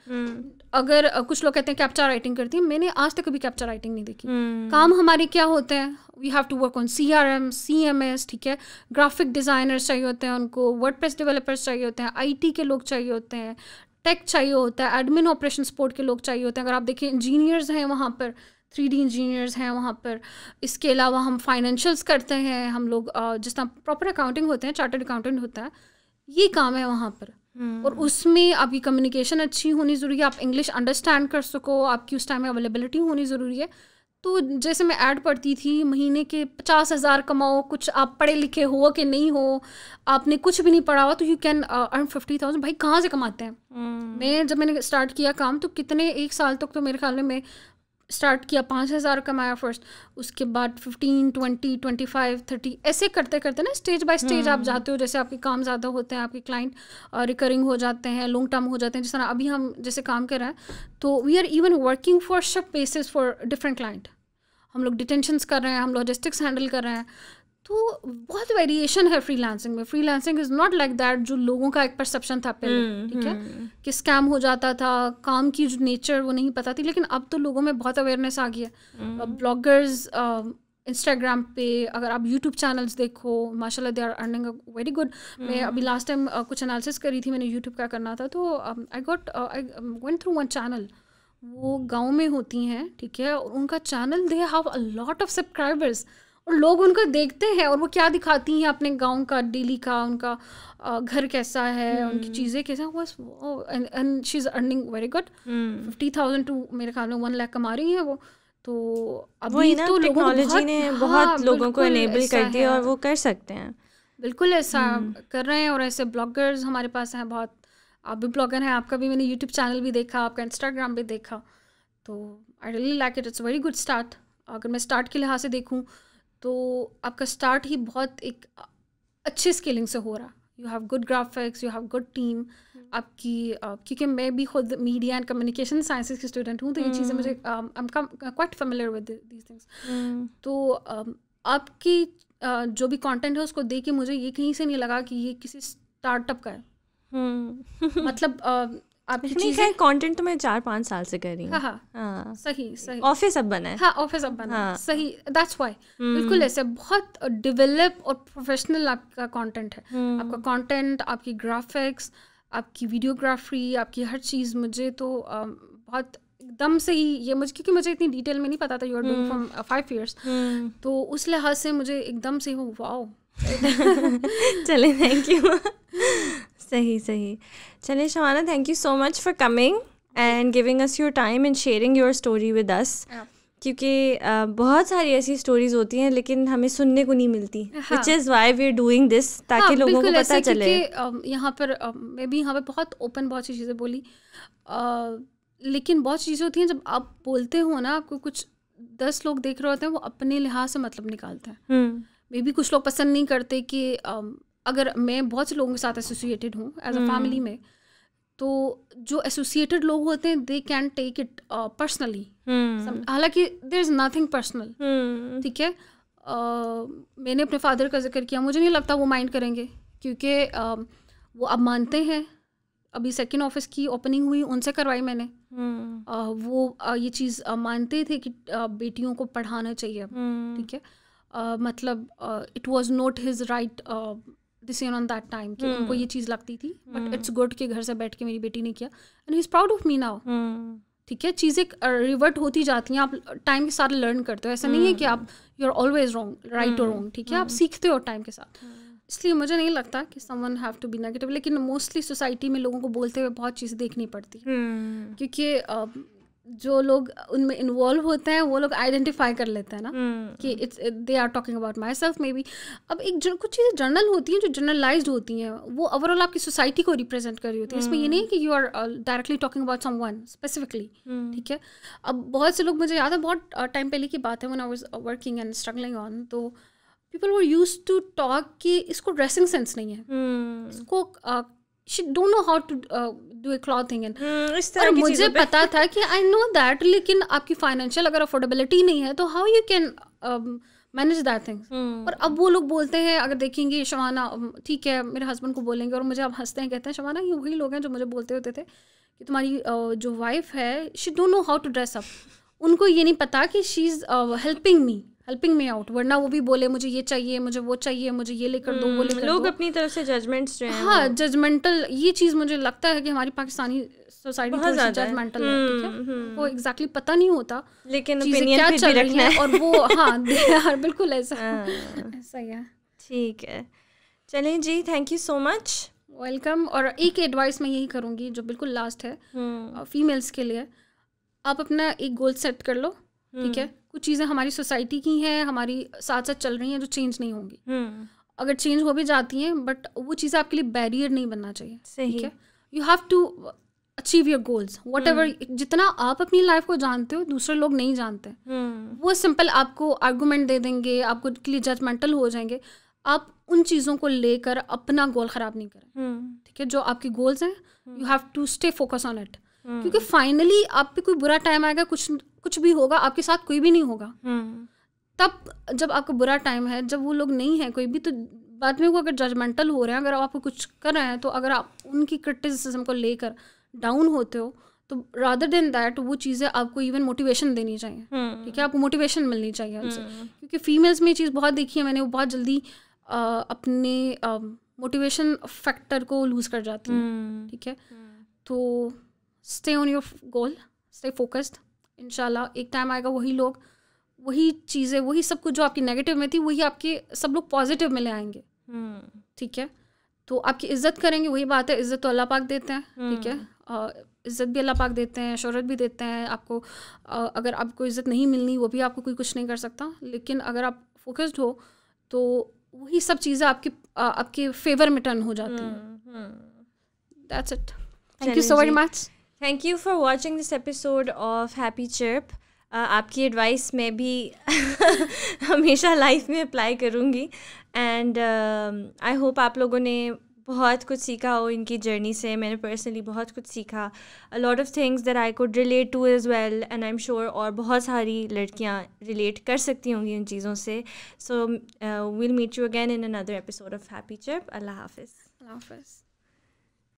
अगर कुछ लोग कहते हैं कैप्चा राइटिंग करती है, मैंने आज तक कभी कैप्चा राइटिंग नहीं देखी. काम हमारे क्या होते हैं, we have to work on CRM, CMS. ठीक है, ग्राफिक डिज़ाइनर्स चाहिए होते हैं, उनको वर्डप्रेस डेवलपर्स चाहिए होते हैं, IT के लोग चाहिए होते हैं, टेक चाहिए होता है, एडमिन ऑपरेशन सपोर्ट के लोग चाहिए होते हैं. अगर आप देखें इंजीनियर्स हैं वहाँ पर, 3D इंजीनियर्स हैं वहाँ पर. इसके अलावा हम फाइनेंशियल्स करते हैं. हम लोग जिस तरह प्रॉपर अकाउंटिंग होते हैं, चार्टर्ड अकाउंटेंट होता है, ये काम है वहाँ पर. और उसमें आपकी कम्युनिकेशन अच्छी होनी ज़रूरी है. आप इंग्लिश अंडरस्टैंड कर सको, आपकी उस टाइम में अवेलेबिलिटी होनी ज़रूरी है. तो जैसे मैं ऐड पढ़ती थी, महीने के 50,000 कमाओ, कुछ आप पढ़े लिखे हो कि नहीं हो, आपने कुछ भी नहीं पढ़ा हुआ तो यू कैन अर्न 50,000. भाई कहाँ से कमाते हैं? जब मैंने स्टार्ट किया काम तो कितने, 1 साल तक तो मेरे ख्याल में मैं स्टार्ट किया 5,000 कमाया फर्स्ट. उसके बाद 15, 20, 25, 30 ऐसे करते करते ना, स्टेज बाय स्टेज आप जाते हो. जैसे आपके काम ज़्यादा होते हैं, आपके क्लाइंट रिकरिंग हो जाते हैं, लॉन्ग टर्म हो जाते हैं. जिस तरह अभी हम जैसे काम कर रहे हैं, तो we are even working for ship basis for different client. हम लोग डिटेंशंस कर रहे हैं, हम लॉजिस्टिक्स हैंडल कर रहे हैं. तो बहुत वेरिएशन है फ्रीलांसिंग में. Freelancing is not like that जो लोगों का एक परसेप्शन था पहले. ठीक है, कि स्कैम हो जाता था, काम की जो नेचर वो नहीं पता थी. लेकिन अब तो लोगों में बहुत अवेयरनेस आ गई है. ब्लॉगर्स इंस्टाग्राम पे, अगर आप यूट्यूब चैनल्स देखो, माशाल्लाह they are earning very good. मैं अभी लास्ट टाइम कुछ एनालिसिस करी थी, मैंने यूट्यूब का करना था, तो I went through one channel. वो गाँव में होती हैं. ठीक है, और उनका channel, they have a lot of subscribers और लोग उनको देखते हैं और वो क्या दिखाती हैं अपने गांव का, डेली का, उनका घर कैसा है, उनकी चीज़ें कैसा है. बस and she is earning very good. 50,000 टू मेरे ख्याल में 1 लाख कमा रही है वो. तो अभी तो टेक्नोलॉजी ने बहुत लोगों को इनेबल कर दिया और वो कर सकते हैं. बिल्कुल ऐसा कर रहे हैं. और ऐसे ब्लॉगर्स हमारे पास हैं बहुत. आप भी ब्लॉगर हैं, आपका भी मैंने यूट्यूब चैनल भी देखा, आपका इंस्टाग्राम भी देखा. तो I really like it. It's very good start. अगर मैं स्टार्ट के लिहाज से देखूँ तो आपका स्टार्ट ही बहुत एक अच्छी स्केलिंग से हो रहा. You have good graphics, you have good team. आपकी क्योंकि मैं भी खुद मीडिया एंड कम्युनिकेशन साइंसेस की स्टूडेंट हूँ, तो ये चीज़ें मुझे I am quite familiar with these things. तो आपकी जो भी कंटेंट है उसको देख के मुझे ये कहीं से नहीं लगा कि ये किसी स्टार्टअप का है. मतलब आपकी नहीं, खैर कंटेंट तो मैं 4-5 साल से कर रही हूँ. हाँ, सही ऑफिस अब बना है. हाँ, ऑफिस अब बना है, सही, दैट्स वाई. बिल्कुल ऐसे बहुत डेवलप और प्रोफेशनल आपका कंटेंट है. आपका कंटेंट, आपकी ग्राफिक्स, आपकी वीडियोग्राफी, आपकी हर चीज़ मुझे तो बहुत एकदम से ही ये मुझे, क्योंकि मुझे इतनी डिटेल में नहीं पता था. You are doing from 5 years, तो उस लिहाज से मुझे एकदम से वो वाओ. चले, थैंक यू. सही. चले Shabana, thank you so much for coming and giving us your time and sharing your story with us. क्योंकि बहुत सारी ऐसी स्टोरीज होती हैं लेकिन हमें सुनने को नहीं मिलती, which is why we are doing this, ताकि लोगों को पता चले. यहाँ पर मैं भी यहाँ पर बहुत ओपन बहुत सी चीज़ें बोली, लेकिन बहुत चीज़ें होती हैं जब आप बोलते हो ना, आपको कुछ 10 लोग देख रहे होते हैं, वो अपने लिहाज से मतलब निकालते हैं. मे बी कुछ लोग पसंद नहीं करते कि अगर मैं बहुत से लोगों के साथ एसोसिएटेड हूँ एज अ फैमिली में, तो जो एसोसिएटेड लोग होते हैं they can take it personally. हालांकि देयर इज़ नथिंग पर्सनल. ठीक है, मैंने अपने फादर का जिक्र किया, मुझे नहीं लगता वो माइंड करेंगे, क्योंकि वो अब मानते हैं. अभी सेकंड ऑफिस की ओपनिंग हुई, उनसे करवाई मैंने. वो ये चीज़ मानते थे कि बेटियों को पढ़ाना चाहिए. ठीक है, मतलब it was not his right decision on that time कि उनको ये चीज़ लगती थी, बट इट्स गुड कि घर से बैठ के मेरी बेटी ने किया, and he is proud of me now. ठीक है, चीज़ें रिवर्ट होती जाती हैं, आप टाइम के साथ लर्न करते हो. ऐसा नहीं है कि आप you are always wrong, right और रॉन्ग. ठीक है, आप सीखते हो टाइम के साथ. इसलिए मुझे नहीं लगता कि someone have to be negative, लेकिन मोस्टली सोसाइटी में लोगों को बोलते हुए बहुत चीज़ें देखनी पड़ती है. क्योंकि जो लोग उनमें इन्वॉल्व होते हैं वो लोग आइडेंटिफाई कर लेते हैं ना कि it's they are talking about myself. Maybe अब कुछ चीज़ें जनरल होती हैं जो जनरलाइज्ड होती हैं, वो ओवरऑल आपकी सोसाइटी को रिप्रेजेंट कर रही होती है. इसमें ये नहीं है कि you are directly talking about someone specifically. ठीक है, अब बहुत से लोग, मुझे याद है बहुत टाइम पहले की बात है, when I was working and struggling on, तो people were used to talk कि इसको ड्रेसिंग सेंस नहीं है, इसको she don't know how to do a clothing and और मुझे पता था कि I know that, लेकिन आपकी फाइनेंशियल अगर अफोर्डेबिलिटी नहीं है तो how you can manage that things. और अब वो लोग बोलते हैं, अगर देखेंगे शबाना, ठीक है मेरे हस्बैंड को बोलेंगे और मुझे अब हंसते हैं, कहते हैं शबाना ये वही लोग हैं जो मुझे बोलते होते थे कि तुम्हारी जो वाइफ है she don't know how to dress up. उनको ये नहीं पता कि she is helping me out, वरना वो भी बोले मुझे ये चाहिए, मुझे वो चाहिए, मुझे ये लेकर दो, वो लेकर दो. लोग अपनी तरफ से जजमेंट्स जो हैं, हाँ जजमेंटल, ये चीज़ मुझे लगता है कि हमारी पाकिस्तानी सोसाइटी थोड़ी सी जजमेंटल है. ठीक है, वो एग्जैक्टली पता नहीं होता लेकिन चीज़ें क्या चल रही हैं, और वो हाँ बिल्कुल ऐसा ही है. ठीक है, चलें जी, thank you so much, welcome. और एक एडवाइस मैं यही करूँगी जो बिल्कुल लास्ट है फीमेल्स के लिए, आप अपना एक गोल सेट कर लो. ठीक है, कुछ चीज़ें हमारी सोसाइटी की हैं, हमारी साथ साथ चल रही हैं, जो चेंज नहीं होंगी. अगर चेंज हो भी जाती हैं, बट वो चीज़ें आपके लिए बैरियर नहीं बनना चाहिए. ठीक है, you have to achieve your goals whatever. जितना आप अपनी लाइफ को जानते हो दूसरे लोग नहीं जानते. वो सिंपल आपको आर्गूमेंट दे देंगे, आपको के लिए जजमेंटल हो जाएंगे. आप उन चीज़ों को लेकर अपना गोल ख़राब नहीं करें. ठीक है, जो आपके गोल्स हैं you have to stay focus on it, क्योंकि फाइनली आप पे कोई बुरा टाइम आएगा, कुछ भी होगा, आपके साथ कोई भी नहीं होगा. तब जब आपका बुरा टाइम है, जब वो लोग नहीं है कोई भी, तो बाद में वो अगर जजमेंटल हो रहे हैं, अगर आपको कुछ कर रहे हैं, तो अगर आप उनकी क्रिटिसिज्म को लेकर डाउन होते हो, तो रादर देन दैट वो चीज़ें आपको इवन मोटिवेशन देनी चाहिए. ठीक है, आपको मोटिवेशन मिलनी चाहिए उनसे, क्योंकि फीमेल्स में ये चीज़ बहुत देखी है मैंने, वो बहुत जल्दी अपने मोटिवेशन फैक्टर को लूज़ कर जाती हैं. ठीक है, तो stay on your goal, stay focused. इंशाल्लाह एक टाइम आएगा, वही लोग, वही चीज़ें, वही सब कुछ जो आपकी नेगेटिव में थी, वही आपके सब लोग पॉजिटिव में ले आएंगे. ठीक है, तो आपकी इज़्ज़त करेंगे. वही बात है, इज़्ज़त तो अल्लाह पाक देते हैं. ठीक है, इज़्ज़त भी अल्लाह पाक देते हैं, शोहरत भी देते हैं आपको. अगर आपको इज़्ज़त नहीं मिलनी, वो भी आपको कोई कुछ नहीं कर सकता. लेकिन अगर आप फोकस्ड हो तो वही सब चीज़ें आपके फेवर में टर्न हो जाती हैं. That's it. Thank you so very much. Thank you for watching this episode of happy chirp. आपकी एडवाइस मैं भी हमेशा लाइफ में अप्लाई करूँगी, एंड आई होप आप लोगों ने बहुत कुछ सीखा हो इनकी जर्नी से. मैंने पर्सनली बहुत कुछ सीखा, a lot of things that I could relate to as well, and I am sure और बहुत सारी लड़कियाँ रिलेट कर सकती होंगी इन चीज़ों से. So we'll meet you again in another episode of happy chirp. अल्लाह हाफिज़.